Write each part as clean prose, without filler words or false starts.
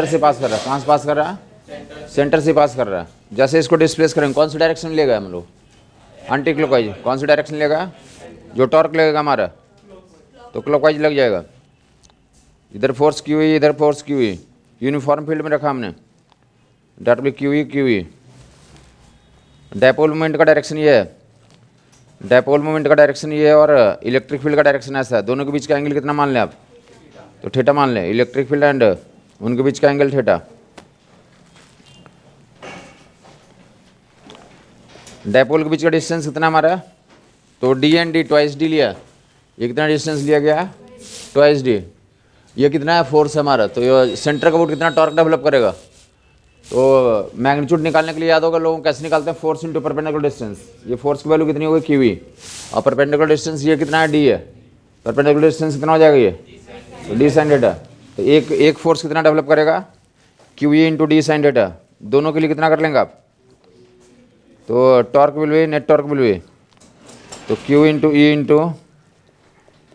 से पास कर रहा है। कहाँ से पास कर रहा है? सेंटर से पास कर रहा है। जैसे इसको डिस्प्लेस करेंगे कौन सी डायरेक्शन लेगा हम लोग? Anti clockwise. कौन सी डायरेक्शन लेगा? जो टॉर्क लगेगा हमारा तो क्लॉकवाइज लग जाएगा। इधर फोर्स क्यू ई, इधर force Q E, uniform field में रखा हमने, डेट भी क्यू ई। डायपोल मोमेंट का डायरेक्शन ये है, डायपोल मोमेंट का डायरेक्शन ये है, और इलेक्ट्रिक फील्ड का डायरेक्शन ऐसा है। दोनों के बीच का एंगल कितना मान लें आप? तो थीटा मान लें। इलेक्ट्रिक फील्ड एंड उनके बीच का एंगल थीटा। डायपोल के बीच का डिस्टेंस कितना हमारा? तो D and D, twice D लिया। ये कितना डिस्टेंस लिया गया? Twice D. ये कितना है? फोर्स हमारा। तो ये सेंटर का वोट कितना टॉर्क डेवलप करेगा? तो मैग्नीट्यूड निकालने के लिए याद होगा लोगों को कैसे निकालते हैं? Force into perpendicular distance. ये फोर्स की वैल्यू कितनी होगी? Q E. और परपेंडिकुलर डिस्टेंस ये कितना है? डी है। परपेंडिकुलर डिस्टेंस कितना हो जाएगा? ये तो डी साइन थीटा। तो एक फोर्स कितना डेवलप करेगा? Q E into D sine theta. दोनों के लिए कितना कर लेंगे आप? तो torque will be, net torque will be, तो Q into E into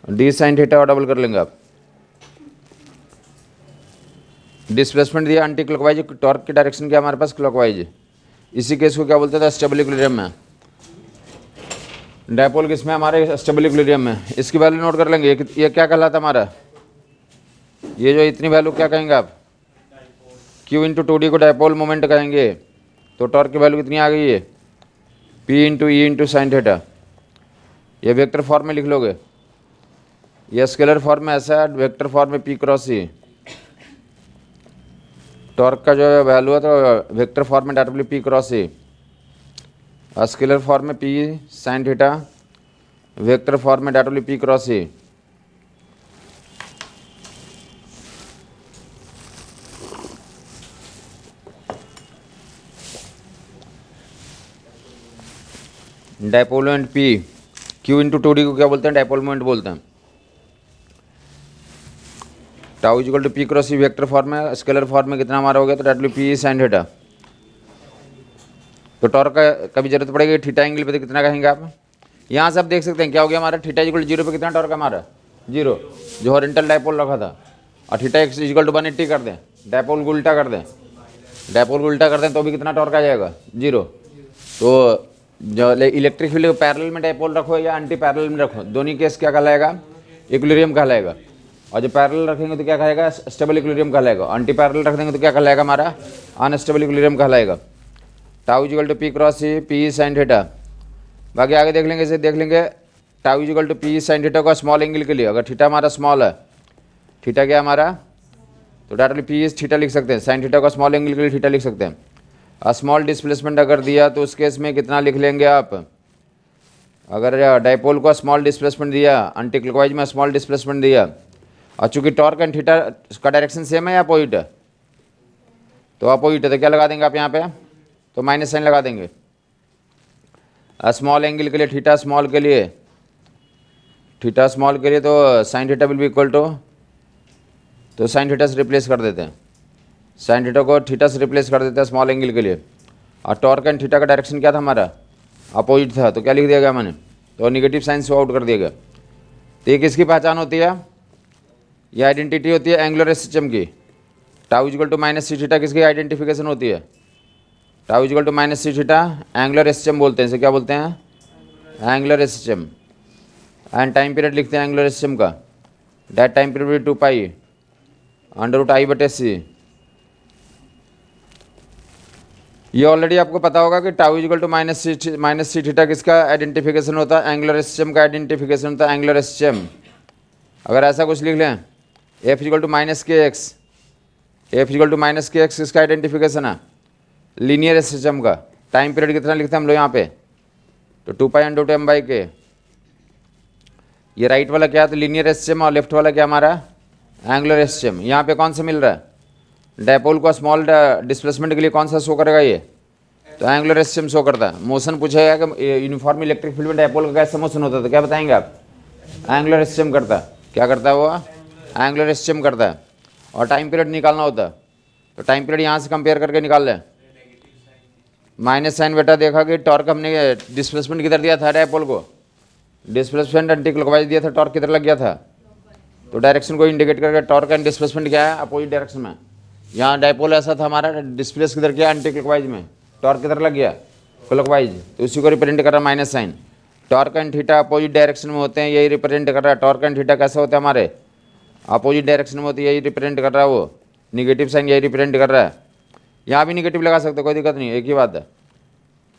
D sine theta और डबल कर लेंगे आप। डिस्प्लेसमेंट दिया एंटी क्लॉकवाइज, टॉर्क की डायरेक्शन क्या हमारे पास? क्लॉकवाइज। इसी केस को क्या बोलते थे? स्टेबल इक्विलिब्रियम में। डायपोल किस में? हमारे स्टेबल इक्विलिब्रियम में। इसकी वैल्यू नोट कर लेंगे। ये क्या कहलाता हमारा? ये जो इतनी वैल्यू क्या कहेंगे आप? क्यू इंटू टू डी को डायपोल मोमेंट कहेंगे। तो टॉर्क की वैल्यू कितनी आ गई है? P into E into sine theta. ये वेक्टर फॉर्म में लिख लोगे। ये स्केलर फॉर्म में ऐसा है, वेक्टर फॉर्म में पी क्रॉस ई। टॉर्क का जो वैल्यू है तो वेक्टर फॉर्म में डायरेक्टली पी क्रॉस ई, स्केलर फॉर्म में P sine theta, vector form में डायरेक्टली पी क्रॉस ई। Dipole moment P, Q into two D को क्या बोलते हैं? डायपोल मोमेंट बोलते हैं। Tau equal to P cross E vector form में, स्केलर फॉर्म में कितना हमारा हो गया? तो डायरेक्टली पी साइन थीटा। तो टॉर्क का कभी जरूरत पड़ेगी थीटा एंगल पे तो कितना कहेंगे आप? यहाँ से आप देख सकते हैं क्या हो गया हमारा? थीटा इक्वल जीरो पे कितना टॉर्क है हमारा? जीरो। जो हॉरिजॉन्टल डायपोल रखा था, और थीटा एक्स इक्वल टू 180 कर दें, डायपोल को उल्टा कर दें, डायपोल को उल्टा कर दें तो भी कितना टॉर्क आ जाएगा? जीरो। तो जो इलेक्ट्रिक फील्ड पैरेलल में डायपोल रखो या एंटी पैरेलल में रखो, दोनों केस क्या कहलाएगा? इक्विलिब्रियम कहलाएगा। और जो पैरेलल रखेंगे तो क्या कहलाएगा? स्टेबल इक्विलिब्रियम कहलाएगा। एंटी पैरेलल रख देंगे तो क्या कहलाएगा हमारा? अनस्टेबल इक्विलिब्रियम कहलाएगा। Tau equal to P cross E P sine theta. बाकी आगे देख लेंगे, इसे देख लेंगे। Tau equal to P sine theta का स्मॉल एंगल के लिए, अगर थीटा हमारा स्मॉल है, थीटा क्या हमारा? तो डायरेक्टली पी थीटा लिख सकते हैं। साइन थीटा का स्मॉल एंगल के लिए थीटा लिख सकते हैं। स्मॉल डिस्प्लेसमेंट अगर दिया तो उस केस में कितना लिख लेंगे आप? अगर डायपोल को स्मॉल डिस्प्लेसमेंट दिया, एंटी क्लॉकवाइज में स्मॉल डिस्प्लेसमेंट दिया, और चूंकि टॉर्क एंड थीटा का डायरेक्शन सेम है या अपोजिट है? तो अपोजिट है तो क्या लगा देंगे आप यहाँ पे? तो माइनस साइन लगा देंगे। स्मॉल एंगल के लिए थीटा स्मॉल के लिए, थीटा स्मॉल के लिए तो sine theta will be equal to, तो साइन थीटा से रिप्लेस कर देते हैं, साइन थीटा को थीटा से रिप्लेस कर देते हैं स्मॉल एंगल के लिए। और टॉर्क एंड थीटा का डायरेक्शन क्या था हमारा? अपोजिट था। तो क्या लिख दिया गया मैंने? तो नेगेटिव साइन शो आउट कर दिया गया। तो ये किसकी पहचान होती है? ये आइडेंटिटी होती है एंगुलर एसएचएम की। Tau equal to minus C theta किसकी आइडेंटिफिकेशन होती है? Tau equal to minus C theta angular SHM बोलते हैं। इसे क्या बोलते हैं? Angular SHM. And time period लिखते हैं एंगुलर एसएचएम का, that time period 2 pi under root I बटे सी। ये ऑलरेडी आपको पता होगा कि tau equal to minus C theta किसका आइडेंटिफिकेशन होता है? एंगुलर एसएचएम का आइडेंटिफिकेशन होता है एंगुलर एसएचएम। अगर ऐसा कुछ लिख लें, F equal to minus k x, F equal to minus k x किसका आइडेंटिफिकेशन है? लीनियर एसएचएम का। टाइम पीरियड कितना लिखते हैं हम लोग यहाँ पे? तो 2 pi under root M by k. ये राइट वाला क्या है? तो लीनियर एसएचएम, और लेफ्ट वाला क्या हमारा? Angular SHM. यहाँ पे कौन सा मिल रहा है? डायपोल को स्मॉल डिस्प्लेसमेंट के लिए कौन सा शो करेगा? ये तो एंगुलर एसएचएम शो करता है। मोशन पूछेगा कि यूनिफॉर्म इलेक्ट्रिक फील्ड में डायपोल का कैसा मोशन होता है, तो क्या बताएंगे आप? एंगुलर एसएचएम करता है। क्या करता है वो? एंगुलर एसएचएम करता है। और टाइम पीरियड निकालना होता है, तो टाइम पीरियड यहाँ से कंपेयर करके निकाल लें। माइनस साइन बेटा देखा कि टॉर्क हमने डिस्प्लेसमेंट किधर दिया था? डायपोल को डिस्प्लेसमेंट एंटी क्लॉकवाइज दिया था, टॉर्क किधर लग गया था? तो डायरेक्शन को इंडिकेट करके टॉर्क एंड डिस्प्लेसमेंट क्या है? अपोजिट डायरेक्शन में। यहाँ डायपोल ऐसा था हमारा, डिस्प्लेस किधर किया एंटी क्लॉकवाइज में, टॉर्क किधर लग गया क्लॉकवाइज, तो उसी को रिप्रेजेंट कर रहा है minus sine. Torque and theta opposite direction में होते हैं, यही रिप्रेजेंट कर रहा है। टॉर्क एंड थीटा कैसे होते हैं हमारे, अपोजिट डायरेक्शन में होती है, यही रिप्रेजेंट कर रहा है। वो निगेटिव साइन यही रिप्रेजेंट कर रहा है। यहाँ भी निगेटिव लगा सकते हो, कोई दिक्कत नहीं, एक ही बात है।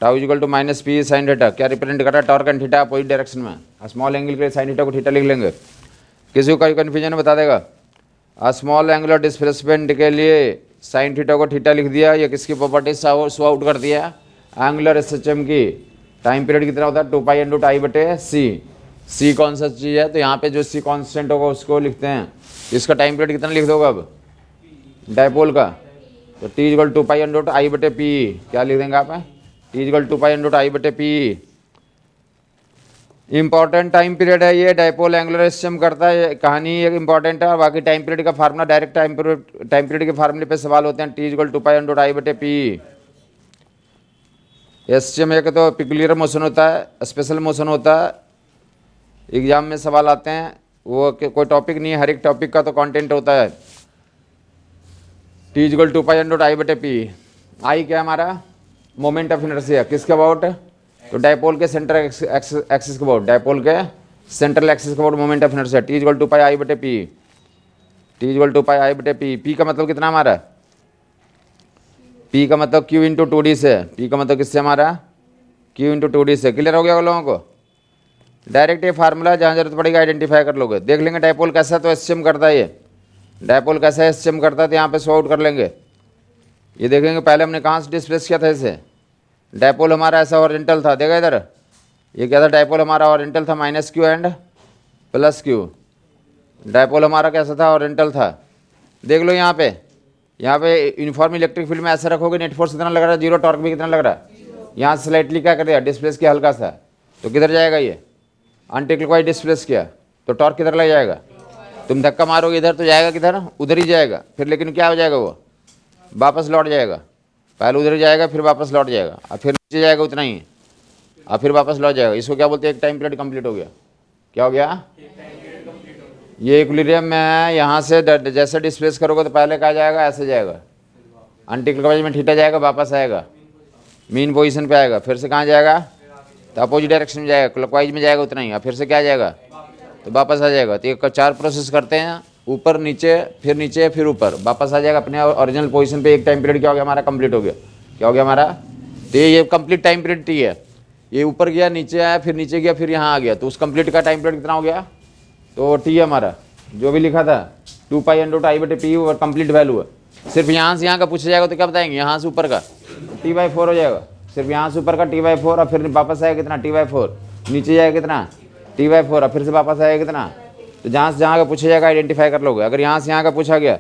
Tau equal to minus P sine theta, क्या रिप्रेजेंट कर रहा है, torque and theta opposite direction में। स्मॉल एंगल के लिए साइन थीटा को थीटा लिख लेंगे। किसी को कोई कन्फ्यूजन है बता देगा। स्मॉल एंगुलर डिस्प्लेसमेंट के लिए साइन थीटा को थीटा लिख दिया, ये किसकी प्रॉपर्टीज शो आउट कर दिया, एंगुलर एसएचएम की। टाइम पीरियड कितना होता है, 2 पाई इंटू आई बटे सी कौन सा चीज़ है, तो यहाँ पे जो सी कांस्टेंट होगा उसको लिखते हैं। इसका टाइम पीरियड कितना लिख दोगे अब डायपोल का, तो T equal 2 pi into I बटे पी, क्या लिख देंगे आप, T equal 2 pi into I बटे पी। इंपॉर्टेंट टाइम पीरियड है ये, डायपोल एंगुलर एसएचएम करता है, कहानी एक इंपॉर्टेंट है। बाकी टाइम पीरियड का फार्मूला डायरेक्ट टाइम पीरियड के फार्मूले पे सवाल होते हैं। T equal 2 pi into I बटे पी। एसएचएम एक तो पिकुलियर मोशन होता है, स्पेशल मोशन होता है, एग्जाम में सवाल आते हैं। वो कोई टॉपिक नहीं है, हर एक टॉपिक का तो कंटेंट होता है। T equal 2 pi into I बटे पी। आई क्या है हमारा, मोमेंट ऑफ इनर्शिया, किसके अबाउट, तो डायपोल के सेंटर एक्सिस के अबाउट, डायपोल के सेंट्रल एक्सिस के about moment of inertia. T equal 2 पाई आई बटे पी, टी इक्वल 2 पाई आई बटे पी। पी का मतलब कितना हमारा, पी का मतलब क्यू इंटू 2D से, पी का मतलब किससे हमारा, क्यू इंटू 2D से। क्लियर हो गया लोगों को, डायरेक्ट ये फार्मूला जहाँ जरूरत पड़ेगी आइडेंटिफाई कर लोगे। देख लेंगे डायपोल कैसा, तो एसएचएम करता है ये, डायपोल कैसा एसएचएम करता है, तो यहाँ पे सॉर्ट आउट कर लेंगे। ये देखेंगे पहले हमने कहाँ से डिस्प्लेस किया था इसे, डायपोल हमारा ऐसा हॉरिजॉन्टल था, देखा इधर, ये क्या था, डायपोल हमारा हॉरिजॉन्टल था, minus Q and plus Q. Dipole हमारा कैसा था, हॉरिजॉन्टल था। देख लो यहाँ पे यूनिफॉर्म इलेक्ट्रिक फील्ड में ऐसा रखोगे, नेट फोर्स कितना लग रहा है, 0, टॉर्क भी कितना लग रहा है। यहाँ स्लाइटली क्या कर दिया, डिस्प्लेस किया हल्का सा, तो किधर जाएगा ये, एंटी क्लॉकवाइज डिस्प्लेस किया, तो टॉर्क किधर लग जाएगा, तुम धक्का मारोगे इधर तो जाएगा किधर, उधर ही जाएगा फिर, लेकिन क्या हो जाएगा, वो वापस लौट जाएगा। पहले उधर जाएगा फिर वापस लौट जाएगा, और फिर नीचे जाएगा उतना ही, और फिर वापस लौट जाएगा। इसको क्या बोलते हैं, एक टाइम पीरियड कंप्लीट हो गया। क्या हो गया, ये इक्विलिब्रियम में है। यहाँ से जैसे डिस्प्लेस करोगे तो पहले कहाँ जाएगा, ऐसे जाएगा, एंटी क्लॉकवाइज में थीटा जाएगा, वापस आएगा मीन पोजीशन पे आएगा, फिर से कहाँ जाएगा, तो अपोजिट डायरेक्शन में जाएगा, क्लॉकवाइज में जाएगा उतना ही, और फिर से क्या जाएगा, तो वापस आ जाएगा। तो ये 4 प्रोसेस करते हैं, ऊपर नीचे फिर ऊपर, वापस आ जाएगा अपने ओरिजिनल पोजीशन पे। एक टाइम पीरियड क्या हो गया हमारा, कंप्लीट हो गया। क्या हो गया हमारा, तो ये कंप्लीट टाइम पीरियड टी है। ये ऊपर गया, नीचे आया, फिर नीचे गया, फिर यहाँ आ गया, तो उस कंप्लीट का टाइम पीरियड कितना हो गया, तो टी है हमारा, जो भी लिखा था 2 पाई इंटू आई बटे पी, वो कंप्लीट वैल्यू है। सिर्फ यहाँ से यहाँ का पूछा जाएगा तो क्या बताएंगे, यहाँ से ऊपर का T/4 हो जाएगा, सिर्फ यहाँ से ऊपर का T/4, और फिर वापस आएगा कितना, T/4, नीचे जाएगा कितना, T/4, और फिर से वापस आएगा कितना। तो जहाँ से जहाँ का पूछा जाएगा आइडेंटिफाई कर लोगे। अगर यहाँ से यहाँ का पूछा गया,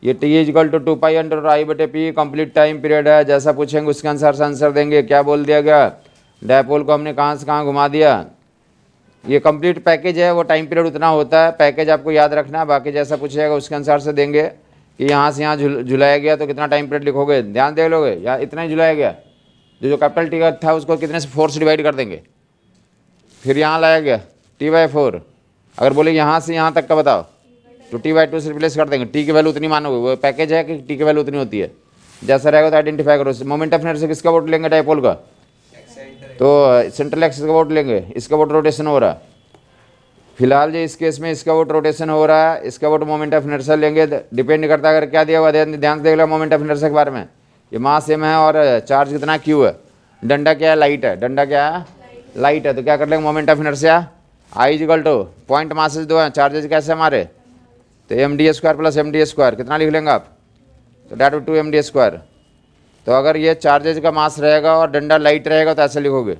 ये T equal to 2 pi into I बटे पी कंप्लीट टाइम पीरियड है, जैसा पूछेंगे उसके अनुसार से आंसर देंगे। क्या बोल दिया गया, डायपोल को हमने कहाँ से कहाँ घुमा दिया। ये कंप्लीट पैकेज है, वो टाइम पीरियड उतना होता है, पैकेज आपको याद रखना है। बाकी जैसा पूछेगा उसके अनुसार से देंगे कि यहाँ से यहाँ झुलाया गया तो कितना टाइम पीरियड लिखोगे, ध्यान दे लोगे, या इतना ही झुलाया गया, जो कैपिटल टी था उसको कितने से 4 से डिवाइड कर देंगे, फिर यहाँ लाया गया T/4। अगर बोले यहाँ से यहाँ तक का बताओ, तो T/2 से रिप्लेस कर देंगे, टी की वैल्यू उतनी मानोगे, वो पैकेज है कि टी की वैल्यू उतनी होती है। जैसा रहेगा तो आइडेंटिफाई करो। मोमेंट ऑफ इनर्शिया किसका वोट लेंगे, डायपोल का, तो सेंट्रल एक्सिस का वोट लेंगे, इसका वोट रोटेशन हो रहा है फिलहाल जो इस केस में, इसका वोट रोटेशन हो रहा है, इसका वोट मोमेंट ऑफ इनर्शिया लेंगे। डिपेंड करता है अगर क्या दिया हुआ, ध्यान से देख लो मोमेंट ऑफ इनर्शिया के बारे में। ये मास m है और चार्ज कितना q है, डंडा क्या है, लाइट है, डंडा क्या है, लाइट है। तो क्या कर लेंगे, moment of inertia I equal two point masses 2 है, चार्जेज कैसे हमारे, तो md² प्लस md², कितना लिख लेंगे आप, तो डेट 2 md²। तो अगर ये चार्जेज का मास रहेगा और डंडा लाइट रहेगा तो ऐसे लिखोगे।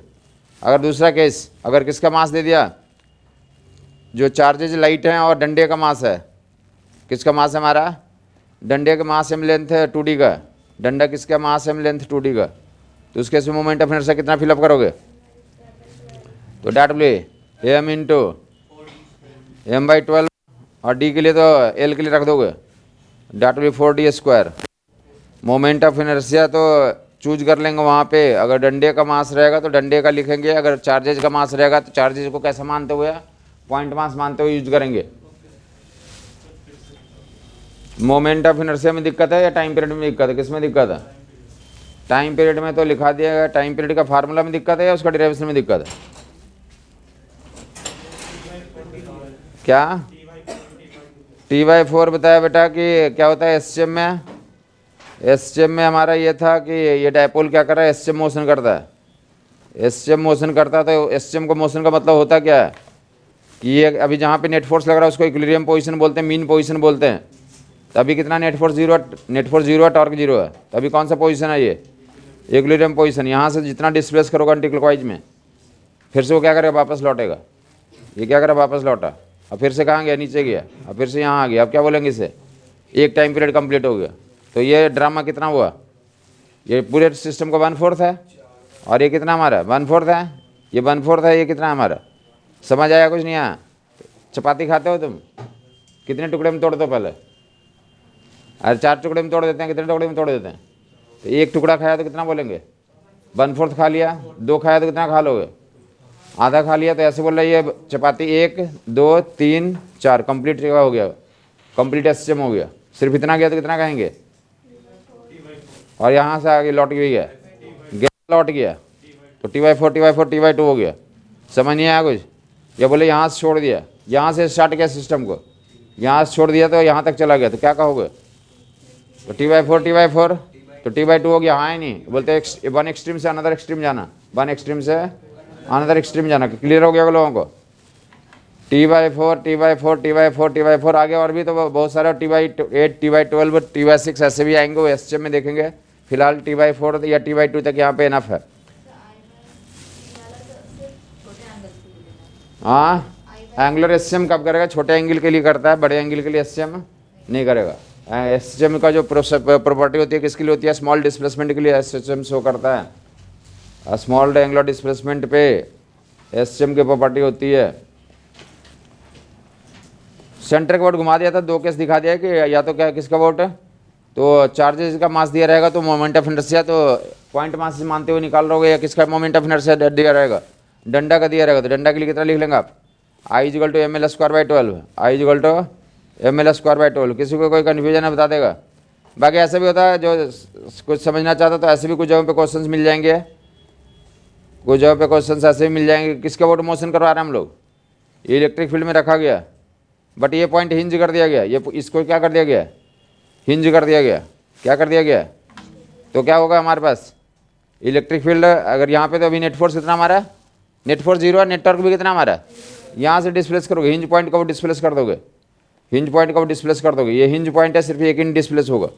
अगर दूसरा केस, अगर किसका मास दे दिया, जो चार्जेज लाइट हैं और डंडे का मास है, किसका मास है हमारा, डंडे का मास m लेंथ है 2d का, डंडा किसका मास m लेंथ 2d का, तो उसके इसमें मोमेंट ऑफ इनर्शिया कितना फिलअप करोगे, तो डेट बोले m इंटू m/12, और d के लिए तो l के लिए रख दोगे, डेट बोले 4d²। मोमेंट ऑफ इनर्शिया तो चूज कर लेंगे वहाँ पे, अगर डंडे का मास रहेगा तो डंडे का लिखेंगे, अगर चार्जेज का मास रहेगा तो चार्जेज को कैसे मानते हुए, पॉइंट मास मानते हुए यूज करेंगे। मोमेंट ऑफ इनर्शिया में दिक्कत है या टाइम पीरियड में दिक्कत है? किस में दिक्कत है? टाइम पीरियड में तो लिखा दिया गया। टाइम पीरियड का फार्मूला में दिक्कत है या उसका डेरिवेशन में दिक्कत है? क्या T/4 बताया बेटा कि क्या होता है एसएम में? एसएम में हमारा ये था कि ये डायपोल क्या कर रहा है, एसएम मोशन करता है। एसएम मोशन करता है तो एसएम को मोशन का मतलब होता क्या है कि ये अभी जहाँ पे नेट फोर्स लग रहा है उसको इक्विलिब्रियम पोजीशन बोलते हैं, मीन पोजीशन बोलते हैं। तो अभी कितना नेट फोर्स जीरो है, टॉर्क जीरो है। तो अभी कौन सा पोजीशन है? ये इक्विलिब्रियम पोजीशन। यहाँ से जितना डिस्प्लेस करोगे एंटी क्लॉकवाइज में, फिर से वो क्या करेगा, वापस लौटेगा। ये क्या करेगा, वापस लौटा, अब फिर से कहाँ गया, नीचे गया, अब फिर से यहाँ आ गया। अब क्या बोलेंगे इसे, एक टाइम पीरियड कंप्लीट हो गया। तो ये ड्रामा कितना हुआ, ये पूरे सिस्टम का 1/4 है, और ये कितना हमारा 1/4 है, ये 1/4 है, ये कितना हमारा। समझ आया? कुछ नहीं आया? चपाती खाते हो तुम, कितने टुकड़े में तोड़ते हो पहले? अरे 4 टुकड़े में तोड़ देते हैं, कितने टुकड़े में तोड़ देते हैं? तो एक टुकड़ा खाया तो कितना बोलेंगे, 1/4 खा लिया। 2 खाया तो कितना खा लोगे, आधा खा लिया। तो ऐसे बोल रहा है ये चपाती 1 2 3 4 कंप्लीट हो गया, कंप्लीट एसएम हो गया। सिर्फ इतना गया तो कितना खाएंगे, और यहाँ से आगे लौट गया, लौट गया तो T/4 हो गया। समझ नहीं आया कुछ? या बोले यहाँ से छोड़ दिया, यहाँ से स्टार्ट किया सिस्टम को, यहाँ से छोड़ दिया तो यहाँ तक चला गया, तो क्या कहोगे? तो T/4 तो T/2 हो गया। हाँ ही नहीं बोलते, वन एक्सट्रीम से अनदर एक्सट्रीम जाना, वन एक्सट्रीम से अनदर एक्सट्रीम जाना। क्लियर हो गया लोगों को? T/4 आगे और भी तो बहुत सारे T/8 T/12 T/6 ऐसे भी आएंगे, वो एसएम में देखेंगे। फिलहाल T/4 या T/2 तक यहाँ पे इनफ है। हाँ, एंगुलर एसएम कब करेगा? छोटे एंगल के लिए करता है, बड़े एंगल के लिए एसएम नहीं करेगा। एसएम का जो प्रॉपर्टी होती है किसके लिए होती है? स्मॉल डिस्प्लेसमेंट के लिए एसएम शो करता है। स्मॉल एंगुलर डिस्प्लेसमेंट पे एसएम की प्रॉपर्टी होती है। सेंटर का वोट घुमा दिया था, 2 केस दिखा दिया कि या तो क्या किसका वोट है, तो चार्जेस का मास दिया रहेगा तो मोमेंट ऑफ इनर्शिया तो पॉइंट मास से मानते हुए निकाल रहोगे, या किसका मोमेंट ऑफ इनर्शिया दिया रहेगा, डंडा का दिया रहेगा। तो डंडा के लिए कितना लिख लेंगे आप, I=ml²/12, I=ml²/12। किसी को कोई कन्फ्यूजन है बता देगा। बाकी ऐसा भी होता है जो कुछ समझना चाहता तो ऐसे भी कुछ जगह पे क्वेश्चंस मिल जाएंगे, कुछ जगह पे क्वेश्चंस ऐसे भी मिल जाएंगे। किसका वोट मोशन करवा रहे हैं हम लोग, इलेक्ट्रिक फील्ड में रखा गया, बट ये पॉइंट हिंज कर दिया गया, ये इसको क्या कर दिया गया, हिंज कर दिया गया। क्या कर दिया गया? तो क्या होगा हमारे पास इलेक्ट्रिक फील्ड, अगर यहाँ पे तो अभी नेट फोर्स कितना हमारा, नेट फोर्स 0 है, नेट टॉर्क भी कितना हमारा। यहाँ से डिस्प्लेस करोगे, हिंज पॉइंट का वो डिस्प्लेस कर दोगे, हिंज पॉइंट का वो डिस्प्लेस कर दोगे। ये हिंज पॉइंट है, सिर्फ एक ही डिस्प्लेस होगा।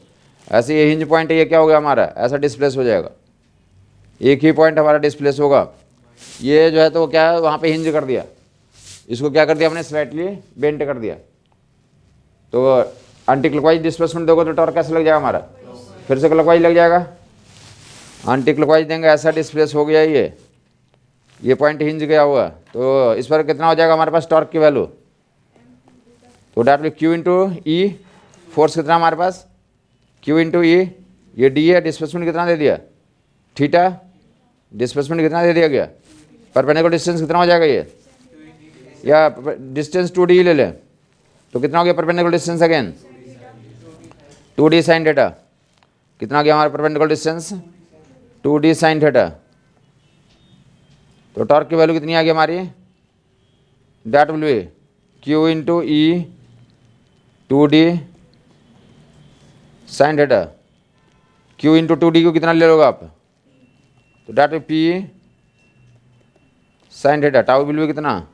ऐसे ये हिंज पॉइंट है, ये क्या हो गया हमारा, ऐसा डिस्प्लेस हो जाएगा, एक ही पॉइंट हमारा डिस्प्लेस होगा। ये जो है तो क्या है, वहाँ पे हिंज कर दिया, इसको क्या कर दिया हमने, स्लाइटली बेंट कर दिया। तो एंटी क्लॉकवाइज डिस्प्लेसमेंट दोगे तो टॉर्क कैसे लग जाएगा हमारा, फिर से क्लॉकवाइज लग जाएगा। एंटी क्लॉकवाइज देंगे, ऐसा डिस्प्लेस हो गया ये पॉइंट हिंज गया हुआ, तो इस पर कितना हो जाएगा हमारे पास टॉर्क की वैल्यू, तो डायरेक्टली Q/E, फोर्स कितना हमारे पास, Q/E, ये D है, डिस्प्लेसमेंट कितना दे दिया, थीटा, डिस्प्लेसमेंट कितना दे दिया गया, परपेंडिकुलर डिस्टेंस कितना हो जाएगा ये, या डिस्टेंस 2D ले लें तो कितना हो गया perpendicular distance, again 2D sine theta. कितना गया हमारा perpendicular distance, 2D sine theta. तो टॉर्क की वैल्यू कितनी आ गई हमारी, that will be Q/E 2D sine theta. Q/2D को कितना ले लोगे आप, तो that will P sine theta. Tau will be कितना,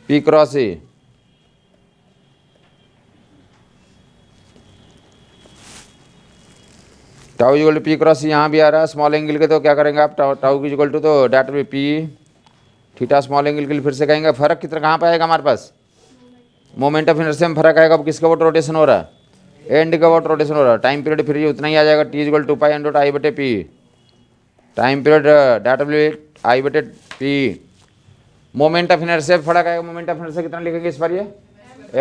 P×E। Tau equal to P×E यहाँ भी आ रहा है स्मॉल एंगल के, तो क्या करेंगे आप, टाउ की इक्वल टू तो that will P theta small angle के लिए फिर से कहेंगे। फर्क कितना कहाँ पे आएगा हमारे पास, मोमेंट ऑफ इनर्शिया में फर्क आएगा। अब किसका वोट रोटेशन हो रहा है, एंड का वोट रोटेशन हो रहा है। टाइम पीरियड फिर उतना ही आ जाएगा, T=2π/I/P। Time period that will I/P। Moment of inertia फर्क आएगा, मोमेंट ऑफ इनर्शिया कितना लिखेंगे इस बार, ये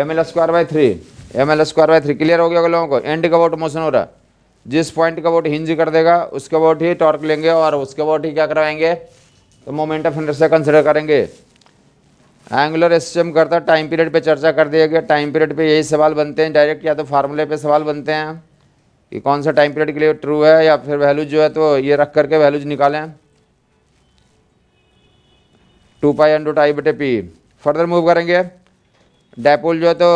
ml²/3। क्लियर हो गया लोगों को? एंड का वोट मोशन हो रहा है, जिस पॉइंट का वोट हिंज कर देगा उसका वोट ही टॉर्क लेंगे, और उसका वोट ही क्या करवाएंगे, तो मोमेंट ऑफ इनर्शिया कंसिडर करेंगे। एंगुलर एसएम करता टाइम पीरियड पे चर्चा कर दिया गया। टाइम पीरियड पे यही सवाल बनते हैं डायरेक्ट, या तो फार्मूले पे सवाल बनते हैं कि कौन सा टाइम पीरियड के लिए ट्रू है, या फिर वैल्यूज जो है तो ये रख करके वैल्यूज निकालें 2π/i/p। फर्दर मूव करेंगे, डायपोल जो है तो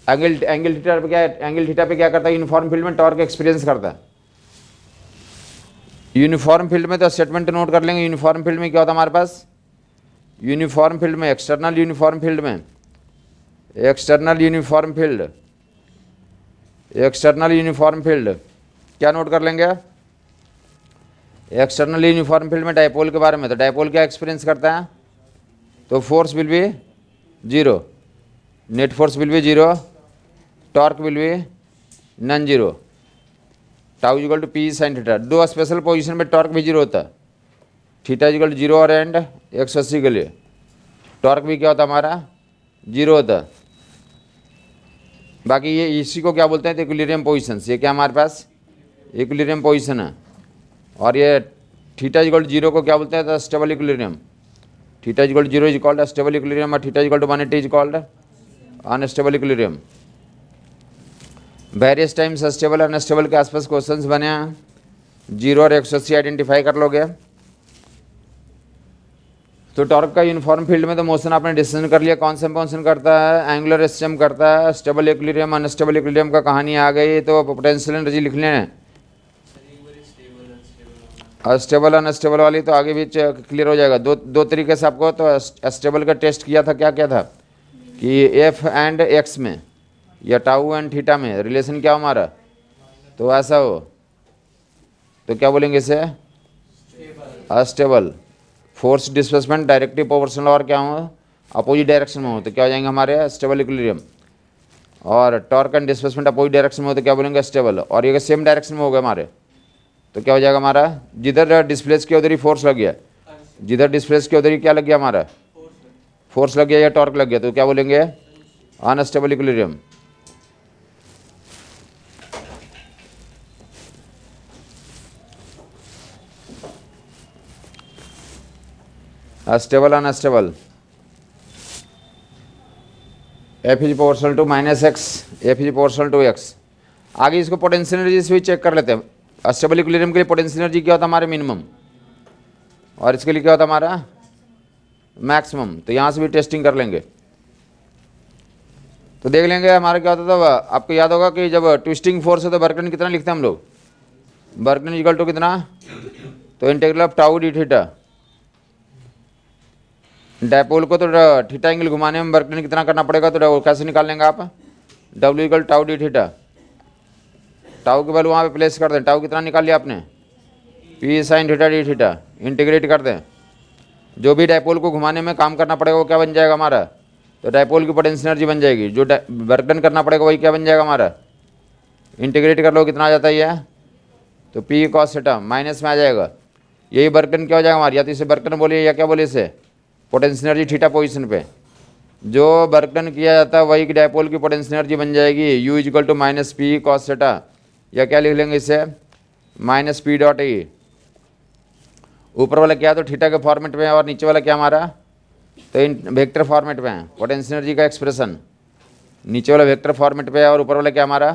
एंगल थीटा पे क्या करता है, यूनिफॉर्म फील्ड में टॉर्क एक्सपीरियंस करता है। यूनिफॉर्म फील्ड में तो स्टेटमेंट नोट कर लेंगे। यूनिफॉर्म फील्ड में क्या होता है हमारे पास, यूनिफॉर्म फील्ड में एक्सटर्नल यूनिफॉर्म फील्ड में एक्सटर्नल यूनिफॉर्म फील्ड क्या नोट कर लेंगे, एक्सटर्नल यूनिफॉर्म फील्ड में डायपोल के बारे में। तो डायपोल क्या एक्सपीरियंस करता है, तो force will be 0, net force will be 0, torque will be non zero, tau equal to P sine theta. दो स्पेशल पोजीशन में टॉर्क भी 0 होता है, थीटा इक्वल टू 0 और एंड 180 के लिए टॉर्क भी क्या होता है हमारा 0 होता है। बाकी ये इसी को क्या बोलते हैं, इक्विलिब्रियम पोजीशन। ये क्या हमारे पास इक्विलिब्रियम पोजीशन है। और ये थीटा इक्वल टू 0 को क्या बोलते हैं, stable equilibrium. Theta equal to 0 is called stable equilibrium, और theta equal to 180 is called unstable equilibrium. Various times stable unstable के आसपास क्वेश्चंस बने हैं। 0 और 180 आइडेंटिफाई कर लोगे। तो टॉर्क का यूनिफॉर्म फील्ड में तो मोशन आपने डिसीजन कर लिया, कौन सा मोशन करता है, एंगुलर एसएम करता है, स्टेबल इक्विलिब्रियम अनस्टेबल इक्विलिब्रियम का कहानी आ गई। तो पोटेंशियल एनर्जी लिख लें, स्टेबल अनस्टेबल वाली तो आगे भी क्लियर हो जाएगा। दो तरीके से आपको तो स्टेबल का टेस्ट किया था, क्या किया था कि एफ एंड एक्स में या टाउ एंड थीटा में रिलेशन क्या हमारा, तो ऐसा हो तो क्या बोलेंगे इसे astable. Force displacement directly proportional और क्या हो अपोजिट डायरेक्शन में हो तो क्या हो जाएंगे हमारे स्टेबल इक्विलिब्रियम। और torque and displacement opposite direction में हो तो क्या बोलेंगे स्टेबल। और ये सेम डायरेक्शन में हो गए हमारे तो क्या हो जाएगा हमारा, जिधर डिस्प्लेस किया उधर ही फोर्स लग गया, जिधर डिस्प्लेस किया उधर ही क्या लग गया हमारा फोर्स लग गया या टॉर्क लग गया, तो क्या बोलेंगे unstable equilibrium. Stable unstable, F is proportional to -x, F is proportional to x। आगे इसको पोटेंशियल एनर्जी से भी चेक कर लेते हैं। स्टेबल इक्विलिब्रियम के लिए पोटेंशियल एनर्जी क्या होता है हमारे मिनिमम, और इसके लिए क्या होता है हमारा मैक्सिमम। तो यहाँ से भी टेस्टिंग कर लेंगे तो देख लेंगे हमारा क्या होता था। आपको याद होगा कि जब ट्विस्टिंग फोर्स है तो वर्क डन कितना लिखते हैं हम लोग, वर्क डन इक्वल टू कितना, तो integral of tau D theta. Dipole को तो थीटा एंगल घुमाने में वर्क डन कितना करना पड़ेगा, तो कैसे निकाल लेंगे आप, W equal tau D theta. Tau की वैल्यू वहाँ पे प्लेस कर दें, टाउ कितना निकाल लिया आपने P sine theta D theta, integrate कर दें। जो भी डायपोल को घुमाने में काम करना पड़ेगा वो क्या बन जाएगा हमारा, तो डायपोल की पोटेंशियल एनर्जी बन जाएगी। जो वर्क डन करना पड़ेगा वही क्या बन जाएगा हमारा, इंटीग्रेट कर लो कितना आ जाता है ये, तो पी कॉस थीटा माइनस में आ जाएगा। यही वर्क डन क्या हो जाएगा हमारा, या तो इसे वर्क डन बोलिए या क्या बोलिए इसे पोटेंशियल एनर्जी थीटा पोजीशन पे। जो वर्क डन किया जाता है वही डायपोल की पोटेंशियल एनर्जी बन जाएगी, U equal to minus P cos theta, या क्या लिख लेंगे इसे माइनस पी डॉट ई। ऊपर वाला क्या तो थीटा के फॉर्मेट में है और नीचे वाला क्या हमारा तो इन वेक्टर फॉर्मेट में है। पोटेंशियल एनर्जी का एक्सप्रेशन नीचे वाला वेक्टर फॉर्मेट पे है और ऊपर वाला क्या हमारा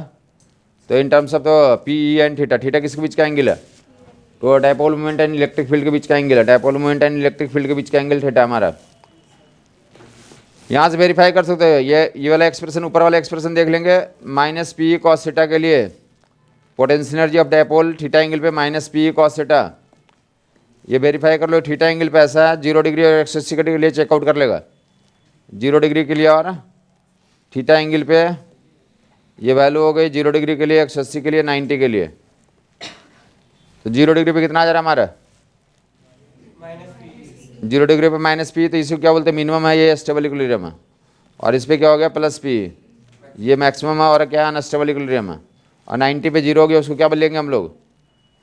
तो इन टर्म्स ऑफ तो P E and theta. Theta किसके बीच का एंगल है, तो dipole moment and electric field के बीच का एंगल है। Dipole moment and electric field के बीच का एंगल थीटा हमारा। यहाँ से वेरीफाई कर सकते हो, ये वाला एक्सप्रेशन ऊपर वाला एक्सप्रेशन देख लेंगे, माइनस पी कॉस थीटा के लिए potential energy of dipole theta angle पे माइनस पी कॉस थीटा। ये वेरीफाई कर लो, थीटा एंगल पे ऐसा है 0 डिग्री और 180 के लिए चेकआउट कर लेगा। 0 डिग्री के लिए और थीटा एंगल पे ये वैल्यू हो गई 0 डिग्री के लिए 180 के लिए 90 के लिए। तो 0 डिग्री पे कितना आ जा रहा है हमारा 0 डिग्री पे माइनस पी, तो इसको क्या बोलते हैं मिनिमम है, ये स्टेबल इक्विलिब्रियम है। और इस पर क्या हो गया प्लस पी, ये मैक्सिमम है और क्या है अनस्टेबल इक्विलिब्रियम है। और 90 पे 0 हो गया उसको क्या बोलेंगे हम लोग,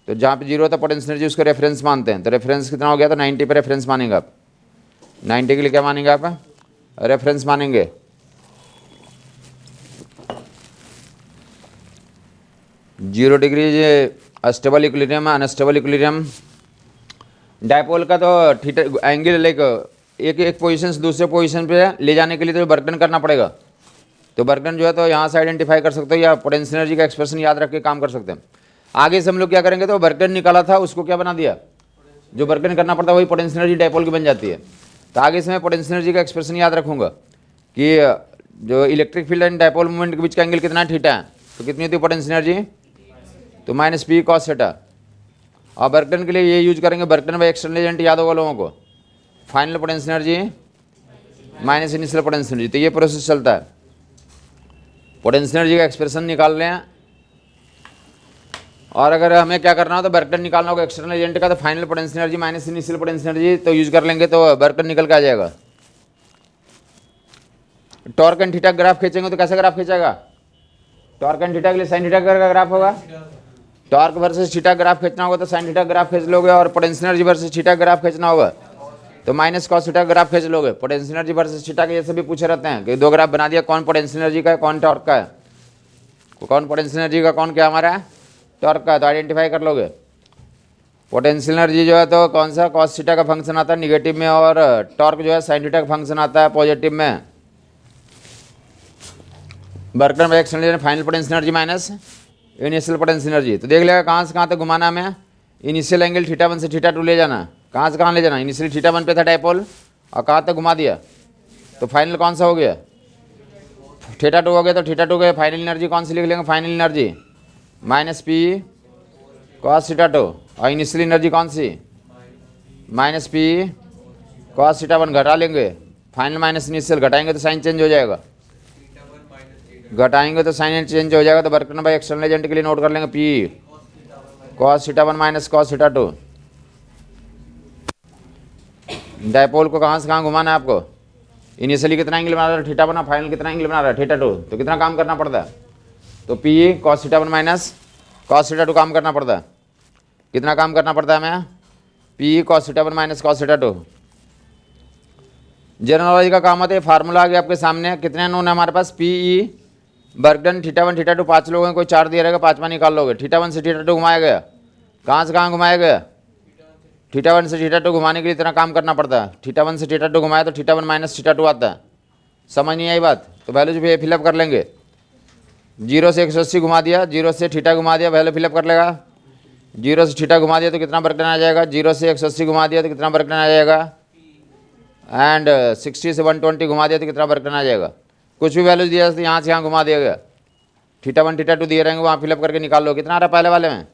तो जहाँ पे 0 होता है पोटेंशियल एनर्जी उसको रेफरेंस मानते हैं। तो रेफरेंस कितना हो गया, तो 90 पे रेफरेंस मानेंगे आप। 90 के लिए क्या मानेंगे आप रेफरेंस मानेंगे। जीरो डिग्री स्टेबल इक्विलिब्रियम है, अनस्टेबल इक्विलिब्रियम। डायपोल का तो थीटा एंगल लाइक एक एक पोजीशन से दूसरे पोजीशन पे ले जाने के लिए तो वर्क डन करना पड़ेगा। तो वर्क डन जो है तो यहाँ से आइडेंटिफाई कर सकते हो या पोटेंशियल एनर्जी का एक्सप्रेशन याद रख के काम कर सकते हैं। आगे से हम लोग क्या करेंगे, तो वर्क डन निकाला था उसको क्या बना दिया, जो वर्क डन करना पड़ता है वही पोटेंशियल एनर्जी डायपोल की बन जाती है। तो आगे से मैं पोटेंशियल एनर्जी का एक्सप्रेशन याद रखूंगा कि जो electric field and dipole movement के बीच का एंगल कितना थीटा है, तो कितनी होती है पोटेंशियल एनर्जी, तो माइनस पी कॉस थीटा। और वर्क डन के लिए ये यूज करेंगे, work done by external agent याद होगा लोगों को, final potential energy minus initial potential energy. तो ये प्रोसेस चलता है, पोटेंशियल एनर्जी का एक्सप्रेशन निकाल रहे हैं। और अगर हमें क्या करना हो तो वर्क डन निकालना होगा एक्सटर्नल एजेंट का, तो final potential energy minus initial potential energy तो यूज कर लेंगे, तो वर्क डन निकल के आ जाएगा। टॉर्क एंड थीटा ग्राफ खींचेंगे तो कैसा ग्राफ खींचेगा, टॉर्क एंड थीटा के लिए साइन थीटा का ग्राफ होगा। टॉर्क वर्सेस थीटा ग्राफ खींचना होगा तो साइन थीटा ग्राफ खींच लोगे, और potential energy versus theta graph खींचना होगा तो माइनस कॉस थीटा ग्राफ खींच लोगे। पोटेंशियल एनर्जी वर्सेस थीटा के जैसे भी पूछे रहते हैं कि दो ग्राफ बना दिया, कौन पोटेंशियल एनर्जी का है कौन टॉर्क का है, कौन पोटेंशियल एनर्जी का कौन क्या हमारा है टॉर्क का है, तो आइडेंटिफाई कर लोगे। पोटेंशियल एनर्जी जो है तो कौन सा कॉस थीटा का फंक्शन आता है निगेटिव में, और टॉर्क जो है साइन थीटा का फंक्शन आता है पॉजिटिव में। Work done by external agent final potential energy minus initial potential energy. तो देख लेगा कहाँ से कहाँ तक घुमाना हमें, इनिशियल एंगल थीटा 1 से थीटा 2 ले जाना, कहाँ से कहाँ ले जाना, इनिशियली थीटा 1 पे था डायपोल और कहाँ तक घुमा दिया, तो फाइनल कौन सा हो गया, थीटा 2 हो गया। तो थीटा 2 के फाइनल एनर्जी कौन सी लिख लेंगे, final energy minus P cos theta 2, और इनिशियल एनर्जी कौन सी माइनस पी कॉस थीटा 1 घटा लेंगे, फाइनल माइनस इनिशियल घटाएंगे तो साइन चेंज हो जाएगा, घटाएंगे तो साइन चेंज हो जाएगा। तो work done by external agent के लिए नोट कर लेंगे P cos theta 1 minus cos theta 2। Dipole को कहाँ से कहाँ घुमाना है आपको, इनिशियली कितना एंगल बना रहा है थीटा 1, फाइनल कितना एंगल बना रहा है थीटा 2, तो कितना काम करना पड़ता है, तो P cos theta 1 minus cos theta 2 काम करना पड़ता है। कितना काम करना पड़ता है हमें, P cos theta 1 minus cos theta 2। General knowledge का काम होता है, फार्मूला आ गया आपके सामने, कितने नोन है हमारे पास, P E work done theta 1 theta 2 5 लोग हैं, कोई 4 दिया रहेगा, 5वां निकाल लोगे। थीटा 1 से थीटा 2 घुमाया गया, कहाँ से कहाँ घुमाया गया, थीटा 1 से थीटा 2 घुमाने के लिए इतना काम करना पड़ता है। थीटा 1 से थीटा 2 घुमाया तो थीटा 1 माइनस थीटा 2 आता है, समझ नहीं आई बात, तो वैल्यू जो फिलअप कर लेंगे। 0 से 180 घुमा दिया, 0 से थीटा घुमा दिया, वैल्यू फिलअप कर लेगा। 0 से थीटा घुमा दिया तो कितना वर्क डन आ जाएगा, 0 से 180 घुमा दिया तो कितना वर्क डन आ जाएगा, एंड 60 से 120 घुमा दिया तो कितना वर्क डन आ जाएगा। कुछ भी वैल्यू दिया तो यहाँ से यहाँ घुमा दिया गया, थीटा 1 थीटा 2 दिए रहेंगे, वहाँ फिलअप करके निकाल लो। कितना आ रहा है पहले वाले में,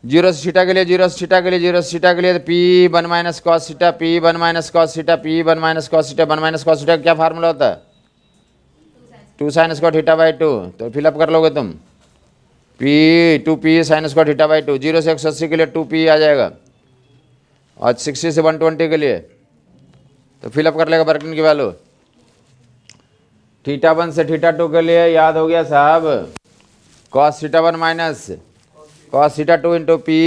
0 से थीटा के लिए 0 से थीटा के लिए 0 से थीटा के लिए तो P 1 minus cos theta, P 1 minus cos theta, P 1 minus cos theta, 1 minus cos theta क्या फार्मूला होता है, 2 साइन स्क्वायर थीटा बाई 2, तो फिलअप कर लोगे तुम, P 2 P sine square theta by 2। 0 से 180 के लिए 2 पी आ जाएगा, और 60 से 120 के लिए तो फिलअप कर लेगा वर्क डन की वैल्यू। थीटा 1 से थीटा 2 के लिए याद हो गया साहब, cos theta 1 minus cos theta 2 into P.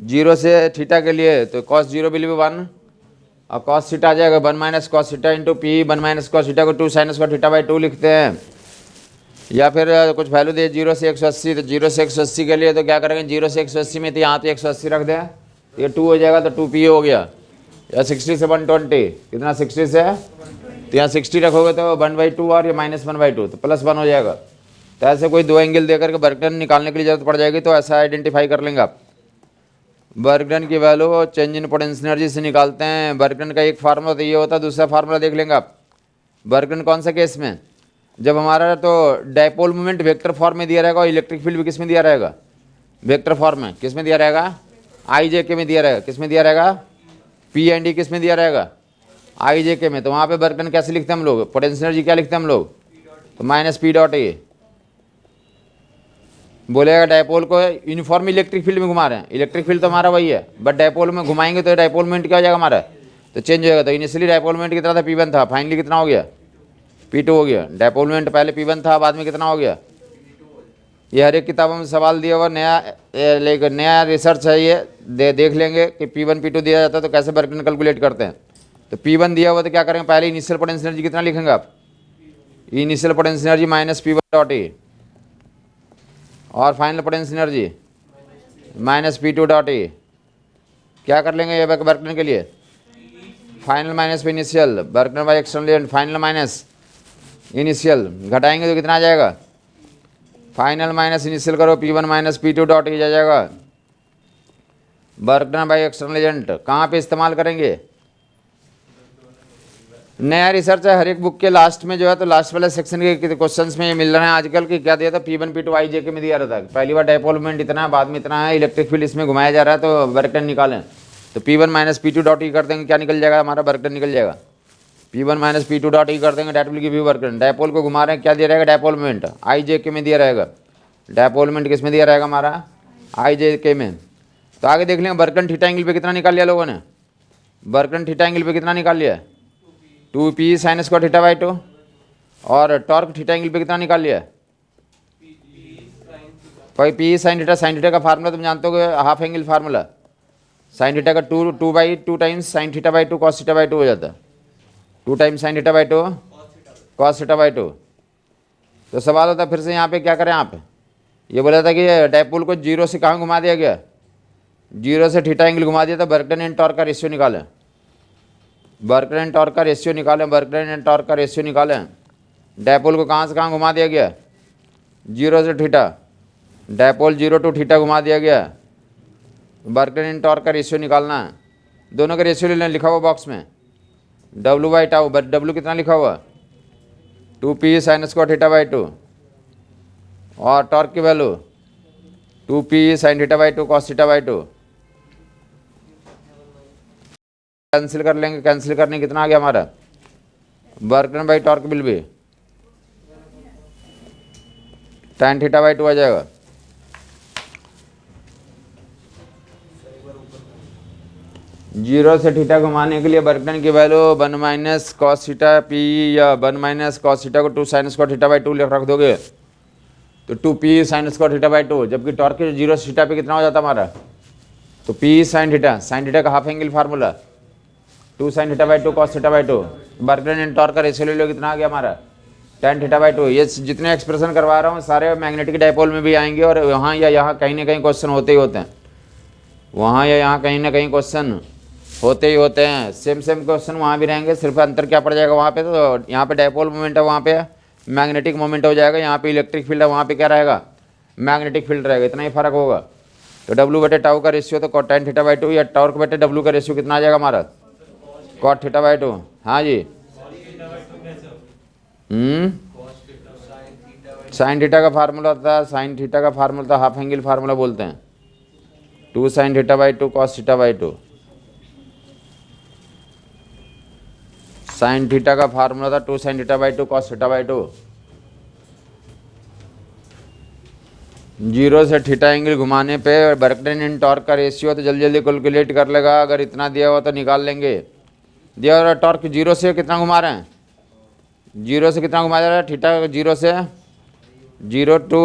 0 से थीटा के लिए तो कॉस 0 विल बी 1, और कॉस थीटा आ जाएगा 1 minus cos theta into P. 1 minus cos theta को 2 साइन स्क्वायर थीटा बाई 2 लिखते हैं, या फिर कुछ वैल्यू दे 0 से 180, तो 0 से 180 के लिए तो क्या करेंगे, 0 से 180 में तो यहाँ पे 180 रख दें, ये 2 हो जाएगा तो 2 पी हो गया, या 60 से 120 कितना, 60 से तो यहाँ 60 रखोगे तो 1/2 और ये -1/2 तो +1 हो जाएगा। तो ऐसे कोई दो एंगल देकर के वर्क डन निकालने के लिए जरूरत पड़ जाएगी, तो ऐसा आइडेंटिफाई कर लेंगे आप। वर्क डन की value change in potential energy से निकालते हैं। वर्क डन का एक फार्मूला तो ये होता है, दूसरा फार्मूला देख लेंगे आप। वर्क डन कौन सा केस में, जब हमारा तो डायपोल मूवमेंट वेक्टर फॉर्म में दिया रहेगा, और इलेक्ट्रिक फील्ड भी किस में दिया रहेगा, वेक्टर फॉर्म में। किस में दिया रहेगा, आई जे के में दिया रहेगा। किस में दिया रहेगा, पी एंड डी किस में दिया रहेगा, आई जे के में। तो वहाँ पे वर्क डन कैसे लिखते हैं हम लोग, पोटेंशियल एनर्जी क्या लिखते हैं हम लोग, तो माइनस पी डॉट ए। बोलेगा डायपोल को यूनिफॉर्म इलेक्ट्रिक फील्ड में घुमा रहे हैं, इलेक्ट्रिक फील्ड तो हमारा वही है, बट डायपोल में घुमाएंगे तो डायपोल मोमेंट क्या हो जाएगा हमारा, तो चेंज हो जाएगा। तो इनिशियली डायपोल मोमेंट कितना था, P1 था, फाइनली कितना हो गया, P2 हो गया। डायपोल मोमेंट पहले P1 था, बाद में कितना हो गया। ये हर एक किताबों में सवाल दिया हुआ, नया रिसर्च है ये, देख लेंगे कि P1 P2 दिया जाता है तो कैसे वर्क डन कैलकुलेट करते हैं। तो P1 दिया हुआ तो क्या करेंगे, पहले इनिशियल पोटेंशियल एनर्जी कितना लिखेंगे आप, initial potential energy minus P1 dot A, और final potential energy minus P2 dot A. क्या कर लेंगे ये वर्क डन के लिए, final minus initial, work done by external agent, final minus initial, घटाएंगे तो कितना आ जाएगा, फाइनल माइनस इनिशियल करो, P1 minus P2 dot E जाएगा। Work done by external agent कहाँ पे इस्तेमाल करेंगे, नया रिसर्च है हर एक बुक के लास्ट में जो है, तो लास्ट वाले सेक्शन के क्वेश्चंस में ये मिल रहे हैं आजकल की। क्या दिया था, P1 P2 IJ के में दिया रहता है, पहली बार डायपोल मोमेंट इतना है, बाद में इतना है, इलेक्ट्रिक फील्ड इसमें घुमाया जा रहा है, तो वर्क डन निकालें। तो P1 minus P2 dot E कर देंगे, क्या निकल जाएगा हमारा, वर्क डन निकल जाएगा। P1 minus P2 dot E कर देंगे, that will give you work done. Dipole को घुमा रहे हैं, क्या दिया रहेगा, डायपोल मोमेंट IJ के में दिया रहेगा। डायपोल मोमेंट किस में दिया रहेगा हमारा, IJ के में। तो आगे देख लेंगे वर्क डन थीटा एंगल पे कितना निकाल लिया लोगों ने, वर्क डन थीटा एंगल पे कितना निकाल लिया, 2P sine square theta by 2। और टॉर्क थीटा एंगल पे कितना निकाल लिया, भाई P साइन थीटा का फार्मूला तुम जानते हो, half angle formula, sign theta का 2 times sine theta by 2 cos theta by 2 हो जाता है, 2 times sine theta by 2 cos theta by 2। तो सवाल होता है फिर से यहाँ पे क्या करें आप, ये बोला था कि डायपोल को जीरो से कहाँ घुमा दिया गया, जीरो से थीटा एंगल घुमा दिया, तो वर्क डन एंड टॉर्क का रेशियो निकालें, वर्क डन एंड टॉर्क का रेशियो निकालें, वर्क डन एंड टॉर्क का रेशियो निकालें। डायपोल को कहाँ से कहाँ घुमा दिया गया, जीरो से थीटा, डायपोल 0 to थीटा घुमा दिया गया, वर्क डन एंड टॉर्क का रेशियो निकालना है। दोनों का रेशियो लेना, लिखा हुआ बॉक्स में W by tau, but W कितना लिखा हुआ, 2P sine square theta by 2, और टॉर्क की value 2P sine theta by 2 cos theta by 2। Cancel कर लेंगे, कैंसिल करने कितना आ गया हमारा, work done by torque will भी tan थीटा बाई 2 आ जाएगा। जीरो से थीटा घुमाने के लिए वर्क डन की value 1 minus cos theta P या 1 माइनस कॉस थीटा को 2 साइन स्क्वायर थीटा बाई 2 रख दोगे, तो 2P sine square theta by 2, जबकि टॉर्क के जीरो से थीटा पे कितना हो जाता हमारा, तो P साइन थीटा का half angle formula 2 sine theta by 2 cos theta by 2। Work done and torque का रेशियो ले लो, कितना आ गया हमारा, tan थीटा बाई 2। ये जितने एक्सप्रेशन करवा रहा हूँ सारे मैग्नेटिक डायपोल में भी आएंगे, और वहाँ या यहाँ कहीं ना कहीं क्वेश्चन होते ही होते हैं, वहाँ या यहाँ कहीं ना कहीं क्वेश्चन होते ही होते हैं। सेम क्वेश्चन वहाँ भी रहेंगे, सिर्फ अंतर क्या पड़ जाएगा वहाँ पे, तो यहाँ पे डायपोल मोमेंट है, वहाँ पे मैग्नेटिक मोमेंट हो जाएगा, यहाँ पे इलेक्ट्रिक फील्ड है, वहाँ पे क्या रहेगा, मैग्नेटिक फील्ड रहेगा, इतना ही फर्क होगा। तो W बटे टाउ का रेशियो तो tan थीटा बाई 2, या टॉर्क बटे W का रेशियो कितना आ जाएगा हमारा, cot थीटा बाई 2। हाँ जी, साइन थीटा का फार्मूला होता है, साइन थीटा का फार्मूला था हाफ एंगल फार्मूला बोलते हैं, 2 sine theta by 2 cos theta by 2। Sign theta का फार्मूला था 2 sine theta by 2 cos theta by 2। Zero से थीटा एंगल घुमाने पे वर्क डन एंड टॉर्क का रेशियो तो जल्दी जल्दी कैलकुलेट कर लेगा, अगर इतना दिया हुआ तो निकाल लेंगे। दिया हुआ टॉर्क जीरो से कितना घुमा रहे हैं, जीरो से कितना घुमाया जा रहा है, थीटा जीरो से 0 to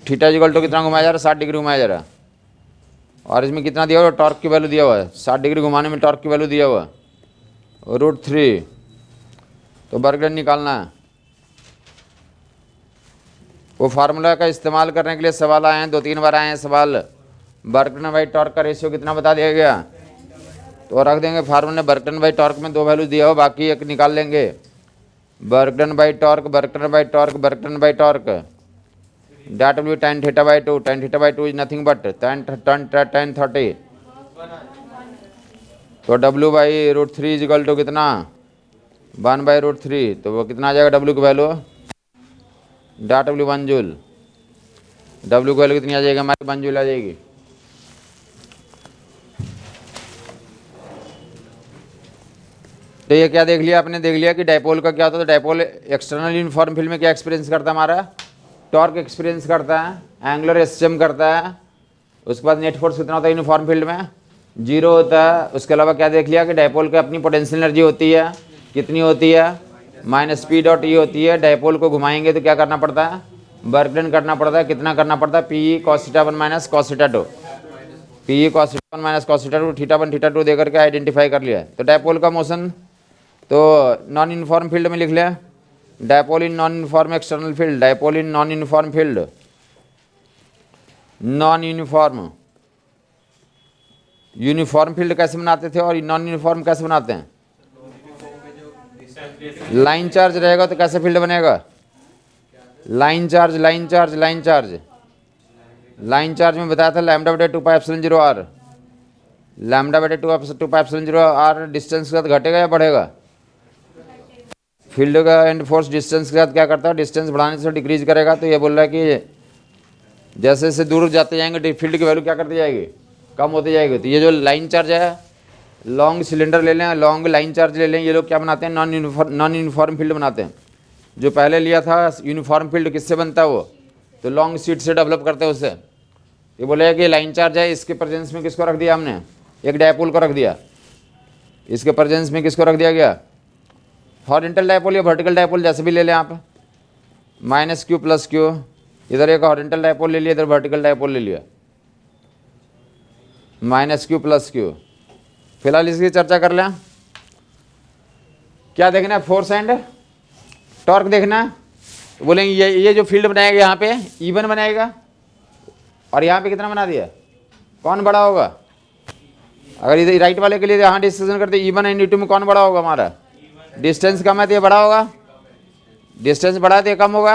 थीटा इक्वल टू कितना घुमाया जा रहा है, 60 डिग्री घुमाया जा रहा है। और इसमें कितना दिया हुआ है, टॉर्क की वैल्यू दिया हुआ है, 60 डिग्री घुमाने में टॉर्क की वैल्यू दिया हुआ है √3। तो वर्क डन निकालना है। वो फार्मूला का इस्तेमाल करने के लिए सवाल आए हैं, 2-3 बार आए हैं सवाल, वर्क डन बाई टॉर्क का रेशियो कितना बता दिया गया, तो रख देंगे formula. Work done by torque में 2 वैल्यू दिया हो, बाकी एक निकाल लेंगे, work done by torque, work done by torque, work done by torque, that will be tan theta by 2, tan theta by 2 is nothing but tan 30। तो W by √3 is equal to कितना, 1 by √3, तो वो कितना आ जाएगा W की value, .W 1 joule, W की value कितनी आ जाएगी हमारी, 1 जूल आ जाएगी। तो ये क्या देख लिया आपने, देख लिया कि डायपोल का क्या होता है, तो डायपोल एक्सटर्नल यूनिफॉर्म फील्ड में क्या एक्सपीरियंस करता है हमारा, टॉर्क एक्सपीरियंस करता है, एंगुलर एसएम करता है, उसके बाद नेट फोर्स कितना होता है यूनिफॉर्म फील्ड में, 0 होता है। उसके अलावा क्या देख लिया कि डायपोल की अपनी पोटेंशियल एनर्जी होती है, कितनी होती है, -P डॉट ई होती है। डायपोल को घुमाएंगे तो क्या करना पड़ता है, वर्क डन करना पड़ता है, कितना करना पड़ता है, P cos theta 1 minus cos theta 2, P cos theta 1 minus cos theta 2, theta 1 theta 2 देकर के आइडेंटिफाई कर लिया। तो डायपोल का मोशन तो नॉन यूनिफॉर्म फील्ड में लिख लिया, dipole in non uniform external field, dipole in non uniform field, non uniform field कैसे बनाते थे और नॉन यूनिफॉर्म कैसे बनाते हैं, लाइन चार्ज रहेगा तो कैसे फील्ड बनेगा? Line charge line charge line charge line charge में बताया था लैम्डा बटे 2 पाई एप्सिलॉन 0 आर, लैम्डा बटे 2 पाई एप्सिलॉन 0 आर डिस्टेंस के साथ घटेगा या बढ़ेगा? फील्ड का एंड फोर्स डिस्टेंस के साथ क्या करता है? डिस्टेंस बढ़ाने से डिक्रीज करेगा। तो ये बोल रहा है कि जैसे जैसे दूर जाते जाएंगे फील्ड की वैल्यू क्या करती जाएगी? कम होती जाएगी। तो ये जो लाइन चार्ज है, लॉन्ग सिलेंडर ले लें, लॉन्ग लाइन चार्ज ले लें, ये लोग क्या बनाते हैं? नॉन यूनिफॉर्म फील्ड बनाते हैं। जो पहले लिया था यूनिफॉर्म फील्ड किससे बनता है वो? तो लॉन्ग शीट से डेवलप करते हैं उससे। ये बोले कि लाइन चार्ज है, इसके प्रेजेंस में किसको रख दिया हमने? एक डायपोल को रख दिया। इसके प्रेजेंस में किसको रख दिया गया? हॉरिजॉन्टल डायपोल या वर्टिकल डायपोल जैसे भी ले लें आप, माइनस क्यू प्लस क्यू। इधर एक हॉरिजॉन्टल डायपोल ले लिया, इधर वर्टिकल डायपोल ले लिया, माइनस क्यू प्लस क्यू। फिलहाल इसकी चर्चा कर लें। क्या देखना है? फोर्स एंड टॉर्क देखना है। तो बोलेंगे ये जो फील्ड बनाएगा यहाँ पे E1 बनाएगा, और यहाँ पे कितना बना दिया? कौन बड़ा होगा? अगर इधर राइट वाले के लिए यहाँ डिस्कशन करते E1 एंड E2 में कौन बड़ा होगा? हमारा डिस्टेंस कम है तो ये बड़ा होगा, डिस्टेंस बड़ा है तो ये कम होगा।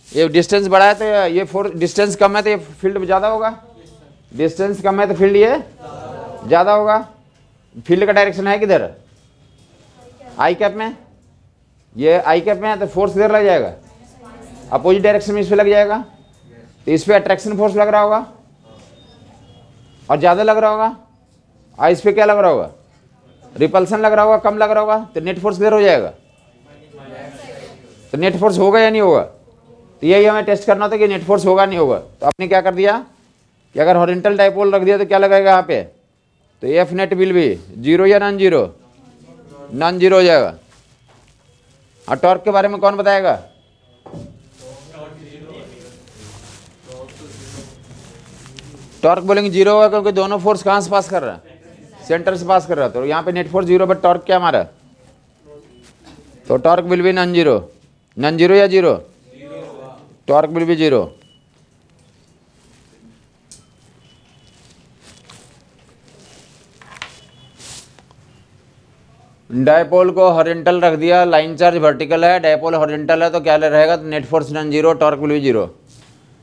ये डिस्टेंस बड़ा है तो ये फोर्स, डिस्टेंस कम है तो ये फील्ड ज़्यादा होगा, डिस्टेंस कम है तो फील्ड ये ज़्यादा होगा। फील्ड का डायरेक्शन है किधर? आई कैप में। ये आई कैप में है तो फोर्स किधर लग जाएगा? अपोजिट डायरेक्शन में इस पे लग जाएगा। तो इस पे अट्रैक्शन फोर्स लग रहा होगा और ज़्यादा लग रहा होगा, और इस पे क्या लग रहा होगा? रिपल्सन लग रहा होगा, कम लग रहा होगा। तो नेट फोर्स किधर हो जाएगा? तो नेट फोर्स होगा या नहीं होगा? तो यही हमें टेस्ट करना था कि नेट फोर्स होगा नहीं होगा। तो आपने क्या कर दिया कि अगर हॉरिजॉन्टल डायपोल रख दिया तो क्या लगेगा यहाँ पे? तो एफ नेट विल भी जीरो या नॉन जीरो? नॉन जीरो हो जाएगा। और टॉर्क के बारे में कौन बताएगा? टॉर्क बोलेंगे जीरो होगा क्योंकि दोनों फोर्स कहाँ से पास कर रहा है? सेंटर से पास कर रहा है। तो यहाँ पे net force zero, but torque क्या हमारा? तो torque will be non zero. Non zero या जीरो? Torque will be zero. Dipole को हॉरिजॉन्टल रख दिया, लाइन चार्ज वर्टिकल है, डायपोल हॉरिजॉन्टल है, तो क्या रहेगा? तो net force non zero, torque will be zero.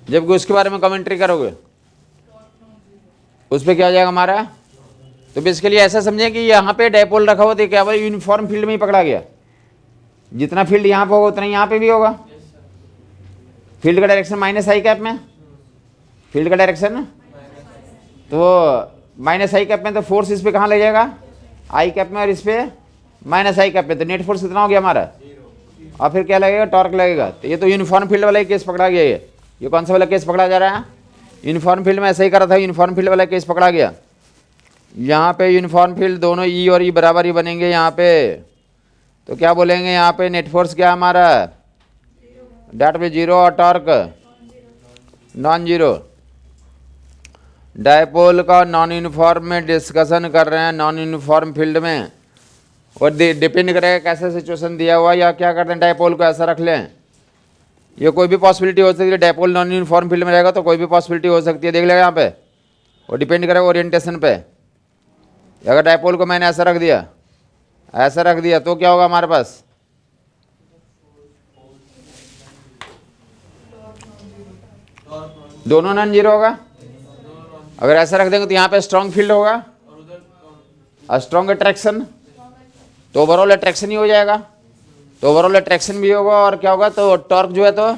जबकि उसके बारे में कमेंट्री करोगे उस पर क्या हो जाएगा हमारा? तो बेसिकली ऐसा समझे कि यहाँ पे डायपोल रखा हुआ तो क्या हुआ? यूनिफॉर्म फील्ड में ही पकड़ा गया। जितना फील्ड यहाँ पे होगा उतना यहाँ पे भी होगा। फील्ड का डायरेक्शन माइनस आई कैप में, फील्ड का डायरेक्शन तो माइनस आई कैप में, तो फोर्स इस पे कहाँ लग जाएगा? आई कैप में, और इस पे माइनस आई कैप में। तो नेट फोर्स कितना हो गया हमारा? और फिर क्या लगेगा? टॉर्क लगेगा। तो ये तो यूनिफॉर्म फील्ड वाला ही केस पकड़ा गया। ये कौन सा वाला केस पकड़ा जा रहा है? यूनिफॉर्म फील्ड में ऐसा ही करा था, यूनिफॉर्म फील्ड वाला केस पकड़ा गया। यहाँ पे यूनिफॉर्म फील्ड दोनों ई और ई बराबर ही बनेंगे यहाँ पे। तो क्या बोलेंगे यहाँ पे? नेट फोर्स क्या हमारा? डेट पे जीरो, और टॉर्क नॉन जीरो। डायपोल का नॉन यूनिफॉर्म में डिस्कशन कर रहे हैं, नॉन यूनिफॉर्म फील्ड में। और डिपेंड करेगा कैसा सिचुएशन दिया हुआ, या क्या करते हैं डायपोल को ऐसा रख लें। ये कोई भी पॉसिबिलिटी हो सकती है। डायपोल नॉन यूनिफॉर्म फील्ड में रहेगा तो कोई भी पॉसिबिलिटी हो सकती है, देख लेगा यहाँ पे। और डिपेंड करेगा ओरिएंटेशन पे। अगर डायपोल को मैंने ऐसा रख दिया, ऐसा रख दिया, तो क्या होगा हमारे पास? दोनों नॉन जीरो होगा। अगर ऐसा रख देंगे तो यहाँ पे स्ट्रॉन्ग फील्ड होगा, स्ट्रॉन्ग अट्रैक्शन, तो ओवरऑल अट्रैक्शन ही हो जाएगा। तो ओवरऑल अट्रैक्शन भी होगा, और क्या होगा? तो टॉर्क जो है तो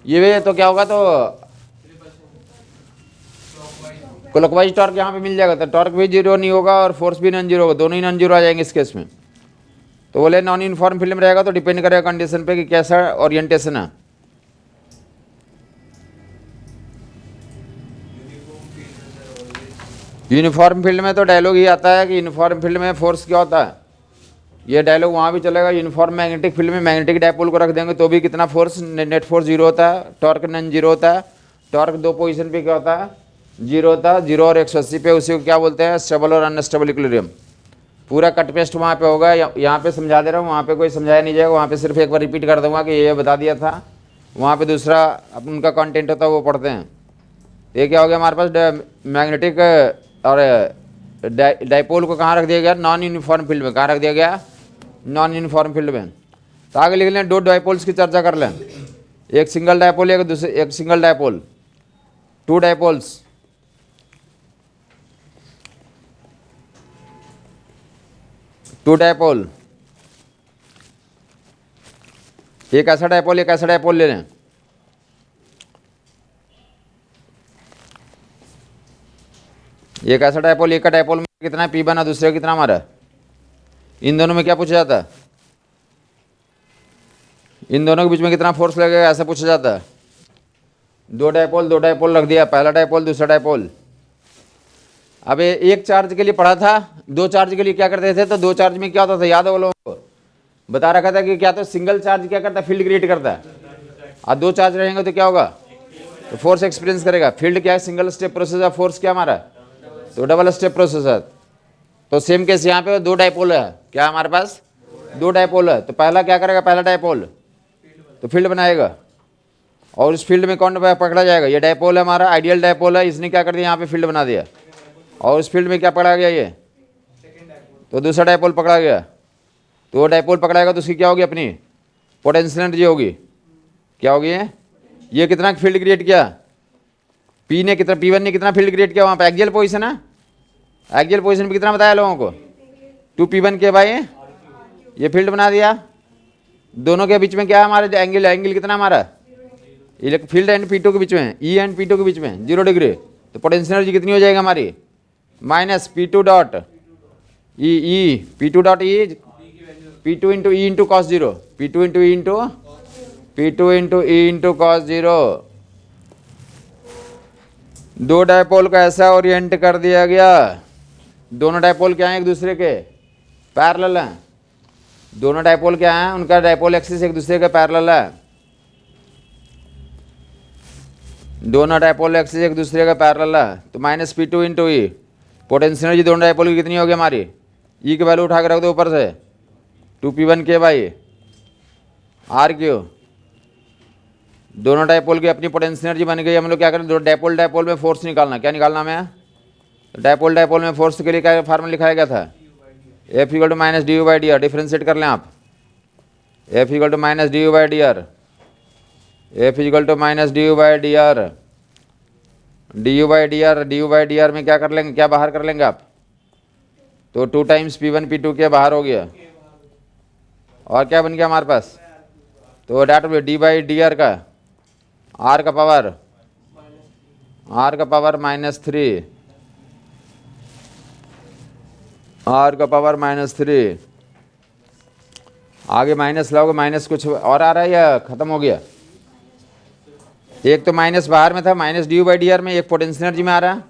ये भी, तो क्या होगा? तो क्लॉकवाइज टॉर्क यहाँ पे मिल जाएगा। तो टॉर्क भी जीरो नहीं होगा और फोर्स भी नॉन जीरो होगा, दोनों ही नॉन जीरो आ जाएंगे इस केस में। तो बोले नॉन यूनिफॉर्म फील्ड में रहेगा तो डिपेंड करेगा कंडीशन पे कि कैसा ओरिएंटेशन है। यूनिफॉर्म फील्ड में तो डायलॉग ही आता है कि यूनिफॉर्म फील्ड में फोर्स क्या होता है। ये डायलॉग वहाँ भी चलेगा। यूनिफॉर्म मैग्नेटिक फील्ड में मैग्नेटिक डायपोल को रख देंगे तो भी कितना फोर्स? नेट फोर्स जीरो होता है, टॉर्क नॉन जीरो होता है। टॉर्क दो पोजीशन पे क्या होता है? जीरो होता है। जीरो और 180 पे उसी को क्या बोलते हैं? स्टेबल और अनस्टेबल इक्विलिब्रियम। पूरा कट पेस्ट वहाँ पे होगा। यहाँ पे समझा दे रहा हूँ, वहाँ पे कोई समझाया नहीं जाएगा। वहाँ पे सिर्फ एक बार रिपीट कर दूंगा कि ये बता दिया था। वहाँ पे दूसरा उनका कंटेंट होता है वो पढ़ते हैं। ये क्या हो गया हमारे पास? मैग्नेटिक और डायपोल को कहाँ रख दिया गया? नॉन यूनिफॉर्म फील्ड में। कहाँ रख दिया गया? नॉन यूनिफॉर्म फील्ड में। तो आगे लिख लें, दो डायपोल्स की चर्चा कर लें। एक सिंगल डायपोल, एक single dipole, two dipoles. Two dipole, एक ऐसा डायपोल, एक ऐसा डायपोल ले लें। एक ऐसा डायपोल, एक का डायपोल में कितना है P1 और दूसरे का कितना हमारा। इन दोनों में क्या पूछा जाता है, इन दोनों के बीच में कितना फोर्स लगेगा, ऐसा पूछा जाता है। दो डायपोल रख दिया, पहला डायपोल दूसरा डायपोल। अब एक चार्ज के लिए पढ़ा था, दो चार्ज के लिए क्या करते थे, तो दो चार्ज में क्या होता था, याद है वो लोगों को बता रखा था कि क्या, तो सिंगल चार्ज क्या करता है, फील्ड क्रिएट करता है, और दो चार्ज रहेंगे तो क्या होगा, तो फोर्स एक्सपीरियंस करेगा। फील्ड क्या है, सिंगल स्टेप प्रोसेस है, फोर्स क्या हमारा, तो डबल स्टेप प्रोसेस है। तो सेम केस यहाँ पे दो डायपोल है, क्या हमारे पास दो डायपोल है। तो पहला क्या करेगा, पहला डायपोल तो फील्ड बनाएगा, और उस फील्ड में कौन पकड़ा जाएगा, ये डायपोल है हमारा, आइडियल डायपोल है, इसने क्या कर दिया, यहाँ पे फील्ड बना दिया। और उस फील्ड में क्या पकड़ा गया, ये तो दूसरा डायपोल पकड़ा गया। तो वो डायपोल पकड़ाएगा तो उसकी क्या होगी, अपनी पोटेंशियल एनर्जी होगी, क्या होगी, ये कितना फील्ड क्रिएट किया, पी ने कितना, P1 ने कितना फील्ड क्रिएट किया वहाँ पे, एक्सियल पोजीशन है, एक्सियल पोजीशन पे कितना बताया लोगों को, 2P1 के भाई, ये फील्ड बना दिया। दोनों के बीच में क्या है हमारा एंगल, एंगल कितना हमारा, फील्ड एंड P2 के बीच में, E एंड P2 के बीच में 0 डिग्री। तो पोटेंशियल एनर्जी कितनी हो जाएगी हमारी, minus P2 dot E, P2 dot E, P2 into E into cos 0, P2 into E into P2 into E into cos 0। दो डायपोल को ऐसा ओरिएंट कर दिया गया, दोनों डायपोल क्या हैं, एक दूसरे के पैरेलल हैं। दोनों डायपोल क्या हैं, उनका डायपोल एक्सिस एक दूसरे के पैरेलल है, दोनों डायपोल एक्सिस एक दूसरे का पैरेलल है। तो माइनस P2 इंटू ई, पोटेंशियल एनर्जी दोनों डायपोल की कितनी होगी हमारी, ई की वैल्यू उठा के रख दो ऊपर से, 2P1 के बाई आर क्यू। दोनों डायपोल की अपनी पोटेंशियल एनर्जी बन गई। हम लोग क्या करें, दो डायपोल में फोर्स निकालना, क्या निकालना हमें, तो डायपोल में फोर्स के लिए क्या फार्मूला लिखाया गया था, F equal to minus d U by d r. Differentiate कर लें आप, F equal to minus d U by d r, F equal to minus d U by d r, d U by d r में क्या कर लेंगे, क्या बाहर कर लेंगे आप, तो 2 टाइम्स P1 P2 के बाहर हो गया। और क्या बन गया हमारे पास, तो that d by d r का आर का पावर -3, आर का पावर -3। आगे माइनस लाओगे, माइनस कुछ और आ रहा है या खत्म हो गया, एक तो माइनस बाहर में था, minus d U by d r में, एक पोटेंशियल एनर्जी में आ रहा है,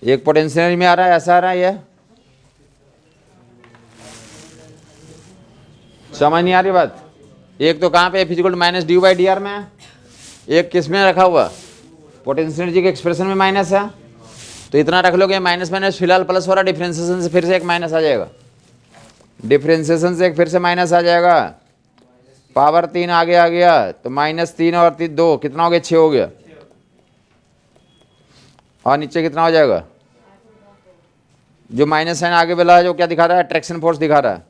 एक पोटेंशियल एनर्जी में आ रहा है, ऐसा आ रहा है, ये समझ नहीं आ रही बात। एक तो कहाँ पे F equal to minus d U by d r में है, एक किस में रखा हुआ, पोटेंशियल एनर्जी के एक्सप्रेशन में माइनस है। तो इतना रख लोगे, माइनस माइनस फिलहाल प्लस हो रहा, डिफ्रेंसिएशन से फिर से एक माइनस आ जाएगा, डिफ्रेंसिएशन से एक फिर से माइनस आ जाएगा, पावर 3 आगे आ गया, तो -3 और 3 2 कितना हो गया, 6 हो गया। और नीचे कितना हो जाएगा, जो माइनस साइन आगे वाला है जो क्या दिखा रहा है, अट्रैक्शन फोर्स दिखा रहा है।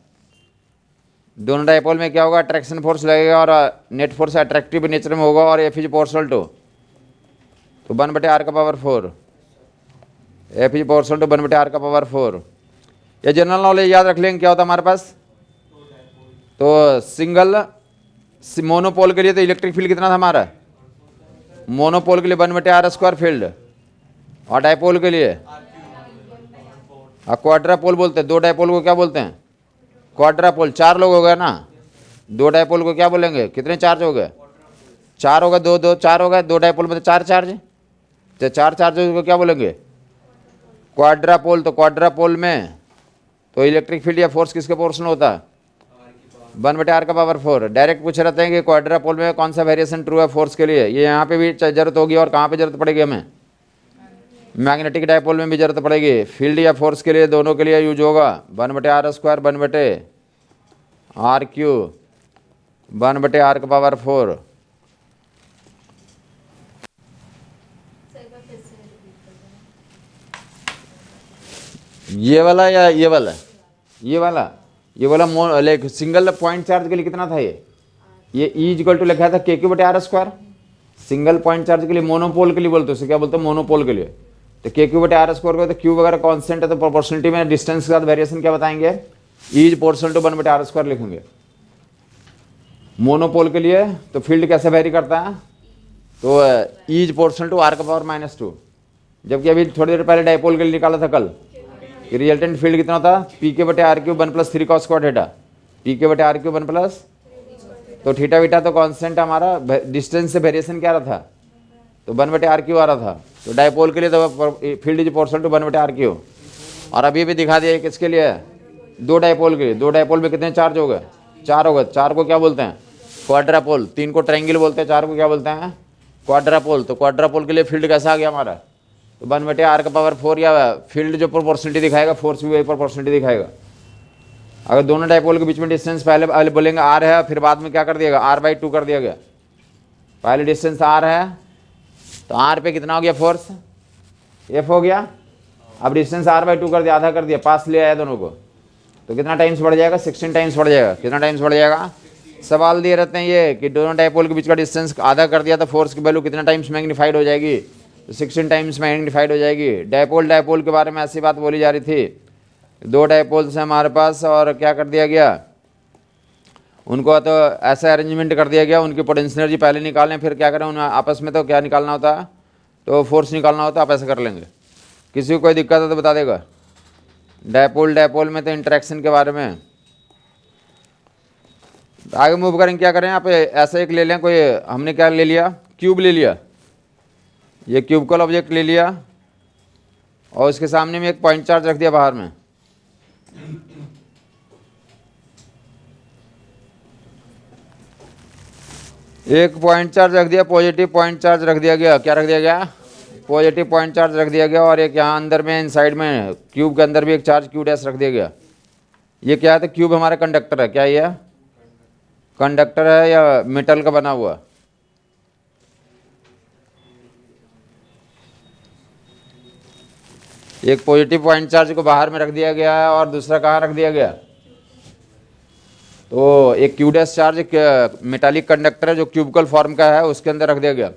दोनों डायपोल में क्या होगा, अट्रैक्शन फोर्स लगेगा, और नेट फोर्स अट्रैक्टिव नेचर में होगा, और F इज पोर्शनल टू, तो 1/r का power 4, F is proportional to 1/r का पावर 4। ये जनरल नॉलेज याद रख लेंगे, क्या होता है हमारे पास, तो सिंगल मोनोपोल के लिए तो इलेक्ट्रिक फील्ड कितना था हमारा, मोनोपोल के लिए 1/r स्क्वायर फील्ड, और डायपोल के लिए क्वाड्रापोल बोलते हैं, दो डायपोल को क्या बोलते हैं, क्वाड्रापोल। 4 लोग हो गए ना, दो डायपोल को क्या बोलेंगे, कितने चार्ज हो गए, 4 हो गए, 2 2 4 हो गए, दो डायपोल में तो 4 चार्ज, तो 4 चार्ज को क्या बोलेंगे, क्वाड्रापोल। तो क्वाड्रापोल में तो इलेक्ट्रिक फील्ड या फोर्स किसके प्रोपोर्शनल होता है, 1/r का पावर 4। डायरेक्ट पूछ रहते हैं कि क्वाड्रापोल में कौन सा वेरिएशन ट्रू है फोर्स के लिए, ये यहाँ पे भी जरूरत होगी, और कहाँ पे जरूरत पड़ेगी हमें, मैग्नेटिक डायपोल में भी जरूरत पड़ेगी। फील्ड या फोर्स के लिए दोनों के लिए यूज होगा, 1/r square 1/r Q 1/r का पावर 4। ये वाला या ये वाला, ये वाला, ये बोला लाइक सिंगल पॉइंट चार्ज के लिए कितना था ये ई इक्वल टू लिखा था KQ/r²। सिंगल पॉइंट चार्ज के लिए मोनोपोल के लिए बोलते हैं, उसे क्या बोलते हैं, मोनोपोल के लिए। तो KQ/r² को तो Q वगैरह कांस्टेंट है, तो प्रोपोर्शनलिटी में डिस्टेंस के साथ वेरिएशन क्या बताएंगे, E is proportional to 1/r² लिखेंगे। मोनोपोल के लिए तो फील्ड कैसे वेरी करता है, तो E is proportional to r⁻²। जबकि अभी थोड़ी देर पहले डायपोल के लिए निकाला था कल, रिजल्टेंट फील्ड कितना था, PK/r³ 1 + 3 cos²θ, PK/r³ 1 प्लस, तो थीटा वीटा तो कांस्टेंट हमारा, डिस्टेंस से वेरिएशन क्या रहा था, तो 1/r³ आ रहा था। तो डायपोल के लिए तो field is proportional to 1/r³। और अभी भी दिखा दिया किसके लिए है, दो डायपोल के लिए। दो डायपोल में कितने चार्ज हो गए, 4 हो गए। 4 को क्या बोलते हैं, क्वाड्रापोल। 3 को ट्रायंगल बोलते हैं, 4 को क्या बोलते हैं, क्वाड्रापोल। तो क्वाड्रापोल के लिए फील्ड कैसा आ गया हमारा, तो 1/r⁴, या फील्ड जो प्रोपोर्शनलिटी दिखाएगा, फोर्स भी वही प्रोपोर्शनलिटी दिखाएगा। अगर दोनों डायपोल के बीच में डिस्टेंस पहले बोलेंगे r है, फिर बाद में क्या कर दिया गया, r/2 कर दिया गया। पहले डिस्टेंस r है, तो r पे कितना हो गया फोर्स, F हो गया। अब डिस्टेंस r/2 कर दिया, आधा कर दिया, पास ले आया दोनों को, तो कितना टाइम्स बढ़ जाएगा, 16 टाइम्स बढ़ जाएगा। कितना टाइम्स बढ़ जाएगा, सवाल दिए रहते हैं ये कि दोनों डायपोल के बीच का डिस्टेंस आधा कर दिया तो फोर्स की वैल्यू कितना टाइम्स मैग्नीफाइड हो जाएगी, तो 16 टाइम्स मैग्नीफाइड हो जाएगी। डायपोल के बारे में ऐसी बात बोली जा रही थी, 2 डायपोल्स हैं हमारे पास, और क्या कर दिया गया, उनको तो ऐसा अरेंजमेंट कर दिया गया, उनकी पोटेंशियल एनर्जी पहले निकालें, फिर क्या करें, उन आपस में तो क्या निकालना होता है, तो फोर्स निकालना होता है, आप ऐसे कर लेंगे। किसी को कोई दिक्कत है तो बता देगा। डायपोल में तो इंटरेक्शन के बारे में आगे मूव करें, क्या करें, आप ऐसा एक ले लें, कोई हमने क्या ले लिया, क्यूब ले लिया, ये क्यूबिकल ऑब्जेक्ट ले लिया, और उसके सामने में एक पॉइंट चार्ज रख दिया बाहर में। एक पॉइंट चार्ज रख दिया, पॉजिटिव पॉइंट चार्ज रख दिया गया। क्या रख दिया गया, पॉजिटिव पॉइंट चार्ज रख दिया गया। और एक यहाँ अंदर में इनसाइड में क्यूब के अंदर भी एक चार्ज Q' रख दिया गया। ये क्या है, तो क्यूब हमारा कंडक्टर है। क्या ये कंडक्टर है या मेटल का बना हुआ, एक पॉजिटिव पॉइंट चार्ज को बाहर में रख दिया गया है, और दूसरा कहाँ रख दिया गया, तो एक Q' चार्ज एक मेटालिक कंडक्टर है जो क्यूबिकल फॉर्म का है, उसके अंदर रख दिया गया।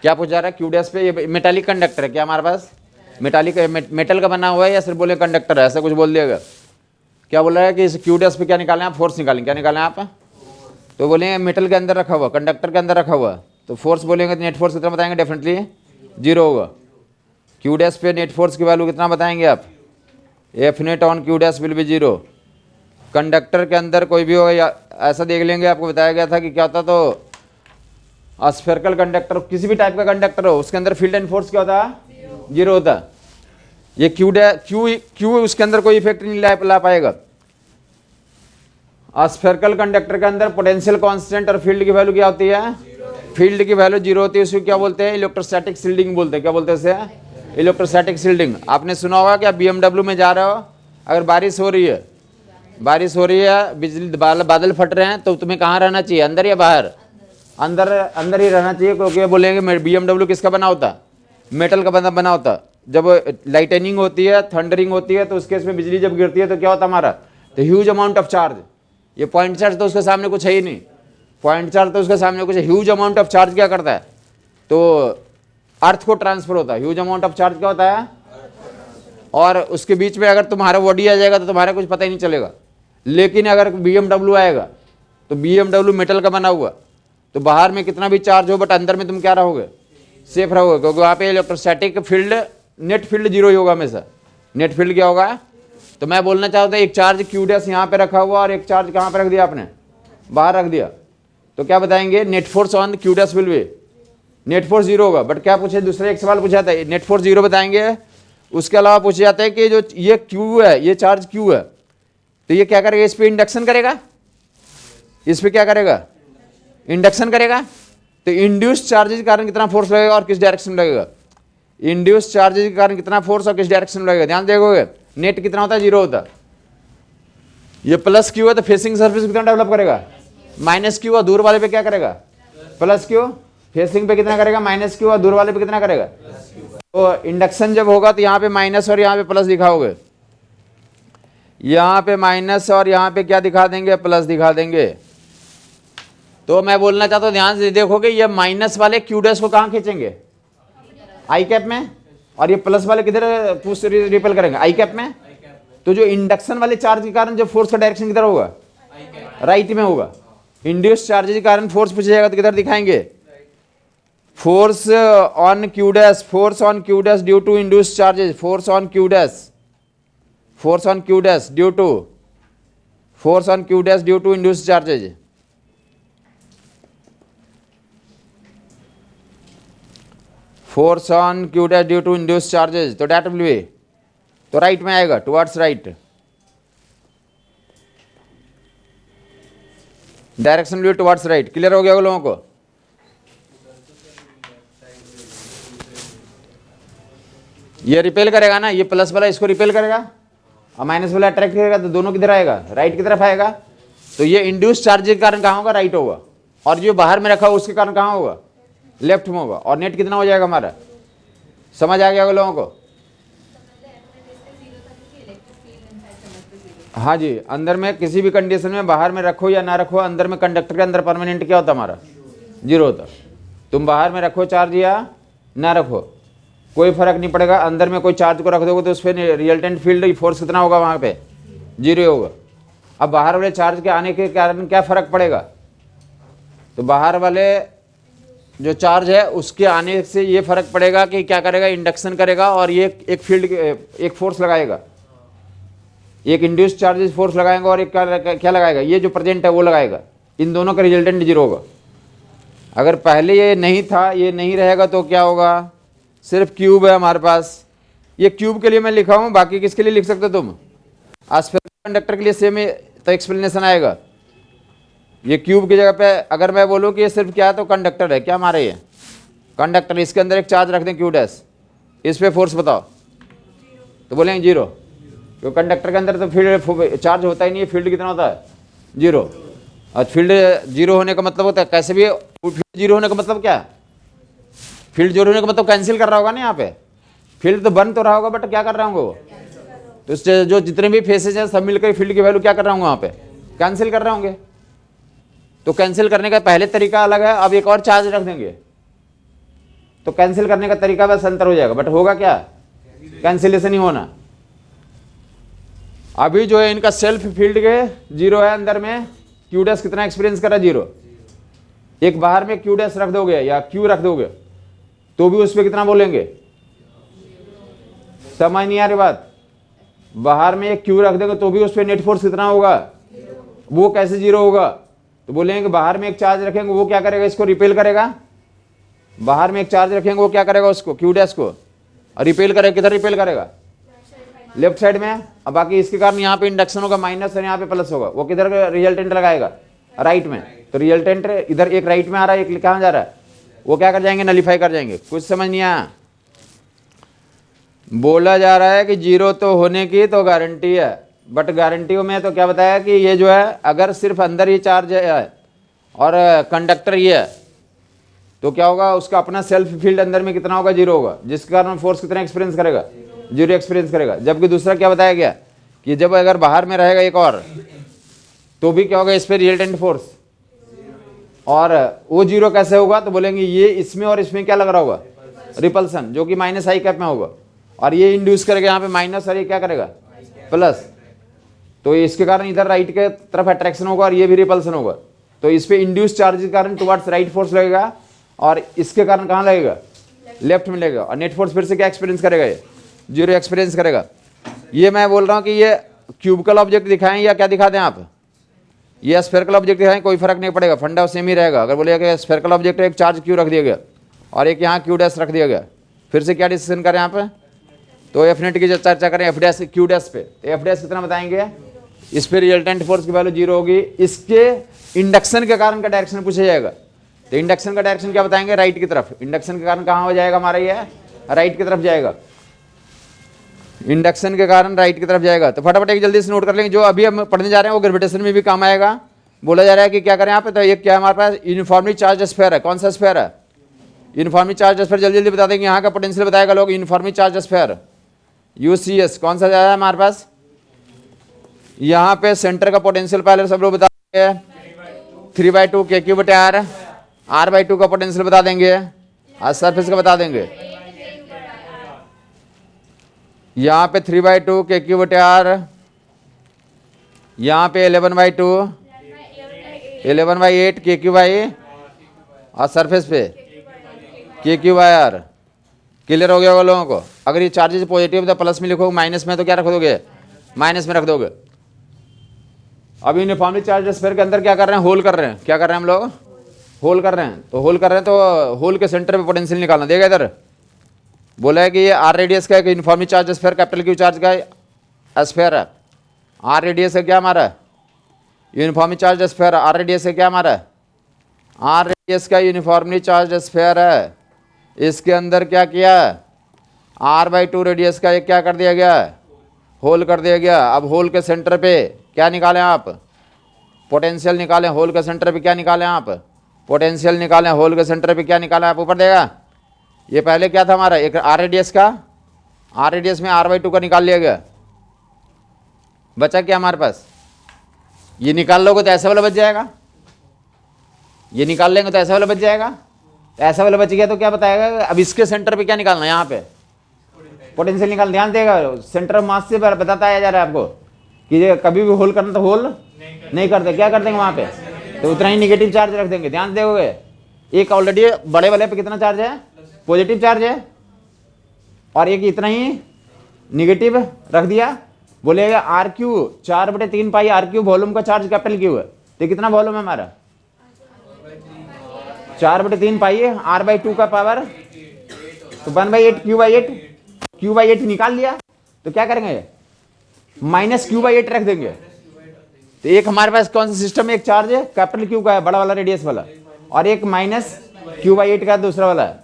क्या पूछा जा रहा है, Q' पे ये मेटालिक कंडक्टर है, क्या हमारे पास मेटालिक मेटल का बना हुआ है, या सिर्फ बोले कंडक्टर है, ऐसा कुछ बोल दिया गया। क्या बोल रहा है कि इस Q' पे क्या निकालें आप, फोर्स निकालें। क्या निकालें आप, तो बोलेंगे मेटल के अंदर रखा हुआ, कंडक्टर के अंदर रखा हुआ, तो फोर्स बोलेंगे तो नेट फोर्स कितना बताएंगे, डेफिनेटली 0 होगा। Q' पे नेट फोर्स की वैल्यू कितना बताएंगे आप, F net on Q' will be 0। Conductor के अंदर कोई भी होगा, या ऐसा देख लेंगे, आपको बताया गया था कि क्या होता, तो स्फेरिकल कंडक्टर, किसी भी टाइप का कंडक्टर हो, उसके अंदर फील्ड एंड फोर्स क्या होता है, 0 होता है। ये क्यू उसके अंदर कोई इफेक्ट नहीं ला पाएगा। स्फेरिकल कंडक्टर के अंदर पोटेंशियल कांस्टेंट और फील्ड की वैल्यू क्या होती है, फील्ड की वैल्यू 0 होती है। उसको क्या बोलते हैं, इलेक्ट्रोस्टैटिक शील्डिंग बोलते हैं। क्या बोलते हैं इसे, इलेक्ट्रोस्टैटिक शील्डिंग। आपने सुना होगा कि आप BMW में जा रहे हो, अगर बारिश हो रही है, बिजली बादल फट रहे हैं, तो तुम्हें कहाँ रहना चाहिए, अंदर या बाहर, अंदर ही रहना चाहिए, क्योंकि बोलेंगे BMW किसका बना होता है, मेटल का बना होता है। जब लाइटनिंग होती है, थंडरिंग होती है, तो उस केस में बिजली जब गिरती है तो क्या होता है हमारा, तो ह्यूज अमाउंट ऑफ चार्ज। ये पॉइंट चार्ज तो उसके सामने कुछ है ही नहीं, पॉइंट चार्ज तो उसके सामने कुछ है। ह्यूज अमाउंट ऑफ चार्ज क्या करता है, तो अर्थ को ट्रांसफर होता है। ह्यूज अमाउंट ऑफ चार्ज क्या होता है, और उसके बीच में अगर तुम्हारा बॉडी आ जाएगा तो तुम्हारा कुछ पता ही नहीं चलेगा। लेकिन अगर BMW आएगा, तो BMW मेटल का बना हुआ, तो बाहर में कितना भी चार्ज हो, बट अंदर में तुम क्या रहोगे, सेफ रहोगे, क्योंकि वहाँ पे इलेक्ट्रोस्टैटिक फील्ड, नेट फील्ड 0 ही होगा हमेशा। नेट फील्ड क्या होगा, तो मैं बोलना चाहता हूँ एक चार्ज Q' यहाँ पे रखा हुआ, और एक चार्ज कहाँ पे रख दिया आपने, बाहर रख दिया, तो क्या बताएंगे, net force on Q' will be, net force 0 होगा। बट क्या पूछे, दूसरा एक सवाल पूछा था, नेट फोर्स 0 बताएंगे। उसके अलावा पूछा जाता है कि जो ये Q है, ये चार्ज Q है, तो ये क्या करेगा, इस पर इंडक्शन करेगा, इस पर क्या करेगा, इंडक्शन करेगा। तो इंड्यूस चार्जेस के कारण कितना फोर्स लगेगा और किस डायरेक्शन में लगेगा, इंड्यूस चार्जेस के कारण कितना फोर्स और किस डायरेक्शन में लगेगा, ध्यान देखोगे। नेट कितना होता है, 0 होता है। ये प्लस Q है, तो फेसिंग सरफेस कितना डेवलप करेगा, माइनस Q, और दूर वाले पे क्या करेगा, प्लस Q। फेसिंग पे कितना करेगा, माइनस Q, और दूर वाले पे कितना करेगा। तो इंडक्शन जब होगा तो यहाँ पे माइनस और यहाँ पे प्लस दिखाओगे। यहाँ पे माइनस और यहाँ पे क्या दिखा देंगे, प्लस दिखा देंगे। तो मैं बोलना चाहता हूँ ध्यान से देखोगे, ये माइनस वाले क्यू डैश को कहाँ खींचेंगे, आई कैप में, और ये प्लस वाले किधर रिपेल करेंगे, आई कैप में। तो जो इंडक्शन वाले चार्ज के कारण जो फोर्स का डायरेक्शन किधर होगा, राइट में होगा। इंड्यूस चार्ज के कारण फोर्स पूछा जाएगा तो किधर दिखाएंगे, force on Q dash, force on Q dash due to induce charges, force on Q dash, force on Q dash due to, force on Q dash due to induce charges. Force on Q dash due to induce charges, तो that will be, तो right में आएगा, towards right, direction will be towards right. Clear हो गया होगा लोगों को। ये रिपेल करेगा ना, ये प्लस वाला इसको रिपेल करेगा और माइनस वाला अट्रैक्ट करेगा, तो दोनों किधर आएगा, राइट की तरफ आएगा। तो ये इंड्यूस चार्ज के कारण कहाँ होगा, राइट होगा, और जो बाहर में रखा होगा उसके कारण कहाँ होगा, लेफ्ट में होगा। और नेट कितना हो जाएगा हमारा, समझ आ गया होगा लोगों को। हाँ जी, अंदर में किसी भी कंडीशन में बाहर में रखो या ना रखो, अंदर में कंडक्टर के अंदर परमानेंट क्या होता हमारा, जीरो होता। तुम बाहर में रखो चार्ज या ना रखो कोई फर्क नहीं पड़ेगा, अंदर में कोई चार्ज को रख दोगे तो उस पर रिजल्टेंट फील्ड फोर्स कितना होगा, वहाँ पे जीरो होगा। अब बाहर वाले चार्ज के आने के कारण क्या फर्क पड़ेगा, तो बाहर वाले जो चार्ज है उसके आने से ये फर्क पड़ेगा कि क्या करेगा, इंडक्शन करेगा और ये एक फील्ड एक फोर्स लगाएगा, एक इंड्यूस चार्जेस फोर्स लगाएगा और एक क्या लगाएगा, ये जो प्रेजेंट है वो लगाएगा। इन दोनों का रिजल्टेंट जीरो होगा। अगर पहले ये नहीं था, ये नहीं रहेगा तो क्या होगा, सिर्फ क्यूब है हमारे पास। ये क्यूब के लिए मैं लिखा हूँ, बाकी किसके लिए लिख सकते हो तुम, स्फेरिकल कंडक्टर के लिए सेम तो एक्सप्लेनेशन आएगा। ये क्यूब की जगह पे अगर मैं बोलूँ कि ये सिर्फ क्या है तो कंडक्टर है, क्या हमारे ये कंडक्टर, इसके अंदर एक चार्ज रख दें क्यू डैश, इस पर फोर्स बताओ तो बोलेंगे जीरो, क्योंकि कंडक्टर के अंदर तो फील्ड चार्ज होता ही नहीं है, फील्ड कितना होता है, जीरो। और फील्ड जीरो होने का मतलब होता है कैसे भी, फील्ड जीरो होने का मतलब क्या है, फील्ड जीरो होने का मतलब कैंसिल कर रहा होगा ना, यहाँ पे फील्ड तो बन तो रहा होगा बट क्या कर रहा होंगे वो, तो इससे जो जितने भी फेसेज हैं सब मिलकर फील्ड की वैल्यू क्या कर रहा होंगे, वहाँ पे कैंसिल कर रहे होंगे। तो कैंसिल करने का पहले तरीका अलग है, अब एक और चार्ज रख देंगे तो कैंसिल करने का तरीका बस अंतर हो जाएगा, बट होगा क्या, कैंसिलेशन ही होना। अभी जो है इनका सेल्फ फील्ड के जीरो है, अंदर में क्यू डैश कितना एक्सपीरियंस कर रहा है, जीरो। एक बाहर में क्यू डैश रख दोगे या क्यू रख दोगे तो भी उस पर कितना बोलेंगे, समझ नहीं आ रही बात, बाहर में एक क्यू रख देंगे तो भी उस पर नेट फोर्स कितना होगा, वो कैसे जीरो होगा, तो बोलेंगे कि बाहर में एक चार्ज रखेंगे वो क्या करेगा, इसको रिपेल करेगा, बाहर में एक चार्ज रखेंगे वो क्या करेगा, उसको क्यू डैश को, और रिपेल करेगा, किधर रिपेल करेगा, लेफ्ट साइड में। अब बाकी इसके कारण यहाँ पे इंडक्शन होगा माइनस और यहाँ पे प्लस होगा, वो किधर रिजल्टेंट लगाएगा, राइट में। तो रिजल्टेंट इधर एक राइट में आ रहा है, एक कहाँ जा रहा है, वो क्या कर जाएंगे, नलीफाई कर जाएंगे। कुछ समझ नहीं आया, बोला जा रहा है कि जीरो तो होने की तो गारंटी है, बट गारंटियों में तो क्या बताया कि ये जो है अगर सिर्फ अंदर ही चार्ज है और कंडक्टर ये है तो क्या होगा, उसका अपना सेल्फ फील्ड अंदर में कितना होगा, जीरो होगा, जिसके कारण फोर्स कितना एक्सपीरियंस करेगा, जीरो एक्सपीरियंस करेगा। जबकि दूसरा क्या बताया गया कि जब अगर बाहर में रहेगा एक और तो भी क्या होगा, इस पर रिजल्टेंट फोर्स, और वो जीरो कैसे होगा, तो बोलेंगे ये इसमें और इसमें क्या लग रहा होगा, रिपल्सन, जो कि माइनस आई कैप में होगा, और ये इंड्यूस करेगा यहाँ पे माइनस और ये क्या करेगा, प्लस। तो इसके कारण इधर राइट के तरफ अट्रैक्शन होगा और ये भी रिपल्सन होगा। तो इस पे इंड्यूस चार्ज के कारण टुवर्ड्स राइट फोर्स लगेगा और इसके कारण कहाँ लगेगा, लेफ्ट में लगेगा, और नेट फोर्स फिर से क्या एक्सपीरियंस करेगा, ये जीरो एक्सपीरियंस करेगा। ये मैं बोल रहा हूँ कि ये क्यूबिकल ऑब्जेक्ट दिखाएं या क्या दिखा दें आप, ये स्फेरिकल ऑब्जेक्ट दिखाएं, कोई फर्क नहीं पड़ेगा, फंडा सेम ही रहेगा। अगर बोलेगा कि स्फेरिकल ऑब्जेक्ट एक चार्ज क्यू रख दिया गया और एक यहाँ क्यू डैश रख दिया गया, फिर से क्या डिसीजन करें यहाँ पे, तो एफ नेट की जो चर्चा करें एफ डैश क्यू डैश पे, तो एफ डैश कितना बताएंगे, इस पे रिजल्टेंट फोर्स की वैल्यू जीरो होगी। इसके इंडक्शन के कारण का डायरेक्शन पूछा जाएगा, तो इंडक्शन का डायरेक्शन क्या बताएंगे, राइट की तरफ। इंडक्शन के कारण कहाँ हो जाएगा हमारा, ये राइट की तरफ जाएगा, इंडक्शन के कारण राइट की तरफ जाएगा। तो फटाफट एक जल्दी से नोट कर लेंगे, जो अभी हम पढ़ने जा रहे हैं वो ग्रेविटेशन में भी काम आएगा। बोला जा रहा है कि क्या करें यहाँ पे, तो ये क्या हमारे पास यूनिफॉर्मली चार्ज स्फीयर है, कौन सा स्फीयर है, यूनिफॉर्मली चार्ज स्फीयर। जल्दी जल्दी बता देंगे, यहाँ का पोटेंशियल बताएगा लोग, यूनिफॉर्मली चार्ज स्फीयर यूसीएस, कौन सा है हमारे पास, यहाँ पे सेंटर का पोटेंशियल पहले सब लोग बता देंगे 3/2 KQ/R, R/2 का पोटेंशियल बता देंगे और सरफेस का बता देंगे। यहाँ पे 3/2 KQ/R, यहाँ पे 11/8 KQ/, और सरफेस पे KQ/R। क्लियर हो गया होगा लोगों को? अगर ये चार्जेस पॉजिटिव तो प्लस में लिखोगे, माइनस में तो क्या रख दोगे? माइनस में रख दोगे। अब यूनिफॉर्मली चार्ज स्फीयर के अंदर क्या कर रहे हैं? होल कर रहे हैं। क्या कर रहे हैं हम लोग? होल कर रहे हैं। तो होल कर रहे हैं तो होल के सेंटर पे पोटेंशियल निकालना। देगा इधर बोला है कि ये R रेडियस का एक uniformly charge sphere capital Q charge का स्फीयर है। R रेडियस है क्या हमारा? Uniformly charge sphere. R radius है क्या हमारा? R रेडियस का यूनिफॉर्मली चार्ज स्फीयर है। इसके अंदर क्या किया? R/2 रेडियस का एक क्या कर दिया गया? होल कर दिया गया। अब होल के सेंटर पे क्या निकालें आप? पोटेंशियल निकालें। होल के सेंटर पे क्या निकालें आप? पोटेंशियल निकालें। होल के सेंटर पे क्या निकालें आप? ऊपर देगा। ये पहले क्या था हमारा? एक R रेडियस का, R रेडियस में R/2 का निकाल लिया गया। बचा क्या हमारे पास? ये निकाल लोगे तो ऐसा वाला बच जाएगा। ये निकाल लेंगे तो ऐसा वाला बच जाएगा। ऐसा वाला बच गया तो क्या बताएगा? अब इसके सेंटर पे क्या निकालना है? यहाँ पे पोटेंशियल निकाल। ध्यान देगा, सेंटर ऑफ मास से बताता जा रहा है आपको कि ये कभी भी होल करना तो होल नहीं करते। क्या कर देंगे वहाँ पे? तो उतना ही निगेटिव चार्ज रख देंगे। ध्यान दोगे, एक ऑलरेडी बड़े वाले पे कितना चार्ज है? पॉजिटिव चार्ज है, और एक इतना ही निगेटिव रख दिया। बोलेगा RQ 4/3 पाई RQ वॉल्यूम का चार्ज कैपिटल Q है। तो कितना वॉल्यूम है हमारा? 4/3 पाई है R/2 का पावर, तो 1/8 Q/8 निकाल लिया। तो क्या करेंगे? माइनस Q/8 रख देंगे। तो एक हमारे पास कौन सा सिस्टम में एक चार्ज है? कैपिटल Q का है, बड़ा वाला रेडियस वाला, और एक माइनस Q/8 का दूसरा वाला है।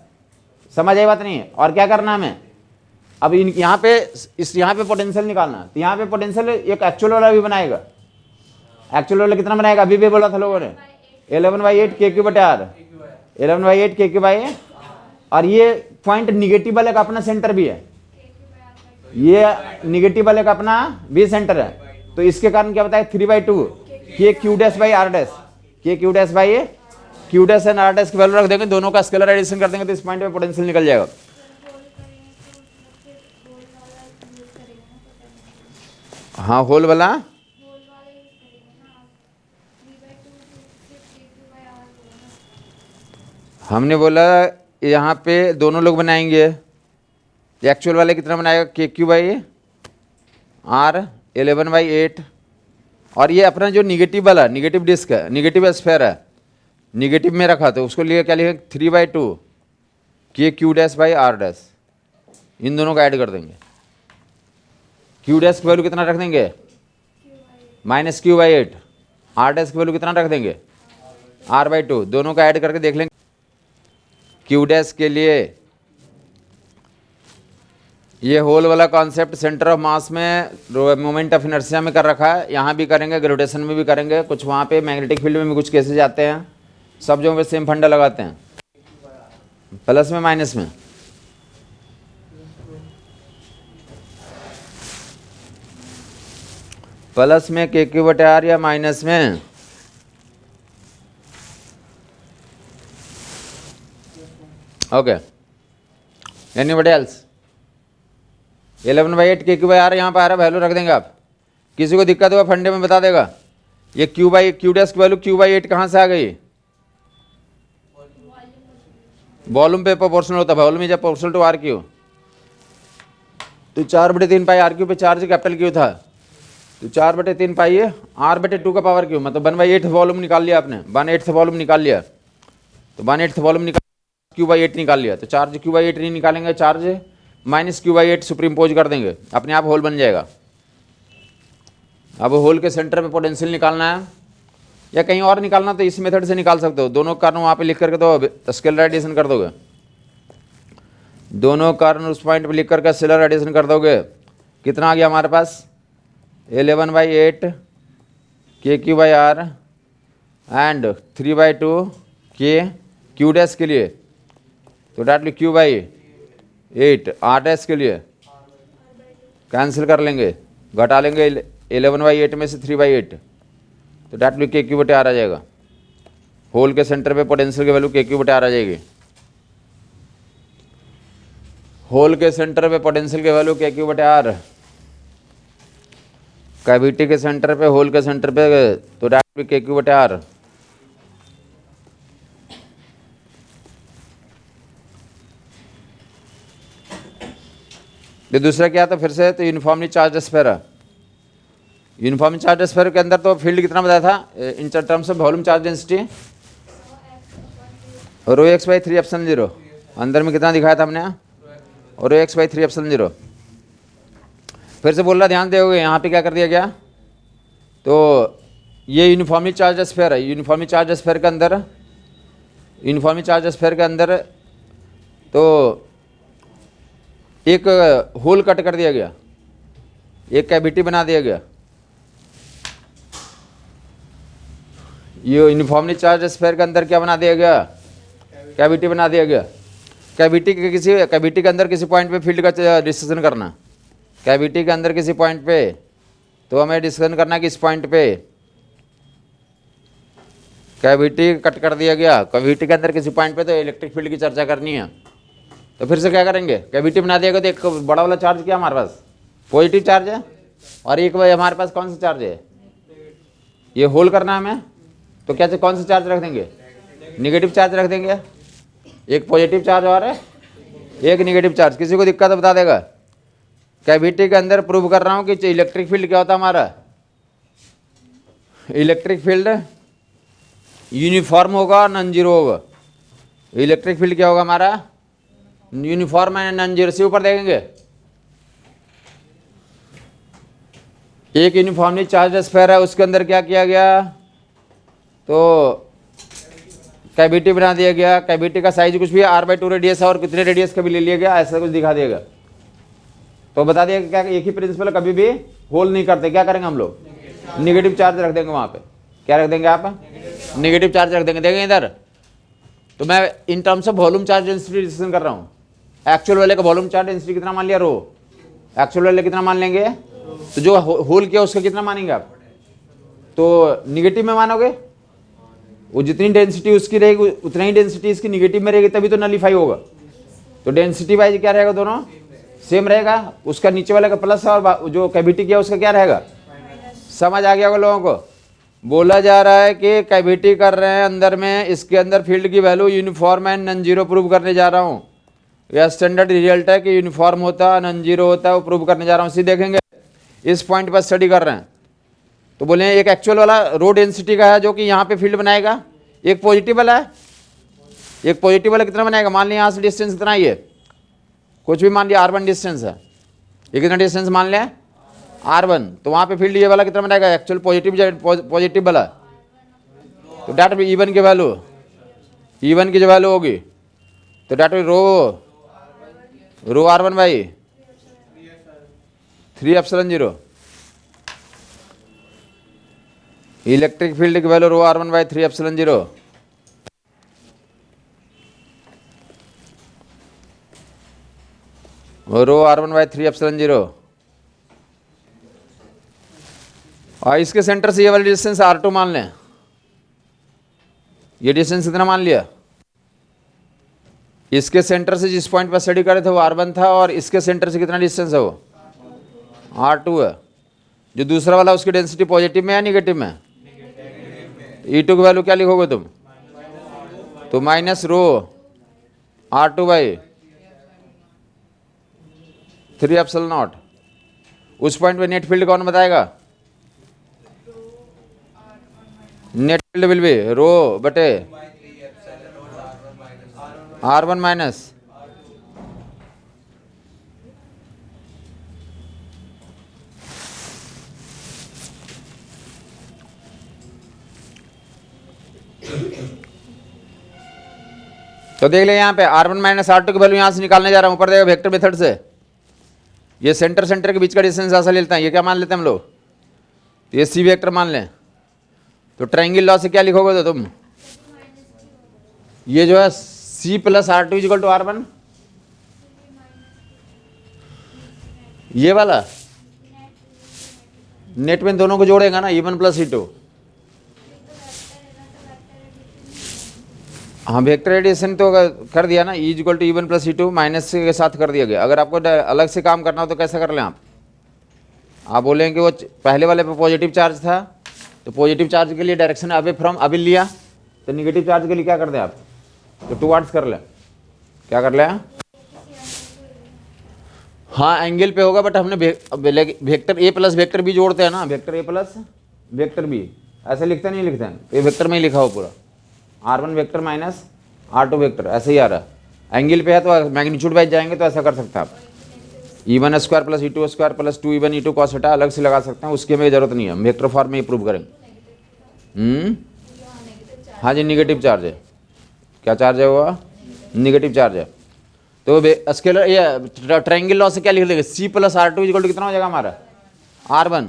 समझ आई बात नहीं है? और क्या करना हमें? अब यहाँ पे यहाँ पे पोटेंशियल निकालना। तो यहाँ पे पोटेंशियल एक एक्चुअल वाला भी बनाएगा। एक्चुअल वाला कितना बनाएगा? अभी भी बोला था लोगों ने 11/8 KQ/R, 11/8 KQ/, और ये पॉइंट निगेटिव वाले का अपना सेंटर भी है। ये निगेटिव वाले का अपना भी सेंटर है। तो इसके कारण क्या बताया? 3/2 KQ'/R', KQ'/Q' एंड R' की वैल्यू रख देंगे। दोनों का स्केलर एडिशन कर देंगे तो इस पॉइंट पे पोटेंशियल निकल जाएगा। हाँ, होल वाला हमने बोला यहाँ पे दोनों लोग बनाएंगे। एक्चुअल वाले कितना बनाएगा? KQ/R 11/8, और ये अपना जो निगेटिव वाला, निगेटिव डिस्क है, निगेटिव स्फीयर है, निगेटिव में रखा तो उसको लिए क्या लिखे? 3/2 KQ'/R'। इन दोनों का ऐड कर देंगे। Q' की वैल्यू कितना रख देंगे? Minus Q/8। R' की वैल्यू कितना रख देंगे? R/2। दोनों का ऐड करके देख लेंगे। Q' के लिए ये होल वाला कॉन्सेप्ट सेंटर ऑफ मास में मोमेंट ऑफ इनर्शिया में कर रखा है। यहाँ भी करेंगे, ग्रेविटेशन में भी करेंगे, कुछ वहाँ पे मैग्नेटिक फील्ड में भी कुछ केसेज आते हैं। सब जगह पे सेम फंडा लगाते हैं, प्लस में माइनस में। प्लस में KQ/R या माइनस में ओके। Anybody else? 11/8 KQ/R यहाँ पर आ रहा है, वैल्यू रख देंगे आप। किसी को दिक्कत हुआ फंडे में बता देगा। ये Q' की वैल्यू Q/8 कहाँ से आ गई? वॉल्यूम पे प्रोपोर्शनल होता है। वॉल्यूम जब प्रोपोर्शनल टू RQ, तो 4/3 पाई RQ पे चार्ज कैपिटल Q था, तो 4/3 पाई R/2 का पावर Q, मतलब 1/8 वॉल्यूम निकाल लिया आपने। 1/8 वॉल्यूम निकाल लिया, तो 1/8 वॉल्यूम निकाल Q/8 निकाल लिया। तो चार्ज Q/8 नहीं निकालेंगे, चार्ज माइनस Q/8 सुपरिम्पोज कर देंगे, अपने आप होल बन जाएगा। अब होल के सेंटर पे पोटेंशियल निकालना है या कहीं और निकालना तो इस मेथड से निकाल सकते हो। दोनों कारण वहाँ पे लिख करके तो स्केलर एडिशन कर दोगे। दोनों कारण उस पॉइंट पे लिख करके स्केलर एडिशन कर दोगे। कितना आ गया हमारे पास? 11/8 KQ/R एंड 3/2 KQ' के लिए, तो डायरेक्टली Q/8 R' के लिए कैंसिल कर लेंगे, घटा लेंगे 11/8 में से 3/8, तो डैट भी KQ/R आ जाएगा। होल के सेंटर पे पोटेंशियल की वैल्यू KQ/R आ जाएगी। होल के सेंटर पे पोटेंशियल की वैल्यू KQ/R, कैविटी के सेंटर पे, होल के सेंटर पे, तो डैट भी KQ/R। ये दूसरा क्या था फिर से, तो यूनिफॉर्मली चार्ज स्फीयर है। यूनिफॉर्मली चार्ज स्फीयर के अंदर तो फील्ड कितना बताया था in terms of volume charge density, ρx/3ε0, अंदर में कितना दिखाया था हमने, ρx/3ε0। फिर से बोल रहा, ध्यान दोगे यहाँ पे क्या कर दिया गया, तो ये यूनिफॉर्मली चार्ज स्फीयर है। यूनिफॉर्मली चार्ज स्फीयर के अंदर, यूनिफॉर्मली चार्ज स्फीयर के अंदर तो एक होल कट कर दिया गया, एक कैविटी बना दिया गया। ये यूनिफॉर्मली चार्ज स्फीयर के अंदर क्या बना दिया गया, कैविटी बना दिया गया। कैविटी के अंदर किसी पॉइंट पे फील्ड का डिस्कशन करना, कैविटी के अंदर किसी पॉइंट पे, तो हमें डिस्कशन करना कि इस पॉइंट पे कैविटी कट कर दिया गया। कैविटी के अंदर किसी पॉइंट पे तो इलेक्ट्रिक फील्ड की चर्चा करनी है। तो फिर से क्या करेंगे, कैविटी बना दिया गया, तो एक बड़ा वाला चार्ज क्या हमारे पास पॉजिटिव चार्ज है, और एक हमारे पास कौन सा चार्ज है, ये होल करना हमें, तो क्या कौन सा चार्ज रख देंगे, निगेटिव चार्ज रख देंगे। एक पॉजिटिव चार्ज और एक निगेटिव चार्ज। किसी को दिक्कत बता देगा। कैविटी के अंदर प्रूव कर रहा हूँ कि इलेक्ट्रिक फील्ड क्या होता है हमारा, इलेक्ट्रिक फील्ड यूनिफॉर्म होगा, नॉन जीरो होगा। इलेक्ट्रिक फील्ड क्या होगा हमारा, यूनिफॉर्म एंड नॉन जीरो। से ऊपर देखेंगे, एक यूनिफॉर्मली चार्ज स्फीयर है, उसके अंदर क्या किया गया, तो कैविटी बना दिया गया। कैविटी का साइज कुछ भी r/2 रेडियस है, और कितने रेडियस का भी ले लिया गया, ऐसा कुछ दिखा दिएगा। तो बता दिया क्या, एक ही प्रिंसिपल, कभी भी होल नहीं करते। क्या करेंगे हम लोग, निगेटिव चार्ज रख देंगे वहां पे। क्या रख देंगे आप, निगेटिव चार्ज रख देंगे। देखेंगे इधर, तो मैं in terms of volume charge density discussion कर रहा हूँ। एक्चुअल वाले का वॉल्यूम चार्ज डेंसिटी कितना मान लिया, रो। एक्चुअल वाले कितना मान लेंगे, तो जो होल किया उसका कितना मानेंगे आप, तो निगेटिव में मानोगे। वो जितनी डेंसिटी उसकी रहेगी उतना ही डेंसिटी इसकी निगेटिव में रहेगी, तभी तो नलीफाई होगा। तो डेंसिटी वाइज क्या रहेगा, दोनों सेम रहेगा। उसका नीचे वाले का प्लस है, और जो कैविटी किया उसका क्या रहेगा। समझ आ गया होगा लोगों को। बोला जा रहा है कि कैविटी कर रहे हैं अंदर में, इसके अंदर फील्ड की value uniform and non zero prove करने जा रहा हूँ। यह स्टैंडर्ड रिजल्ट है कि यूनिफॉर्म होता है, नॉन जीरो होता है, वो प्रूव करने जा रहा हूँ। सीधे देखेंगे, इस पॉइंट पर स्टडी कर रहे हैं, तो बोले एक एक्चुअल वाला रो डेंसिटी का है जो कि यहाँ पे फील्ड बनाएगा, एक पॉजिटिव वाला है। एक पॉजिटिव वाला कितना बनाएगा, मान लिया यहाँ से डिस्टेंस कितना ही है, कुछ भी मान लिया r1 डिस्टेंस है, ये कितना डिस्टेंस मान लिया r1, तो वहाँ पे फील्ड ये वाला कितना बनाएगा, एक्चुअल पॉजिटिव वाला। तो डेट भी E1 की वैल्यू, E1 की जो वैल्यू होगी, तो डेट भी रो r1/3ε0। इलेक्ट्रिक फील्ड की वैल्यू रो r1/3ε0। रो r1/3ε0। और इसके सेंटर से ये वाली डिस्टेंस r2 मान लें। ये डिस्टेंस कितना मान लिया, इसके सेंटर से जिस पॉइंट पर स्टडी करे थे वो r1 था, और इसके सेंटर से कितना डिस्टेंस है, वो r2 है। जो दूसरा वाला उसकी डेंसिटी पॉजिटिव में है निगेटिव में, E2 की वैल्यू क्या लिखोगे तुम, तो माइनस रो r2/3ε0। उस पॉइंट पे नेट फील्ड कौन बताएगा, नेट फील्ड विल बी रो बटे r1 माइनस तो देख ले यहाँ पे r1 माइनस r2 की वैल्यू यहाँ से निकालने जा रहा हूँ। ऊपर देखो वेक्टर मेथड से, ये सेंटर के बीच का डिस्टेंस ऐसा लेते हैं। ये क्या मान लेते हैं हम लोग, तो ये सी वेक्टर मान लें। तो ट्रायंगल लॉ से क्या लिखोगे, तो तुम ये जो है C+r2 = r1, ये वाला नेट में दोनों को जोड़ेगा ना, E1 प्लस E2। हाँ वेक्टर एडिशन तो कर दिया ना, E=E1 प्लस E2 माइनस के साथ कर दिया गया। अगर आपको अलग से काम करना हो तो कैसे कर लें आप बोलेंगे वो पहले वाले पे पॉजिटिव चार्ज था तो पॉजिटिव चार्ज के लिए डायरेक्शन अवे फ्रॉम अभी लिया, तो निगेटिव चार्ज के लिए क्या कर दें आप, तो टुवर्ड्स कर लें। क्या कर लें? हाँ एंगल पे होगा, बट हमने vector A plus vector B जोड़ते हैं ना, vector A plus vector B ऐसे लिखते नहीं लिखते हैं, तो ये वेक्टर में ही लिखा हो पूरा, R1 vector minus R2 vector ऐसे ही आ रहा है। एंगल पे है तो मैग्नीट्यूड वाइज जाएंगे तो ऐसा कर सकते हैं आप, E1 square plus E2 square plus 2E1 E2 cos theta अलग से लगा सकते हैं, उसकी हमें जरूरत नहीं है, हम वेक्टर फॉर्म में ही प्रूव करेंगे। हाँ जी निगेटिव चार्ज है। क्या चार्ज है वो? निगेटिव चार्ज है। तो स्केलर ये ट्रायंगल लॉ से क्या लिख देंगे, C plus R2 equal to कितना हो जाएगा हमारा R1,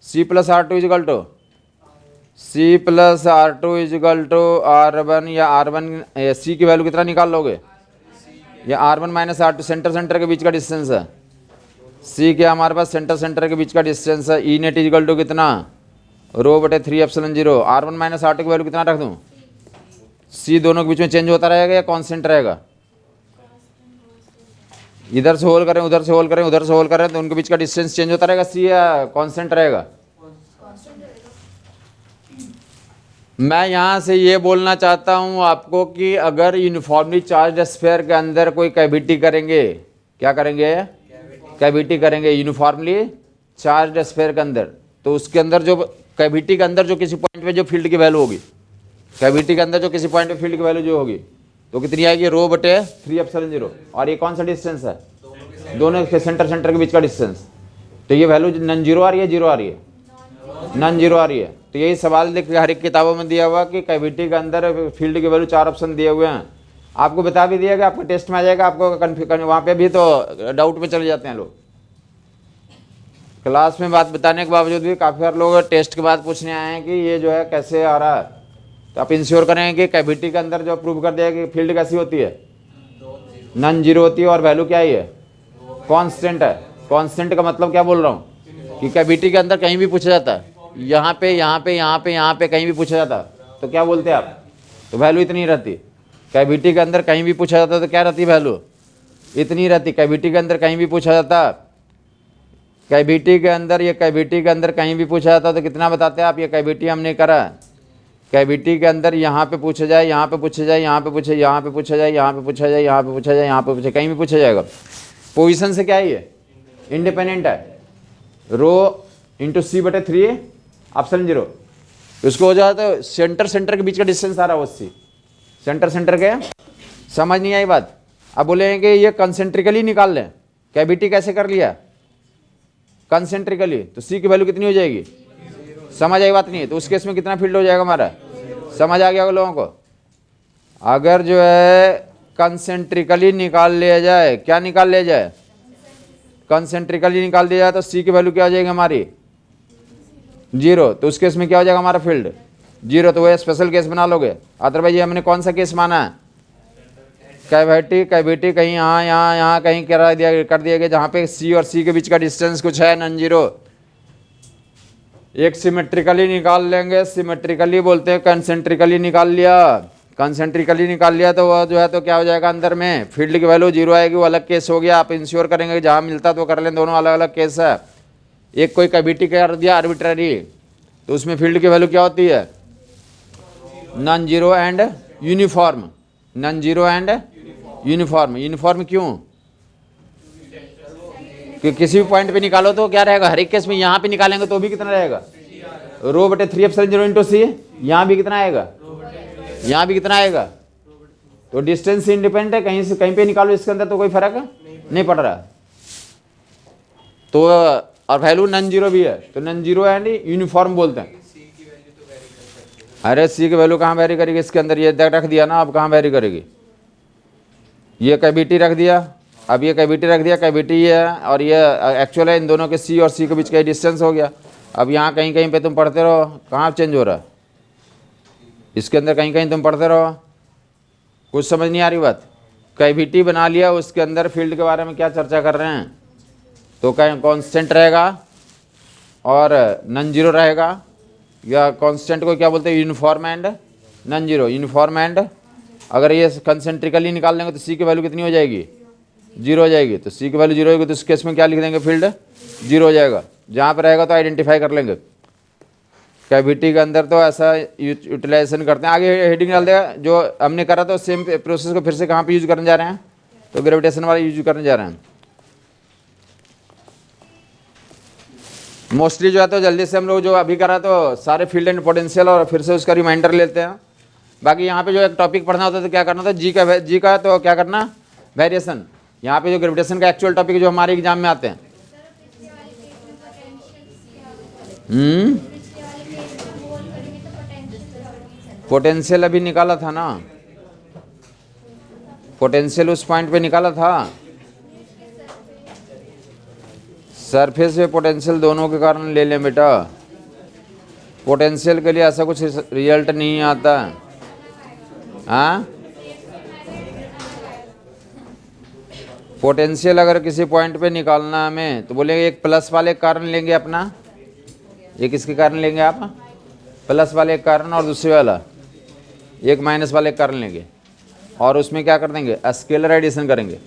C plus R2 equal to C plus R2 equal to R1, या R1 C की वैल्यू कितना निकाल लोगे, या R1 माइनस R2 सेंटर के बीच का डिस्टेंस है, C क्या हमारे पास सेंटर के बीच का डिस्टेंस है, E नेट इक्वल टू कितना रो बटे 3 एप्सिलॉन 0, R1 माइनस R2 की वैल्यू कितना रख दूँ, C दोनों के बीच में चेंज होता रहेगा या कांस्टेंट रहेगा, इधर से होल करें उधर से होल करें उधर से होल करें तो उनके बीच का डिस्टेंस चेंज होता रहेगा, C या कांस्टेंट रहेगा। मैं यहाँ से ये बोलना चाहता हूँ आपको कि अगर यूनिफॉर्मली चार्ज स्फीयर के अंदर कोई कैविटी करेंगे, क्या करेंगे, कैविटी करेंगे यूनिफॉर्मली चार्ज स्फीयर के अंदर, तो उसके अंदर जो कैविटी के अंदर जो किसी पॉइंट पे जो फील्ड की वैल्यू होगी, कैविटी के अंदर जो किसी पॉइंट पे फील्ड की वैल्यू जो होगी तो कितनी आएगी, रो बटे 3 एप्सिलॉन 0, और ये कौन सा डिस्टेंस है, दोनों के सेंटर के बीच का डिस्टेंस, तो ये वैल्यू नॉन जीरो आ रही है, जीरो आ रही है, नॉन जीरो आ रही है। तो यही सवाल देख हर एक किताबों में दिया हुआ कि कैविटी के अंदर फील्ड की वैल्यू 4 ऑप्शन दिए हुए हैं, आपको बता भी दिया गया, आपके टेस्ट में आ जाएगा, आपको वहाँ पे भी तो डाउट में चले जाते हैं लोग, क्लास में बात बताने के बावजूद भी काफ़ी सारे लोग टेस्ट के बाद पूछने आए हैं कि ये जो है कैसे आ रहा है, तो आप इंश्योर करें कि कैविटी के अंदर जो प्रूव कर दिया कि फील्ड कैसी होती है, नॉन जीरो होती है, और वैल्यू क्या ही है, कांस्टेंट है। कांस्टेंट का मतलब क्या बोल रहा हूँ कि कैविटी के अंदर कहीं भी पूछा जाता है, यहाँ पे यहाँ पे यहाँ पे यहाँ पे कहीं भी पूछा जाता है तो क्या बोलते हैं आप, तो वैल्यू इतनी रहती। कैविटी के अंदर कहीं भी पूछा जाता तो क्या रहती वैल्यू, इतनी रहती। कैविटी के अंदर कहीं भी पूछा जाता, कैविटी के अंदर, ये कैविटी के अंदर कहीं भी पूछा जाता तो कितना बताते हैं आप, ये कैविटी हमने करा, कैविटी के अंदर यहाँ पे पूछा जाए, यहाँ पे पूछा जाए, यहाँ पे पूछे, यहाँ पे पूछा जाए, यहाँ पे पूछा जाए, यहाँ पे पूछा जाए, यहाँ पे पूछे, कहीं भी पूछा जाएगा। पोजीशन से क्या है, ये इंडिपेंडेंट है, रो इंटू C बटे 3 ऑप्शन 0, उसको हो जाता तो सेंटर के बीच का डिस्टेंस आ रहा है वो C, सेंटर के, समझ नहीं आई बात। अब बोले कि ये कंसेंट्रिकली निकाल लें, कैविटी कैसे कर लिया, कंसेंट्रिकली, तो C की वैल्यू कितनी हो जाएगी, समझ आई बात नहीं है, तो उस केस में कितना फील्ड हो जाएगा हमारा, समझ आ गया लोगों को। अगर जो है कंसेंट्रिकली निकाल लिया जाए, क्या निकाल लिया जाए, कंसेंट्रिकली निकाल दिया जाए तो C की वैल्यू क्या हो जाएगी हमारी, 0, तो उस केस में क्या हो जाएगा हमारा फील्ड 0, तो वह स्पेशल केस बना लोगे। अदरवाइज ये हमने कौन सा केस माना है, कैविटी कहीं यहाँ कहीं कर दिया गया जहाँ पे C और C के बीच का डिस्टेंस कुछ है नॉन जीरो। एक सिमेट्रिकली निकाल लेंगे, सिमेट्रिकली बोलते हैं, कंसेंट्रिकली निकाल लिया तो वह जो है तो क्या हो जाएगा, अंदर में फील्ड की वैल्यू 0 आएगी, वो अलग केस हो गया। आप इंश्योर करेंगे जहाँ मिलता तो कर लें, दोनों अलग अलग केस है। एक कोई कैविटी कर दिया आर्बिट्ररी, तो उसमें फील्ड की वैल्यू क्या होती है, non zero and uniform, non zero and uniform. Uniform क्यों, कि किसी भी पॉइंट पे निकालो तो क्या रहेगा, हर एक केस में यहाँ पे निकालेंगे तो भी कितना रहेगा, रो बटे 3 एप्सिलॉन 0 इंटू C, यहाँ भी कितना आएगा, यहाँ भी कितना आएगा, तो डिस्टेंस इंडिपेंडेंट है, कहीं से कहीं पे निकालो इसके अंदर तो कोई फर्क नहीं पड़ रहा। तो और वैल्यू नॉन जीरो भी है, तो नॉन जीरो एंड यूनिफॉर्म बोलते हैं। अरे C की वैल्यू कहाँ वेरी करेगी, इसके अंदर ये रख दिया ना, अब कहाँ वेरी करेगी, ये कैविटी रख दिया, अब ये कैविटी रख दिया, कैविटी ये है और ये एक्चुअल है, इन दोनों के C और C के बीच का डिस्टेंस हो गया। अब यहाँ कहीं कहीं पे तुम पढ़ते रहो, कहाँ चेंज हो रहा है, इसके अंदर कहीं कहीं तुम पढ़ते रहो, कुछ समझ नहीं आ रही बात। कैविटी बना लिया, उसके अंदर फील्ड के बारे में क्या चर्चा कर रहे हैं, तो कहीं कांस्टेंट रहेगा और नॉन जीरो रहेगा, या कांस्टेंट को क्या बोलते हैं, uniform and non zero. Uniform and अगर ये कंसेंट्रिकली निकाल लेंगे तो सी की वैल्यू कितनी हो जाएगी, जीरो हो जाएगी। तो सी की वैल्यू जीरो होगी तो इस केस में क्या लिख देंगे, फील्ड जीरो हो जाएगा। जहाँ पर रहेगा तो आइडेंटिफाई कर लेंगे। कैविटी के अंदर तो ऐसा यूटिलाइजेशन करते हैं। आगे हेडिंग डाल देगा, जो हमने करा तो सेम प्रोसेस को फिर से कहाँ पे यूज करने जा रहे हैं, तो ग्रेविटेशन वाला यूज करने जा रहे हैं। मोस्टली जो है तो जल्दी से हम लोग जो अभी करा तो सारे फील्ड एंड पोटेंशियल और फिर से उसका रिमाइंडर लेते हैं। बाकी यहाँ पे जो एक टॉपिक पढ़ना होता है तो क्या करना था, जी का तो क्या करना, वेरिएशन। यहाँ पे जो ग्रेविटेशन का एक्चुअल टॉपिक जो हमारे एग्जाम में आते हैं, पोटेंशियल अभी निकाला था ना, पोटेंशियल उस पॉइंट पे निकाला था। सरफेस पे पोटेंशियल दोनों के कारण ले लें बेटा। पोटेंशियल के लिए ऐसा कुछ रिजल्ट नहीं आता। हाँ, पोटेंशियल अगर किसी पॉइंट पे निकालना हमें तो बोलेंगे एक प्लस वाले कारण लेंगे अपना, ये किसके कारण लेंगे आप, प्लस वाले एक कारण, और दूसरे वाला एक माइनस वाले कारण लेंगे, और उसमें क्या कर देंगे, स्केलर एडिशन करेंगे।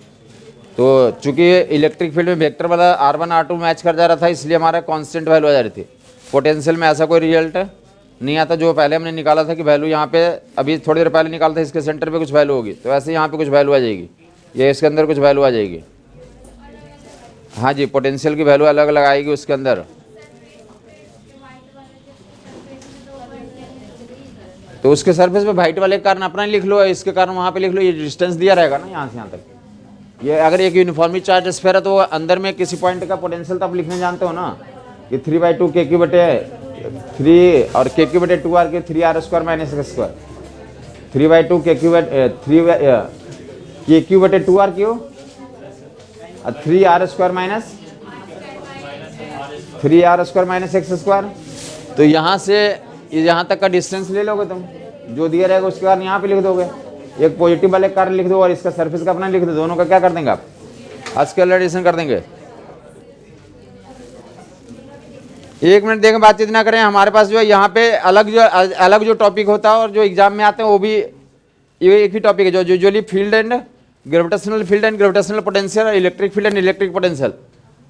तो चूंकि इलेक्ट्रिक फील्ड में वेक्टर वाला R1 R2 मैच कर जा रहा था, इसलिए हमारा कांस्टेंट वैल्यू आ जा रही थी। पोटेंशियल में ऐसा कोई रिजल्ट नहीं आता। जो पहले हमने निकाला था कि वैल्यू यहाँ पे अभी थोड़ी देर पहले निकाला था, इसके सेंटर पे कुछ वैल्यू होगी, तो ऐसे यहाँ पे कुछ वैल्यू आ जाएगी, ये इसके अंदर कुछ वैल्यू आ जाएगी। हाँ जी, पोटेंशियल की वैल्यू अलग अलग आएगी उसके अंदर। तो उसके सरफेस पे वाइट वाले कारण अपना लिख लो, इसके कारण वहाँ पे लिख लो। ये डिस्टेंस दिया रहेगा ना यहाँ से यहाँ तक। ये अगर एक यूनिफॉर्मिटी चार्ज स्फीयर है तो अंदर में किसी पॉइंट का पोटेंशियल तो आप लिखने जानते हो ना, कि 3/2 KQ बटे 3 और KQ बटे 2R के 3R² माइनस x²। 3/2 KQ बटे 3 KQ बटे 2R क्यों, 3R² minus 3R² minus x²। तो यहाँ से यहाँ तक का डिस्टेंस ले लोगे तुम, जो दिया रहेगा उसके बाद यहाँ पे लिख दोगे, एक पॉजिटिव वाले कारण लिख दो और इसका सरफेस का अपना लिख दो। दोनों का क्या कर देंगे आप, स्केलर एडिशन कर देंगे। एक मिनट देखें, बातचीत ना करें। हमारे पास जो है यहाँ पे अलग जो टॉपिक होता है और जो एग्जाम में आते हैं वो भी ये एक ही टॉपिक है। जो usually field and gravitational field and gravitational potential और electric field and electric potential,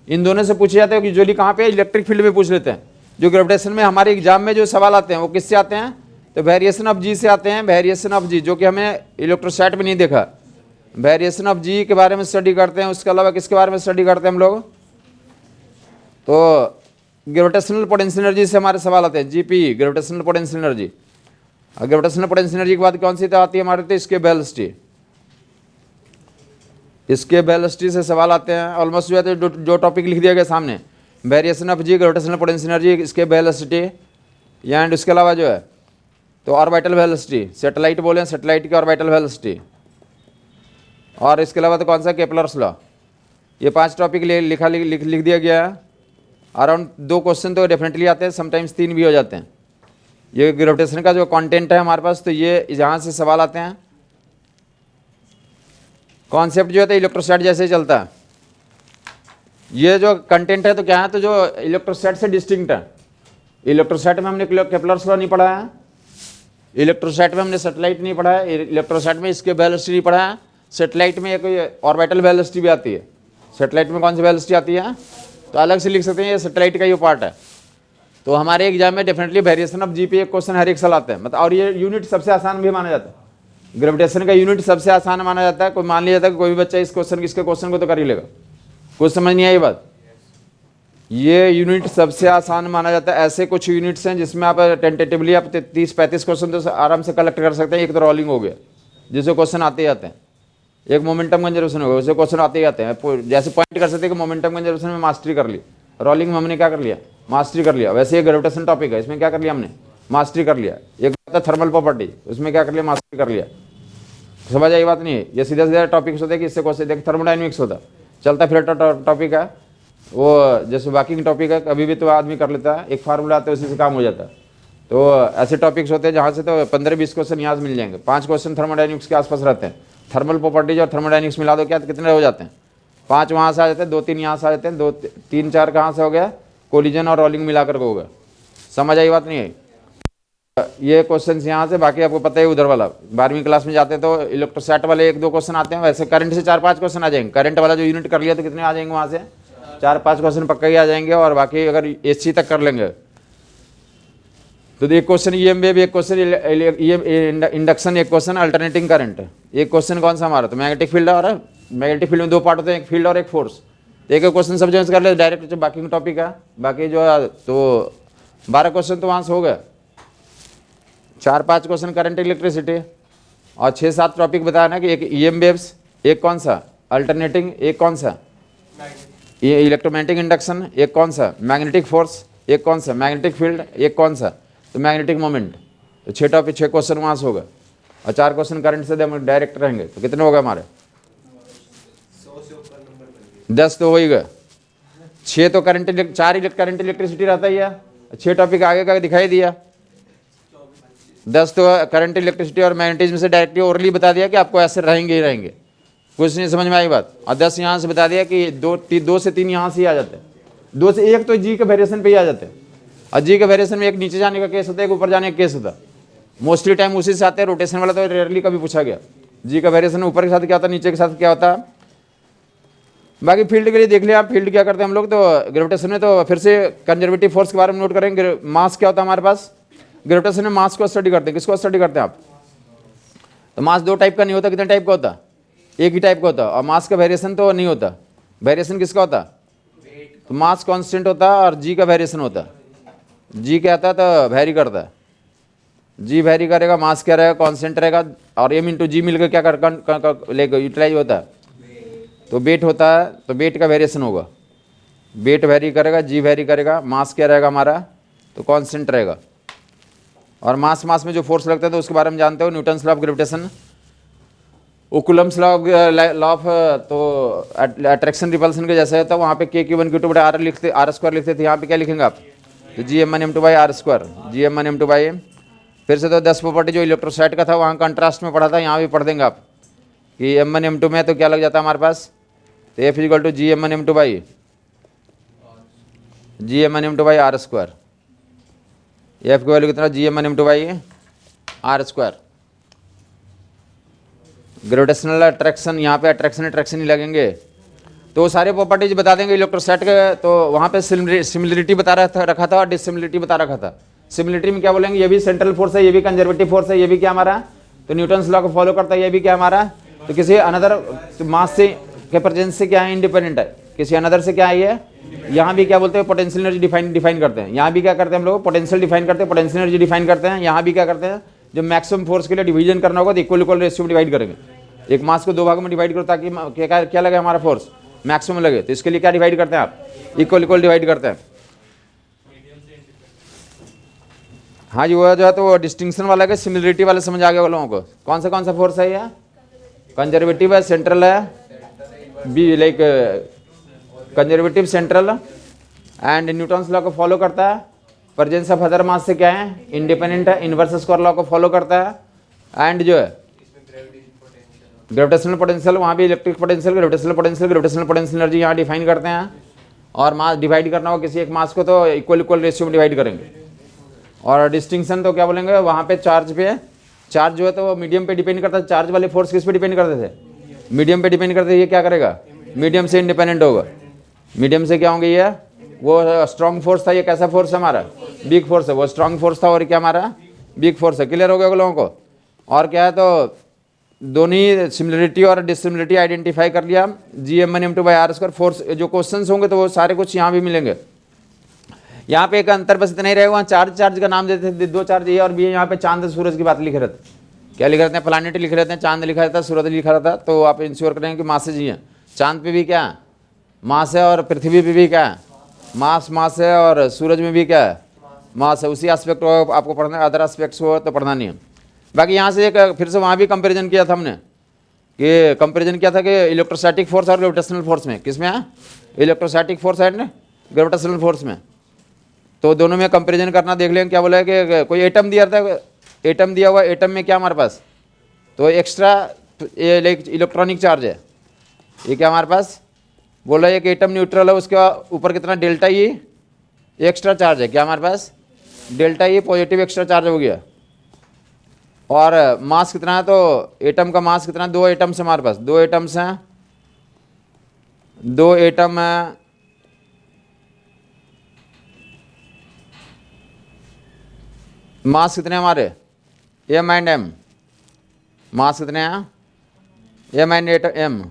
इन दोनों से पूछे जाते हैं। यूजुअली कहाँ पे, इलेक्ट्रिक फील्ड में पूछ लेते हैं। जो ग्रेविटेशन में हमारे एग्जाम में जो सवाल आते हैं वो किससे आते हैं, तो वेरिएशन ऑफ जी से आते हैं। वेरिएशन ऑफ जी, जो कि हमें इलेक्ट्रोस्टैट में नहीं देखा। वेरिएशन ऑफ जी के बारे में स्टडी करते हैं। उसके अलावा किसके बारे में स्टडी करते हैं हम लोग, तो ग्रेविटेशनल पोटेंशियल एनर्जी से हमारे सवाल आते हैं। GP, gravitational potential energy. और ग्रेविटेशनल पोटेंशियल एनर्जी के बाद कौन सी तो आती है हमारे, तो स्केप वेलोसिटी। स्केप वेलोसिटी से सवाल आते हैं। ऑलमोस्ट जो है तो जो टॉपिक लिख दिया गया सामने, variation of G, gravitational potential energy, escape velocity, and उसके अलावा जो है तो ऑर्बिटल वेलोसिटी, सैटेलाइट बोले, सैटेलाइट की ऑर्बिटल वेलोसिटी, और इसके अलावा तो कौन सा, केपलर्स लॉ। ये 5 टॉपिक लिख दिया गया है। अराउंड 2 क्वेश्चन तो डेफिनेटली आते हैं, समटाइम्स 3 भी हो जाते हैं। ये ग्रेविटेशन का जो कंटेंट है हमारे पास, तो ये यहाँ से सवाल आते हैं। कॉन्सेप्ट जो है तो इलेक्ट्रोस्टैट जैसे ही चलता है। ये जो कंटेंट है तो क्या है, तो जो इलेक्ट्रोस्टैट से डिस्टिंक्ट है। इलेक्ट्रोस्टैट में हमने केपलर्स लॉ नहीं पढ़ा है, इलेक्ट्रोस्टैट में हमने सैटेलाइट नहीं पढ़ा है, इलेक्ट्रोस्टैट में इसके वेलोसिटी नहीं पढ़ा है। सैटेलाइट में एक ऑर्बिटल वेलोसिटी भी आती है। सैटेलाइट में कौन सी वेलोसिटी आती है, तो अलग से लिख सकते हैं, ये सैटेलाइट का ये पार्ट है। तो हमारे एग्जाम में डेफिनेटली वेरिएशन ऑफ जी पे एक क्वेश्चन हर एक साल आता है। मतलब और ये यूनिट सबसे आसान भी माना जाता है। ग्रेविटेशन का यूनिट सबसे आसान माना जाता है। कोई मान लिया जाता है कि कोई भी बच्चा इस क्वेश्चन को तो कर ही लेगा। कुछ समझ नहीं आई बात, ये यूनिट सबसे आसान माना जाता है। ऐसे कुछ यूनिट्स हैं जिसमें आप टेंटेटिवली आप 30-35 क्वेश्चन तो आराम से कलेक्ट कर सकते हैं। एक तो रोलिंग हो गया, जिससे क्वेश्चन आते ही आते हैं। एक मोमेंटम कंजर्वेशन हो गया, उससे क्वेश्चन आते ही आते हैं। जैसे पॉइंट कर सकते हैं कि मोमेंटम कंजर्वेशन में मास्टरी कर ली, रोलिंग में हमने क्या कर लिया, मास्टरी कर लिया। वैसे ये ग्रेविटेशन टॉपिक है, इसमें क्या कर लिया हमने, मास्टरी कर लिया। एक होता है थर्मल प्रॉपर्टी, उसमें क्या कर लिया, मास्टरी कर लिया। समझ आई बात नहीं है। ये सीधा सीधा टॉपिक्स होते हैं कि इससे क्वेश्चन देख, थर्मोडाइनमिक्स होता है, चलता फिरता टॉपिक है वो। जैसे बाकी टॉपिक है कभी भी तो आदमी कर लेता है, एक फार्मूला आता है उसी से काम हो जाता है। तो ऐसे टॉपिक्स होते हैं जहाँ से तो 15-20 क्वेश्चन यहाँ से मिल जाएंगे। 5 क्वेश्चन थर्मोडाइनमिक्स के आसपास रहते हैं। थर्मल प्रॉपर्टीज और थर्मोडाइनमिक्स मिला दो, क्या कितने हो जाते हैं, 5 वहाँ से आ जाते हैं, 2-3 यहाँ से आ जाते हैं, 2-3-4 कहाँ से हो गया, कोलिजन और रोलिंग मिलाकर के होगा। समझ आई बात नहीं आई? ये क्वेश्चन यहाँ से, बाकी आपको पता है उधर वाला 12वीं क्लास में जाते तो इलेक्ट्रोस्टैट वाले 1-2 क्वेश्चन आते हैं, वैसे करंट से 4-5 क्वेश्चन आ जाएंगे। करंट वाला जो यूनिट कर लिया तो कितने आ जाएंगे वहाँ से? 4-5 क्वेश्चन पक्का ही आ जाएंगे। और बाकी अगर एसी तक कर लेंगे तो एक क्वेश्चन ईएम वेव, एक क्वेश्चन इंडक्शन, एक क्वेश्चन अल्टरनेटिंग करंट। एक क्वेश्चन कौन सा हमारा? तो मैग्नेटिक फील्ड। और मैग्नेटिक फील्ड में 2 पार्ट होते हैं, एक फील्ड और एक फोर्स। तो एक क्वेश्चन सब जो कर ले डायरेक्ट, जो बाकी टॉपिक है बाकी जो है तो 12 क्वेश्चन तो वहाँ से हो गए। 4-5 क्वेश्चन करंट इलेक्ट्रिसिटी और 6-7 टॉपिक बताया ना कि एक ईएम वेव्स, एक कौन सा अल्टरनेटिंग, एक कौन सा ये इलेक्ट्रोमैग्नेटिक इंडक्शन, एक कौन सा मैग्नेटिक फोर्स, एक कौन सा मैग्नेटिक फील्ड, एक कौन सा तो मैग्नेटिक मोमेंट। तो 6 टॉपिक 6 क्वेश्चन वहाँ से होगा और 4 क्वेश्चन करंट से डायरेक्ट रहेंगे। तो कितने होगा हमारे? 10 तो हो ही गए। 6 तो करंट, 4 करंट इलेक्ट्रिसिटी रहता ही है, 6 टॉपिक आगे का दिखाई दिया। 10 तो करंट इलेक्ट्रिसिटी और मैग्नेटिज्म से डायरेक्टली ओरली बता दिया कि आपको ऐसे रहेंगे ही रहेंगे। कुछ नहीं समझ में आई बात? और 10 यहाँ से बता दिया कि 2 से 3 यहाँ से ही आ जाते हैं, 2 से 1 तो जी के वेरिएशन पे ही आ जाते हैं। और जी के वेरिएशन में एक नीचे जाने का केस होता है, एक ऊपर जाने का केस होता है। मोस्टली टाइम उसी से आते हैं। रोटेशन वाला तो रेयरली कभी पूछा गया। जी का वेरिएशन ऊपर के साथ क्या होता है, नीचे के साथ क्या होता है। बाकी फील्ड के लिए देख लिया आप, फील्ड क्या करते हैं हम लोग। तो ग्रेविटेशन में तो फिर से कंजर्वेटिव फोर्स के बारे में नोट करेंगे। मास क्या होता है हमारे पास? ग्रेविटेशन में मास को स्टडी करते हैं। किसको स्टडी करते हैं आप? तो मास 2 टाइप का नहीं होता। कितने टाइप का होता? एक ही टाइप का होता। और मास का वेरिएशन तो नहीं होता। वेरिएशन किसका होता? तो मास कांस्टेंट होता है और जी का वेरिएशन होता है। जी क्या आता है? तो वेरी करता है। जी वेरी करेगा, मास क्या रहेगा? कांस्टेंट रहेगा। और एम इंटू जी मिलकर क्या कर यूटिलाइज होता है? तो वेट होता है, तो वेट का वेरिएशन होगा। वेट वेरी करेगा, जी वेरी करेगा, मास क्या रहेगा हमारा? तो कांस्टेंट रहेगा। और मास में जो फोर्स लगता है तो उसके बारे में जानते हो, Newton's law of gravitation, Coulomb's law of तो अट्रैक्शन रिपल्सन के जैसा है। तो वहाँ पे K=1 Q2 बटा R लिखते, R² लिखते थे। यहाँ पे क्या लिखेंगे आप? तो G(m1 m2/r², G(m1 m2/m). फिर से तो 10 प्रॉपर्टी जो इलेक्ट्रोस्टैट का था वहाँ कंट्रास्ट में पढ़ा था, यहाँ भी पढ़ देंगे आप कि m1 m2 में तो क्या लग जाता है हमारे पास? तो F = G(m1 m2/r²। F की वैल्यू कितना? G(m1 m2/r²। ग्रेविटेशनल अट्रैक्शन, यहाँ पे अट्रैक्शन ही लगेंगे। तो सारे प्रॉपर्टीज बता देंगे इलेक्ट्रोस्टैट के। तो वहाँ पे सिमिलरिटी बता रखा था और डिसिमिलरिटी बता रखा था। सिमिलरिटी में क्या बोलेंगे? ये भी सेंट्रल फोर्स है, ये भी कंजर्वेटिव फोर्स है, ये भी क्या हमारा? तो न्यूटन्स लॉ को फॉलो करता है, ये भी क्या हमारा? तो किसी अनदर मास से के प्रेजेंस से क्या है? इंडिपेंडेंट है। किसी अनदर से क्या है ये? यहाँ भी क्या बोलते हैं? पोटेंशियल एनर्जी डिफाइन करते हैं। यहाँ भी क्या करते हैं हम लोग? पोटेंशियल डिफाइन करते हैं, पोटेंशियल एनर्जी डिफाइन करते हैं। यहाँ भी क्या करते हैं? जब मैक्सिमम फोर्स के लिए डिवीजन करना होगा तो इक्वल रेशियो में डिवाइड करेंगे। एक मास को 2 भागों में डिवाइड करो ताकि क्या लगे हमारा फोर्स? मैक्सिमम लगे। तो इसके लिए क्या डिवाइड करते हैं आप? इक्वल डिवाइड करते हैं। हाँ जी, वो जो है तो डिस्टिंक्शन वाला के सिमिलरिटी वाले समझ आ गए वालों को। कौन सा फोर्स है ये? कंजर्वेटिव है, सेंट्रल है, be like conservative, central and Newton's law को फॉलो करता है। प्रेजेंस ऑफ अदर मास से क्या है? इंडिपेंडेंट है। इनवर्स स्क्वायर लॉ को फॉलो करता है। एंड जो है ग्रेविटेशनल पोटेंशियल, वहाँ भी electric potential, gravitational potential energy यहाँ डिफाइन करते हैं। और मास डिवाइड करना हो किसी एक मास को तो इक्वल रेशियो में डिवाइड करेंगे। और डिस्टिंक्शन तो क्या बोलेंगे? वहाँ पे चार्ज जो है तो मीडियम पे डिपेंड करता है। चार्ज वाले फोर्स किस पे डिपेंड करते थे? मीडियम पे डिपेंड करते थे। ये क्या करेगा? मीडियम से इंडिपेंडेंट होगा। मीडियम से क्या होंगे? ये वो स्ट्रॉन्ग फोर्स था। ये कैसा फोर्स है हमारा? वीक फोर्स है। वो स्ट्रॉन्ग फोर्स था और क्या हमारा? वीक फोर्स है। क्लियर हो गया लोगों को? और क्या है तो दोनों सिमिलरिटी और डिसिमिलरिटी आइडेंटिफाई कर लिया। G(m1 m2/r²। फोर्स जो क्वेश्चंस होंगे तो वो सारे कुछ यहाँ भी मिलेंगे। यहाँ पे एक अंतर बस इतना ही रहेगा, वहाँ चार्ज का नाम देते थे। 2 चार्ज ए और बी है। यहाँ पे चांद सूरज की बात लिख रहे थे। क्या लिख रहते हैं? प्लानिट लिख रहते हैं, चांद लिखा रहता है, सूरज लिखा रहता है। तो आप इंश्योर करेंगे कि मासेज ही है। चांद पे भी क्या है? मास है। और पृथ्वी पे भी क्या है? मास है। और सूरज में भी क्या है? मास है। उसी एस्पेक्ट को आपको पढ़ना है, अदर एस्पेक्ट्स को तो पढ़ना नहीं है। बाकी यहाँ से एक फिर से वहाँ भी कंपैरिजन किया था हमने कि कंपैरिजन किया था कि इलेक्ट्रोस्टैटिक फोर्स और ग्रेविटेशनल फोर्स में किसमें है? Electrostatic force and gravitational force में। तो दोनों में कंपैरिजन करना देख लेंगे। क्या बोला है कि कोई एटम दिया था, एटम दिया हुआ, एटम में क्या हमारे पास? तो एक्स्ट्रा लाइक इलेक्ट्रॉनिक चार्ज है। ये क्या हमारे पास बोला है कि एटम न्यूट्रल है, उसके ऊपर कितना डेल्टा ई एक्स्ट्रा चार्ज है क्या हमारे पास, delta E positive extra charge हो गया। और मास कितना है, तो एटम का मास कितना है, 2 एटम्स है हमारे पास, 2 एटम्स हैं, 2 एटम है, मास कितने हमारे एम एंड एम, मास कितने हैं एम एंड एम।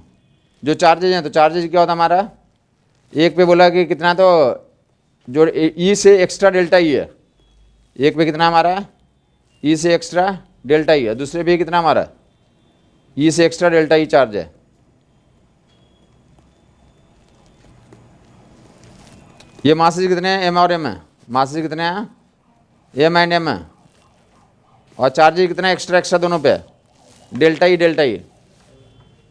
जो चार्जेज हैं तो चार्जेज क्या होता है हमारा, एक पे बोला कि कितना, तो जो ई से एक्स्ट्रा डेल्टा ई है, एक पे कितना हमारा ई से एक्स्ट्रा डेल्टा ई है, दूसरे पे कितना हमारा ई से एक्स्ट्रा डेल्टा ई चार्ज है। ये मासेज कितने हैं, एम और एम है, मासेज कितने हैं एम एंड एम है, और चार्जेज कितना एक्स्ट्रा एक्स्ट्रा दोनों पे डेल्टा ई डेल्टा ई।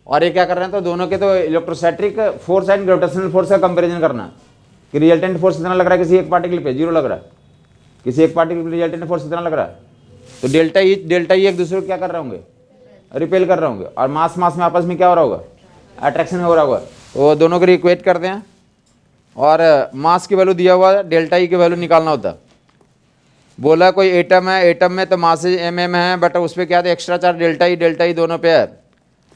और ये क्या कर रहे हैं, तो दोनों के तो electrostatic force and gravitational force का कंपैरिजन करना कि रिजल्टेंट फोर्स कितना लग रहा है किसी एक पार्टिकल पे, 0 लग रहा है, किसी एक पार्टिकल पे रिजल्टेंट फोर्स कितना लग रहा है, तो डेल्टा ई एक दूसरे को क्या कर रहे होंगे, रिपेल कर रहे होंगे। और मास में आपस में क्या हो रहा होगा, अट्रैक्शन हो रहा होगा, तो दोनों को इक्वेट करते हैं। और मास की वैल्यू दिया हुआ है, डेल्टा ई की वैल्यू निकालना होता है। बोला कोई एटम है, एटम में तो मासेज एम एम है, बट उस पर क्या है एक्स्ट्रा चार्ज डेल्टा ई दोनों पे है।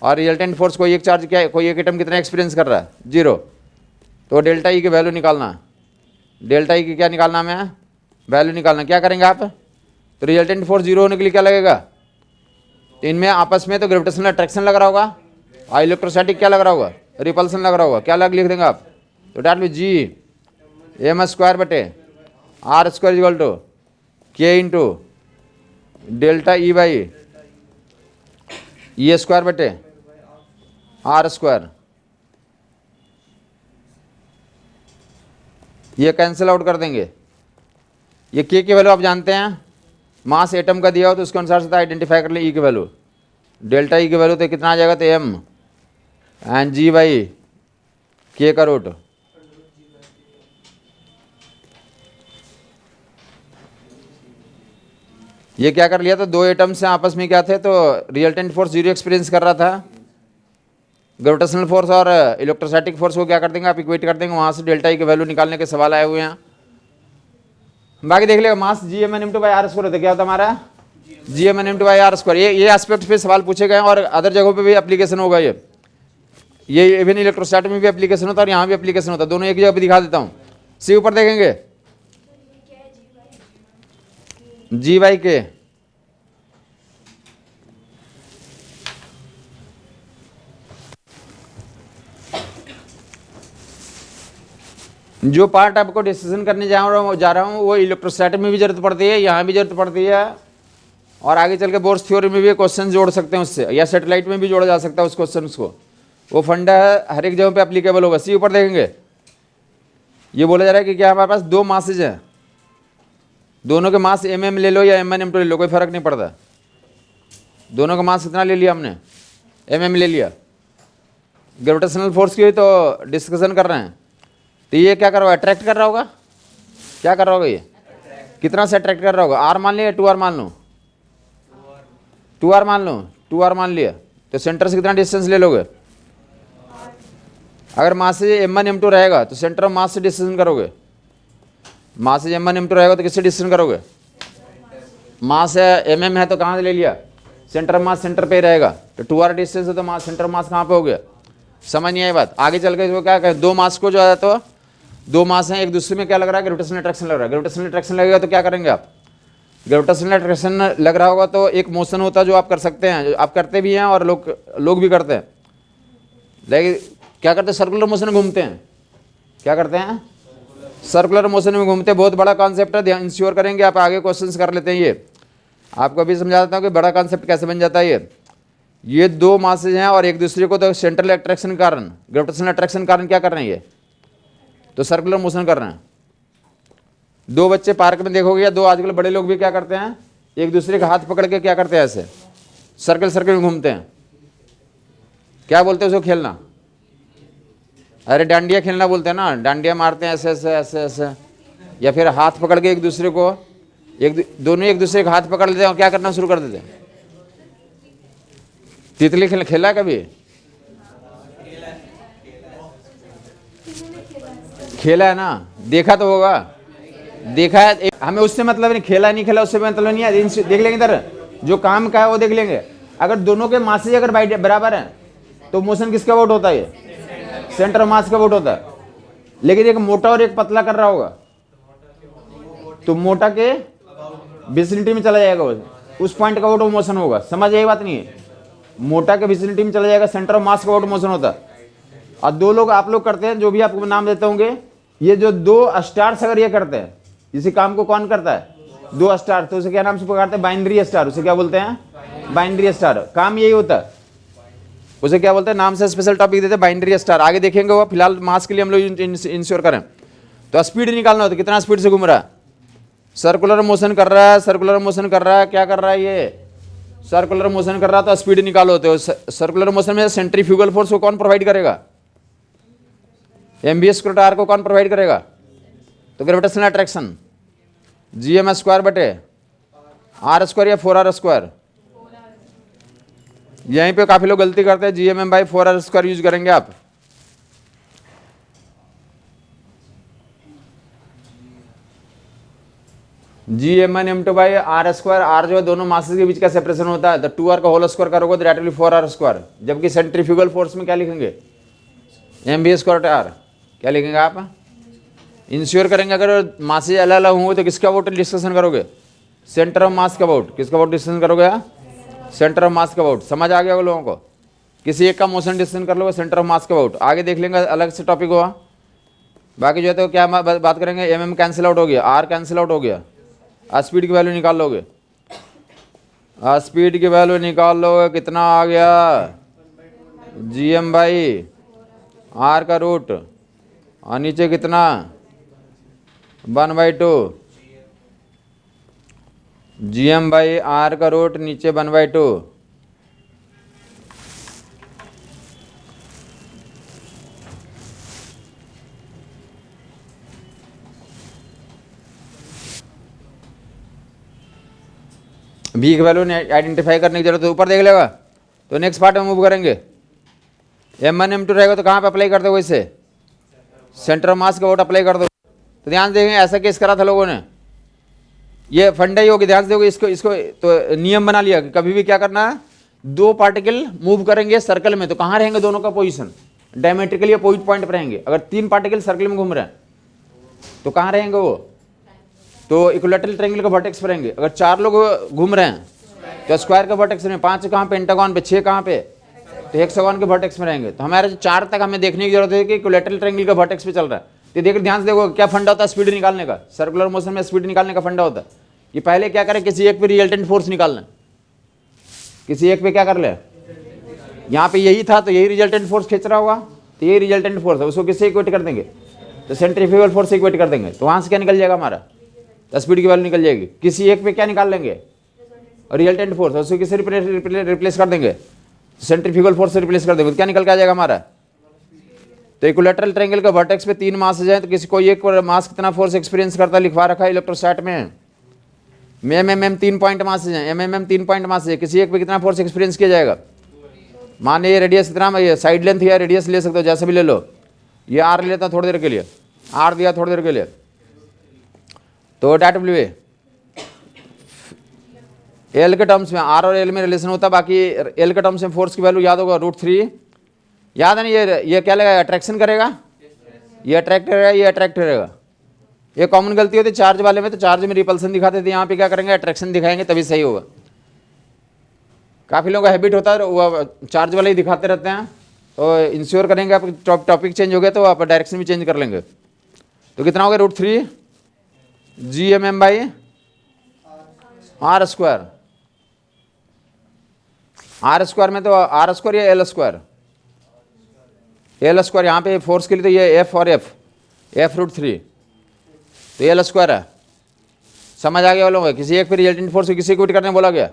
और रिजल्टेंट फोर्स कोई एक चार्ज क्या है, कोई एक एटम कितना एक्सपीरियंस कर रहा है, 0, तो डेल्टा ई की वैल्यू निकालना है, डेल्टा ई की क्या निकालना हमें, वैल्यू निकालना। क्या करेंगे आप, तो रिजल्टेंट फोर्स 0 होने के लिए क्या लगेगा, तो इनमें आपस में तो ग्रेविटेशनल अट्रैक्शन लग रहा होगा, और इलेक्ट्रोस्टैटिक क्या लग रहा होगा, रिपल्सन लग रहा होगा। क्या लिख देंगे आप, तो that mean G M square बटे R square equal to k into delta E by E square बटे आर स्क्वायर। ये कैंसिल आउट कर देंगे। ये के की वैल्यू आप जानते हैं, मास एटम का दिया हो तो उसके अनुसार से आइडेंटिफाई कर लें ई की वैल्यू, डेल्टा ई की वैल्यू तो कितना आ जाएगा, तो एम एंड जी बाई के का रूट। ये क्या कर लिया, तो 2 एटम्स से आपस में क्या थे, तो रिजल्टेंट फोर्स 0 एक्सपीरियंस कर रहा था, ग्रेविटेशनल फोर्स और इलेक्ट्रोस्टैटिक फोर्स को क्या कर देंगे आप, इक्वेट कर देंगे, वहाँ से डेल्टा ई की वैल्यू निकालने के सवाल आए हुए हैं। बाकी देख लेगा, mass G M N M two by R square होता है, क्या होता है हमारा G M N M two by R square. ये एस्पेक्ट पे सवाल पूछे गए और अदर जगहों पे भी एप्लीकेशन होगा। ये इवन इलेक्ट्रोस्टैट में भी एप्लीकेशन होता है और यहाँ भी एप्लीकेशन होता है, दोनों एक जगह पे दिखा देता हूँ। सी ऊपर देखेंगे, जी बाई के, जो पार्ट आपको डिस्कशन करने जा रहा हूँ वो इलेक्ट्रोस्टैटिक में भी जरूरत पड़ती है, यहाँ भी जरूरत पड़ती है, और आगे चल के बोर्स थ्योरी में भी क्वेश्चन जोड़ सकते हैं उससे, या सैटेलाइट में भी जोड़ा जा सकता है उस क्वेश्चन को। वो फंडा है, हर एक जगह पे एप्लीकेबल होगा। सी ऊपर देखेंगे, ये बोला जा रहा है कि क्या हमारे पास 2 मासेज हैं, दोनों के मास एम एम ले लो या एम एन एम टू ले लो, कोई फर्क नहीं पड़ता। दोनों का मास कितना ले लिया हमने, एम एम ले लिया। ग्रेविटेशनल फोर्स की तो डिस्कशन कर रहे हैं, तो ये क्या कर रहा होगा, अट्रैक्ट कर रहा होगा, क्या कर रहा होगा, ये कितना से अट्रैक्ट कर रहा होगा, आर मान लिया 2 आर मान लूँ, 2 आर मान लूँ, 2 आर मान लिया, तो सेंटर से कितना डिस्टेंस ले लोगे। अगर मास से एम वन एम टू रहेगा तो सेंटर ऑफ मास से डिस्टेंस करोगे, मास से एम वन एम टू रहेगा तो किससे डिस्टेंस करोगे, मास एम एम है तो कहाँ से ले लिया, सेंटर ऑफ मास सेंटर पे ही रहेगा, तो 2 आर डिस्टेंस है तो मास सेंटर ऑफ मास कहाँ पे हो गया। समझ नहीं आई बात। आगे चल के इसको क्या कहें, 2 मास को जो है, तो 2 मास हैं, एक दूसरे में क्या लग रहा है, ग्रेविटेशनल अट्रैक्शन लग रहा है। ग्रेविटेशनल अट्रैक्शन लगेगा तो क्या करेंगे आप, ग्रेविटेशनल अट्रैक्शन लग रहा होगा तो एक मोशन होता है जो आप कर सकते हैं, आप करते भी हैं और लोग भी करते हैं। लेकिन क्या करते हैं, सर्कुलर मोशन में घूमते हैं, क्या करते हैं, सर्कुलर मोशन में घूमते हैं। बहुत बड़ा कॉन्सेप्ट है, ध्यान इंश्योर करेंगे आप आगे क्वेश्चंस कर लेते हैं। ये आपको अभी समझा देता हूँ कि बड़ा कॉन्सेप्ट कैसे बन जाता है। ये 2 मासेज हैं और एक दूसरे को तो सेंट्रल अट्रैक्शन के कारण, ग्रेविटेशनल अट्रैक्शन के कारण क्या कर रहे हैं, ये तो सर्कुलर मोशन कर रहे हैं। 2 बच्चे पार्क में देखोगे या 2 आजकल बड़े लोग भी क्या करते हैं, एक दूसरे का हाथ पकड़ के क्या करते हैं, ऐसे सर्कल सर्कल में घूमते हैं। क्या बोलते हैं उसको, खेलना, अरे डांडिया खेलना बोलते हैं ना, डांडिया मारते हैं ऐसे ऐसे ऐसे ऐसे, या फिर हाथ पकड़ के एक दूसरे को, दोनों एक दूसरे का हाथ पकड़ लेते हैं और क्या करना शुरू कर देते हैं। तितली खेला है कभी, खेला है ना, देखा तो होगा, देखा है हमें उससे मतलब नहीं, खेला नहीं खेला उससे मतलब नहीं है। देख लेंगे इधर जो काम का है वो देख लेंगे। अगर दोनों के मासेज अगर बराबर हैं तो मोशन किसका वोट होता है? सेंटर ऑफ मास का वोट होता है। लेकिन एक मोटा और एक पतला कर रहा होगा तो मोटा के विसिनिटी में चला जाएगा, उस पॉइंट का वोट मोशन होगा। समझ यही बात नहीं है? मोटा के विसिनिटी में चला जाएगा, सेंटर ऑफ मास का वोट मोशन होता है। और दो लोग आप लोग करते हैं, जो भी आपको नाम देते होंगे, ये जो दो स्टार्स अगर ये करते हैं, इसी काम को कौन करता है? दो स्टार, तो उसे क्या नाम से पुकारते हैं? Binary star. उसे क्या बोलते हैं? Binary star. काम यही होता है, उसे क्या बोलते हैं? नाम से स्पेशल टॉपिक देते हैं बाइनरी स्टार। आगे देखेंगे वो, फिलहाल मास के लिए हम लोग इंश्योर करें। तो स्पीड निकालना होता है, कितना स्पीड से घूम रहा है? सर्कुलर मोशन कर रहा है, सर्कुलर मोशन कर रहा है, क्या कर रहा है? ये सर्कुलर मोशन कर रहा है, तो स्पीड निकालो। तो सर्कुलर मोशन में सेंट्रीफ्यूगल फोर्स को कौन प्रोवाइड करेगा? एमबीएस स्क्वायर को कौन प्रोवाइड करेगा? तो ग्रेविटेशनल अट्रैक्शन जीएम स्क्वायर बटे आर स्क्वायर या 4r स्क्वायर। यहीं पे काफी लोग गलती करते हैं, GMM by 4r square use करेंगे आप। GM1m2 by R square. Are जो है दोनों मासेस के बीच का सेपरेशन होता है, तो 2r का होल स्क्वायर करोगे तो that will be 4r square. जबकि सेंट्रीफ्यूगल फोर्स में क्या लिखेंगे? MB square R. क्या लिखेंगे आप? इंश्योर करेंगे अगर मासेज अलग अलग होंगे तो किसका वोट डिस्कशन करोगे? सेंटर ऑफ मास का वोट। किसका वोट डिस्कशन करोगे? सेंटर ऑफ मास का वोट। समझ आ गया लोगों को? किसी एक का मोशन डिस्कशन कर लोगे, सेंटर ऑफ मास का वोट। आगे देख लेंगे, अलग से टॉपिक हुआ। बाकी जो है तो क्या बात करेंगे? एमएम कैंसिल आउट हो गया, आर कैंसिल आउट हो गया। स्पीड की वैल्यू निकाल लोगे, स्पीड की वैल्यू निकाल लोगे, कितना आ गया? जीएम बाई आर का रूट, और नीचे कितना? 1/2 जीएम बाई आर का रूट, नीचे 1/2। बी की वैल्यू आइडेंटिफाई करने की जरूरत है, ऊपर देख लेगा। तो नेक्स्ट पार्ट में मूव करेंगे। M1 M2 रहेगा तो कहाँ पे अप्लाई कर दो? इसे सेंटर ऑफ मास का वोट अप्लाई कर दो। तो ध्यान देंगे, ऐसा केस करा था लोगों ने, ये फंडा ही होगी, ध्यान से देखो। इसको तो नियम बना लिया कि कभी भी क्या करना है, दो पार्टिकल मूव करेंगे सर्कल में तो कहाँ रहेंगे दोनों का पोजीशन? डायमेट्रिकली अपोजिट पॉइंट पर रहेंगे। अगर 3 पार्टिकल सर्कल में घूम रहे हैं तो कहाँ रहेंगे वो? तो इक्विलैटरल ट्रायंगल का वर्टेक्स पर रहेंगे। अगर 4 लोग घूम रहे हैं तो स्क्वायर का वर्टेक्स में, 5 कहाँ पे? पेंटागन पे। 6 कहाँ पे? तो हेक्सागन के वर्टेक्स में रहेंगे। तो हमारे 4 तक हमें देखने की जरूरत है कि इक्विलैटरल ट्रायंगल का वर्टेक्स पे चल रहा है। तो देखो, ध्यान से देखो, क्या फंडा होता है स्पीड निकालने का? सर्कुलर मोशन में स्पीड निकालने का फंडा होता है ये पहले क्या करें, किसी एक पे रिजल्टेंट फोर्स निकालना। किसी एक पे क्या कर ले, यहाँ पे यही था तो यही रिजल्टेंट फोर्स खींच रहा होगा, तो यही रिजल्टेंट फोर्स है, उसको किससे इक्वेट कर देंगे? तो सेंट्रीफ्यूगल फोर्स से इक्वेट कर देंगे। तो वहाँ से क्या निकल जाएगा हमारा? तो स्पीड की वैल्यू निकल जाएगी। किसी एक पे क्या निकाल लेंगे? रिजल्टेंट फोर्स, उसको किससे रिप्लेस कर देंगे? सेंट्रीफ्यूगल फोर्स से रिप्लेस कर देंगे। तो क्या निकल के आ जाएगा हमारा? तो इक्विलैटरल ट्रायंगल का वर्टेक्स पे 3 मास है, तो किसी को एक मास कितना फोर्स एक्सपीरियंस करता है, लिखवा रखा है इलेक्ट्रोस्टैट में। एम 3 पॉइंट मास है, एम 3 पॉइंट मास है, किसी एक पे कितना फोर्स एक्सपीरियंस किया जाएगा? मान ये रेडियस इतना, ये साइड लेंथ या रेडियस ले सकते हो, जैसे भी ले लो। ये आर लेता थोड़ी देर के लिए, आर दिया थोड़ी देर के लिए, तो डैट विल बी एल के टर्म्स में, आर और एल में रिलेशन होता है। बाकी एल के टर्म्स में फोर्स की वैल्यू याद होगा, √3 याद है ना? ये क्या लगेगा? अट्रैक्शन करेगा, ये अट्रैक्ट करेगा, ये अट्रैक्ट करेगा। ये कॉमन गलती होती है चार्ज वाले में, तो चार्ज में रिपल्सन दिखाते थे, यहाँ पे क्या करेंगे? अट्रैक्शन दिखाएंगे, तभी सही होगा। काफ़ी लोगों का हैबिट होता है वो चार्ज वाले ही दिखाते रहते हैं। तो इंश्योर करेंगे आप टॉपिक चेंज हो गया तो आप डायरेक्शन भी चेंज कर लेंगे। तो कितना हो गया? √3 GMM by R square. R square में तो आर स्क्वायर या एल स्क्वायर? L square. यहाँ पे फोर्स के लिए तो ये एफ और एफ √3, तो एल स्क्वायर है। समझ आ गया लोगों? किसी एक पे रिजल्टेंट फोर्स को किसी इक्वेट करने बोला गया,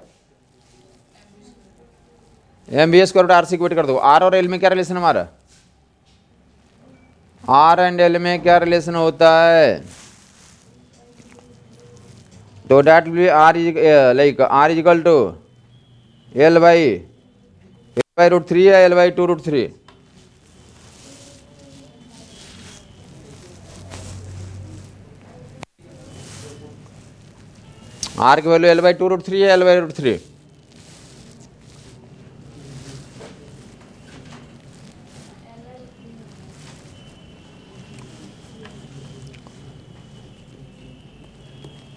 एमबी स्क्वायर आर से इक्वेट कर दो। आर और एल में क्या रिलेशन हमारा? आर एंड एल में क्या रिलेशन होता है? तो that will be R like R equal to L by √3 या एल बाई 2√3। आर की वैल्यू L/2√3 है, L/√3।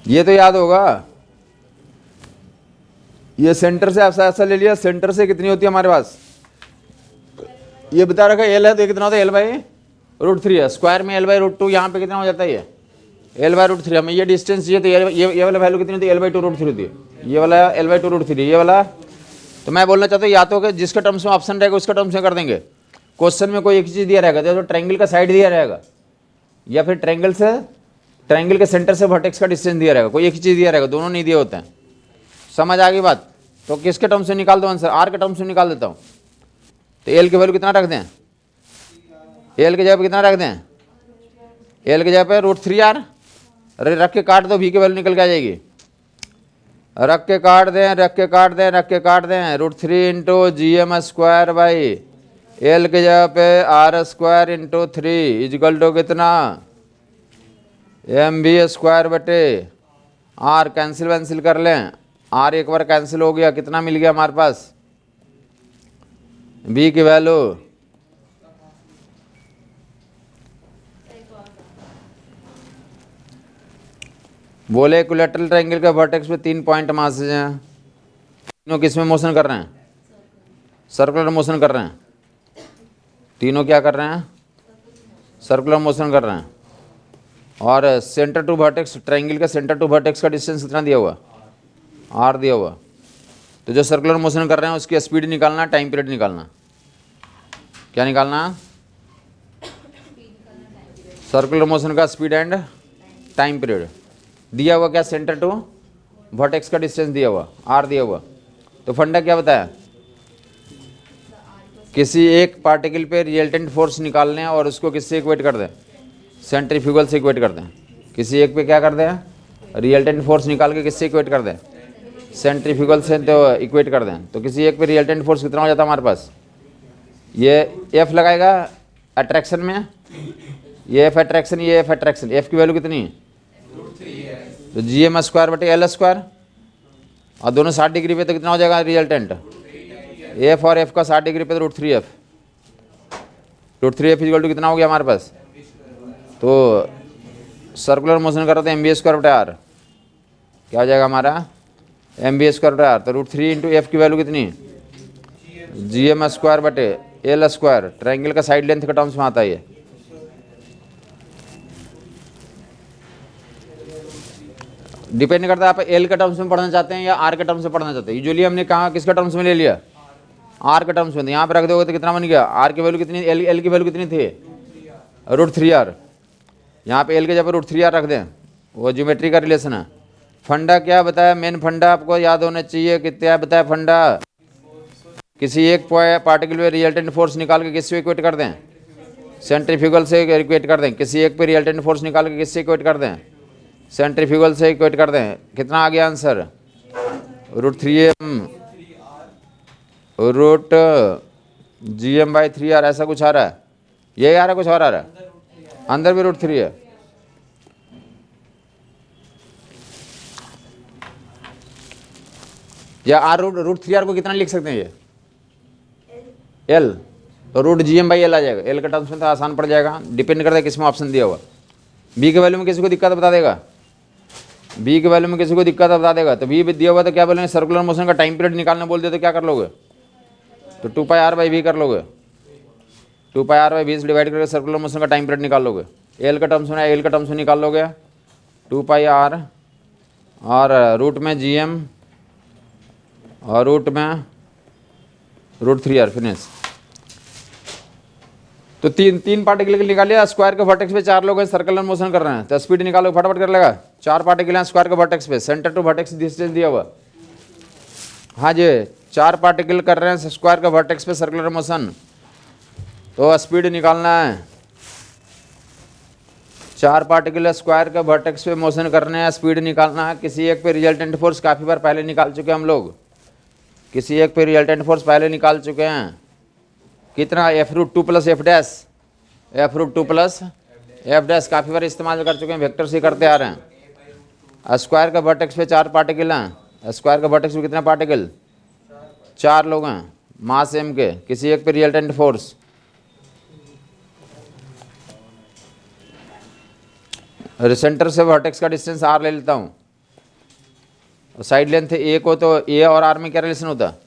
ये तो याद होगा। ये सेंटर से ऐसा ऐसा ले लिया, सेंटर से कितनी होती है हमारे पास, ये बता रखा है L है तो ये कितना होता है L/√3 है। स्क्वायर में L/√2, यहाँ पे कितना हो जाता है ये L/√3। हमें ये डिस्टेंस चाहिए तो ये वाला वैल्यू कितनी होती है L/2√3 होती है, ये वाला L/2√3, ये वाला। तो मैं बोलना चाहता हूँ या तो कि जिसका टर्म्स में ऑप्शन रहेगा उसका टर्म्स में कर देंगे। क्वेश्चन में कोई एक चीज़ दिया रहेगा तो ट्रायंगल का साइड दिया रहेगा, या फिर ट्रायंगल के सेंटर से वर्टेक्स का डिस्टेंस दिया रहेगा, कोई एक ही चीज़ दिया रहेगा, दोनों नहीं दिए होते हैं। समझ आ गई बात। तो किसके टर्म्स से निकाल दो आंसर, आर के टर्म्स से निकाल देता हूँ। तो एल की वैल्यू कितना रख दें, एल की जगह पे कितना रख दें, एल की जगह पे √3r। अरे रख के काट दो, भी की वैल्यू निकल के आ जाएगी। रख के काट दें, रख के काट दें, रख के काट दें। √3 × GM² बाई एल की जगह पे R² × 3 इजकल टू कितना MV² बटे R। कैंसिल वैंसिल कर लें, R एक बार कैंसिल हो गया, कितना मिल गया हमारे पास, B की वैल्यू बोले इक्विलैटरल ट्रायंगल के वर्टेक्स पे 3 पॉइंट मासेज हैं, तीनों किस में मोशन कर रहे हैं, सर्कुलर मोशन कर रहे हैं। तीनों क्या कर रहे हैं, सर्कुलर मोशन कर रहे हैं। और सेंटर टू वर्टेक्स, ट्रायंगल का सेंटर टू वर्टेक्स का डिस्टेंस कितना दिया हुआ, R दिया हुआ। तो जो सर्कुलर मोशन कर रहे हैं उसकी स्पीड निकालना, टाइम पीरियड निकालना। क्या निकालना, सर्कुलर मोशन का स्पीड एंड टाइम पीरियड दिया हुआ। क्या, सेंटर टू वर्टेक्स का डिस्टेंस दिया हुआ, R दिया हुआ। तो फंडा क्या बताया, किसी एक पार्टिकल पे रिजल्टेंट फोर्स निकालने हैं और उसको किससे इक्वेट कर दें, सेंट्रीफ्यूगल से इक्वेट कर दें। किसी एक पे क्या कर दें, रिजल्टेंट फोर्स निकाल के किससे इक्वेट कर दें, सेंट्रीफ्यूगल से तो इक्वेट कर दें। तो किसी एक पे रिजल्टेंट फोर्स कितना हो जाता है हमारे पास, ये F लगाएगा अट्रैक्शन में, ये F अट्रैक्शन, ये F अट्रैक्शन। F की वैल्यू कितनी है, तो GM² बटे L²। और दोनों 60 डिग्री पे तो कितना हो जाएगा रिजल्टेंट, F और F का 60 डिग्री पे तो √3F। √3F इक्वल टू कितना हो गया हमारे पास। तो सर्कुलर मोशन कर रहे थे MV² बटे R, क्या हो जाएगा हमारा MV² बटे R। तो √3 × F की वैल्यू कितनी, GM² बटे L²। ट्रायंगल का साइड लेंथ के टर्म्स में आता है ये। डिपेंड करता है आप एल के टर्म्स में पढ़ना चाहते हैं या आर के टर्म्स में पढ़ना चाहते हैं। यूजुअली हमने कहा किसके टर्म्स में ले लिया, आर के टर्म्स में। यहाँ पे रख दोगे तो कितना बन गया, आर की वैल्यू कितनी, एल की वैल्यू कितनी थी √3r। यहाँ पे एल के जब √3r रख दें, वो ज्योमेट्री का रिलेशन है। फंडा क्या बताया, मेन फंडा आपको याद होना चाहिए कि क्या बताया फंडा, किसी एक पार्टिकल में रिजल्टेंट फोर्स निकाल के किससे इक्वेट कर दें, सेंट्रीफ्यूगल से इक्वेट कर दें। किसी एक पे रिजल्टेंट फोर्स निकाल के किससे इक्वेट कर दें, सेंट्रीफ्यूगल से इक्वेट कर दें। कितना आ गया आंसर, √3m √GM/3r ऐसा कुछ आ रहा है, यही आ रहा है, कुछ और आ रहा है, अंदर भी √3 है। या √3r को कितना लिख सकते हैं, ये L, तो √GM/L आ जाएगा। L का टर्म्स में तो आसान पड़ जाएगा, डिपेंड करता है किस में ऑप्शन दिया हुआ। B के वैल्यू में किसी को दिक्कत बता देगा, B के वैल्यू में किसी को दिक्कत बता देगा। तो B दिया हुआ तो क्या बोलेंगे, सर्कुलर मोशन का टाइम पीरियड निकालने बोल दिया तो क्या कर लोगे, तो 2πr/v कर लोगे। 2πr/v से डिवाइड करके सर्कुलर मोशन का टाइम पीरियड निकाल लोगे। L का टर्म्स में, L का टर्म्स में निकाल लोगे 2πr, और रूट में GM और रूट में √3r फिनिश। तो तीन पार्टिकल के निकाल लिया। स्क्वायर के वर्टेक्स पे 4 लोग हैं, सर्कुलर मोशन कर रहे हैं, तो स्पीड निकालो फटाफट कर लेगा। 4 पार्टिकल हैं स्क्वायर के वर्टेक्स पे, सेंटर टू वर्टेक्स डिस्टेंस दिया हुआ। हाँ जी, 4 पार्टिकल कर रहे हैं स्क्वायर के वर्टेक्स पे सर्कुलर मोशन, तो स्पीड निकालना है। 4 पार्टिकल स्क्वायर के वर्टेक्स पे मोशन करने हैं, स्पीड निकालना है। किसी एक पे रिजल्टेंट फोर्स काफ़ी बार पहले निकाल चुके हैं हम लोग, किसी एक पे रिजल्टेंट फोर्स पहले निकाल चुके हैं। कितना, F√2 + F', F√2 + F' काफ़ी बार इस्तेमाल कर चुके हैं, वेक्टर से करते आ रहे हैं। स्क्वायर का वर्टेक्स पे 4 पार्टिकल हैं, स्क्वायर का वर्टेक्स पे कितने पार्टिकल, 4 लोग हैं, मास m के, किसी एक पे रिजल्टेंट फोर्स, सेंटर से वर्टेक्स का डिस्टेंस r ले लेता हूँ, साइड लेंथ a को, तो a और r में क्या रिलेशन होता है,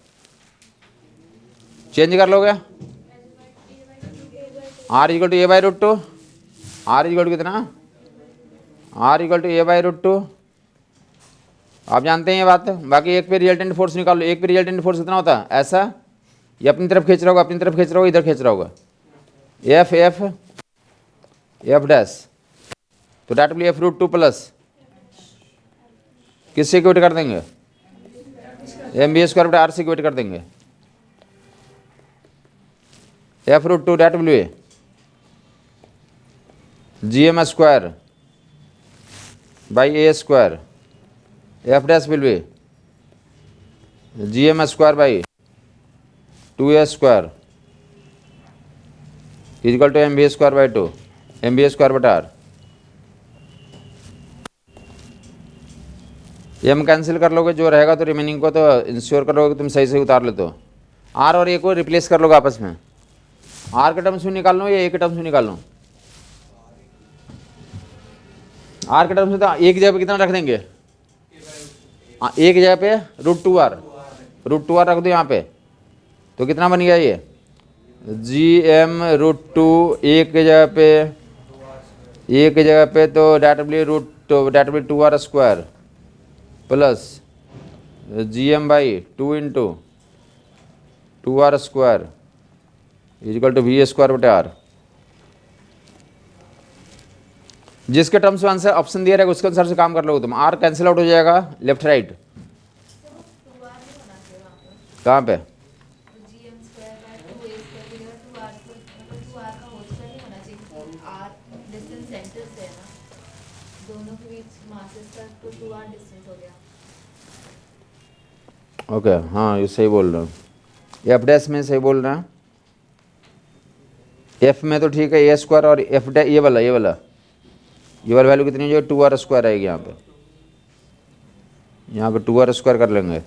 चेंज कर लोगे, r equal to a by root two, r equal to कितना, r equal to a by root two, आप जानते हैं ये बात। बाकी एक पे रिजल्टेंट फोर्स निकाल लो, एक पे रिजल्टेंट फोर्स कितना होता है, ऐसा, ये अपनी तरफ खींच रहा होगा, अपनी तरफ खींच रहा होगा, इधर खींच रहा होगा, एफ एफ एफ डैश, तो that will F root two plus किससे इक्वेट कर देंगे, एम बी स्क्वायर बटा आर से इक्वेट कर देंगे, F root two that will be G M square by A square, F dash will be G M square by 2a square equal to M B square by 2, M B square बटा R, M cancel कर लोगे, जो रहेगा तो remaining को तो ensure करोगे तुम सही से उतार लेते हो, आर और ए को रिप्लेस कर लोगे आपस में, आर के टर्म्स में निकाल लो या ए के टर्म्स में निकाल लो, आर के टर्म्स में तो एक जगह पे कितना रख देंगे, एक जगह पे रूट टू आर रख दो यहाँ पे, तो कितना बन गया ये, जी एम रूट टू, एक जगह पे तो that will 2r square plus G M by 2 into 2r square equal to V square बटे आर, जिसके टर्म्स में आंसर ऑप्शन दिया रहेगा उसके अनुसार से काम कर लोगे तुम, आर कैंसिल आउट हो जाएगा लेफ्ट राइट, कहाँ पे, ओके हाँ ये सही बोल रहा हूँ, एफ डैश में सही बोल रहे हैं, एफ में तो ठीक है ए स्क्वायर, और एफ डैश ये वाला वैल्यू कितनी जो 2r स्क्वायर आएगी यहाँ पे 2r स्क्वायर कर लेंगे,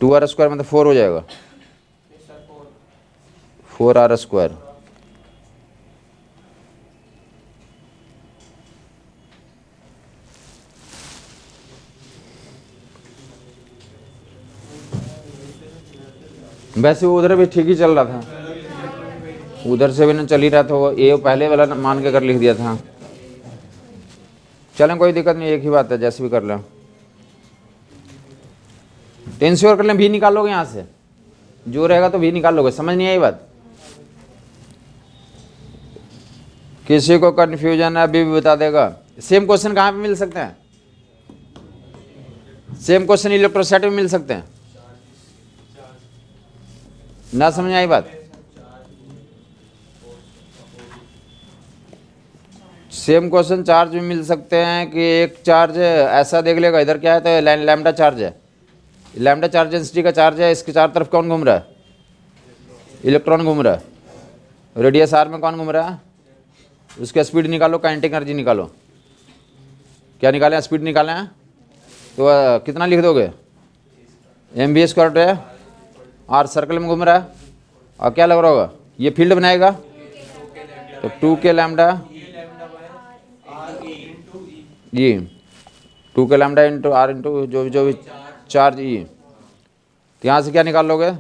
2r स्क्वायर मतलब 4 हो जाएगा, 4r स्क्वायर, वैसे वो उधर भी ठीक ही चल रहा था, उधर से भी ना चल ही रहा था, वो ये पहले वाला मान के कर लिख दिया था, चलें कोई दिक्कत नहीं, एक ही बात है, जैसे भी कर लें, तो इंश्योर कर लें, भी निकाल लोगे यहाँ से, जो रहेगा तो भी निकाल लोगे, समझ नहीं आई बात, किसी को कन्फ्यूजन है अभी भी बता देगा, सेम क्वेश्चन कहाँ पे मिल सकते हैं, सेम क्वेश्चन इलेक्ट्रोस्टैटिक में मिल सकते हैं, ना समझ आई बात, सेम क्वेश्चन चार्ज में मिल सकते हैं कि एक चार्ज ऐसा देख लेगा, इधर क्या है तो लैम्डा चार्ज है, लैम्डा चार्ज डेंसिटी का चार्ज है, इसके चार तरफ कौन घूम रहा है, इलेक्ट्रॉन घूम रहा है, रेडियस आर में कौन घूम रहा है, उसका स्पीड निकालो, काइनेटिक एनर्जी निकालो, क्या निकालें, स्पीड निकालें, तो कितना लिख दोगे, एम बी स्क्वायर है, आर सर्कल में घूम रहा है, और क्या लग रहा होगा, ये फील्ड बनाएगा, तो 2k लैम्डा ये 2k lambda into are into जो भी चार्ज ई, तो यहाँ से क्या निकाल लोगे,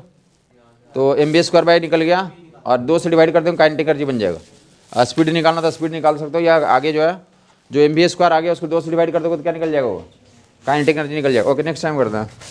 तो एम बी स्क्वायर बाई निकल गया, और 2 से डिवाइड कर देंगे, काइनेटिक एनर्जी बन जाएगा, स्पीड निकालना तो स्पीड निकाल सकते हो, या आगे जो है जो एम बी स्क्वायर आ गया उसको 2 से डिवाइड कर दोगे तो क्या निकल जाएगा, वो काइनेटिक एनर्जी निकल जाएगा। ओके नेक्स्ट टाइम करते हैं।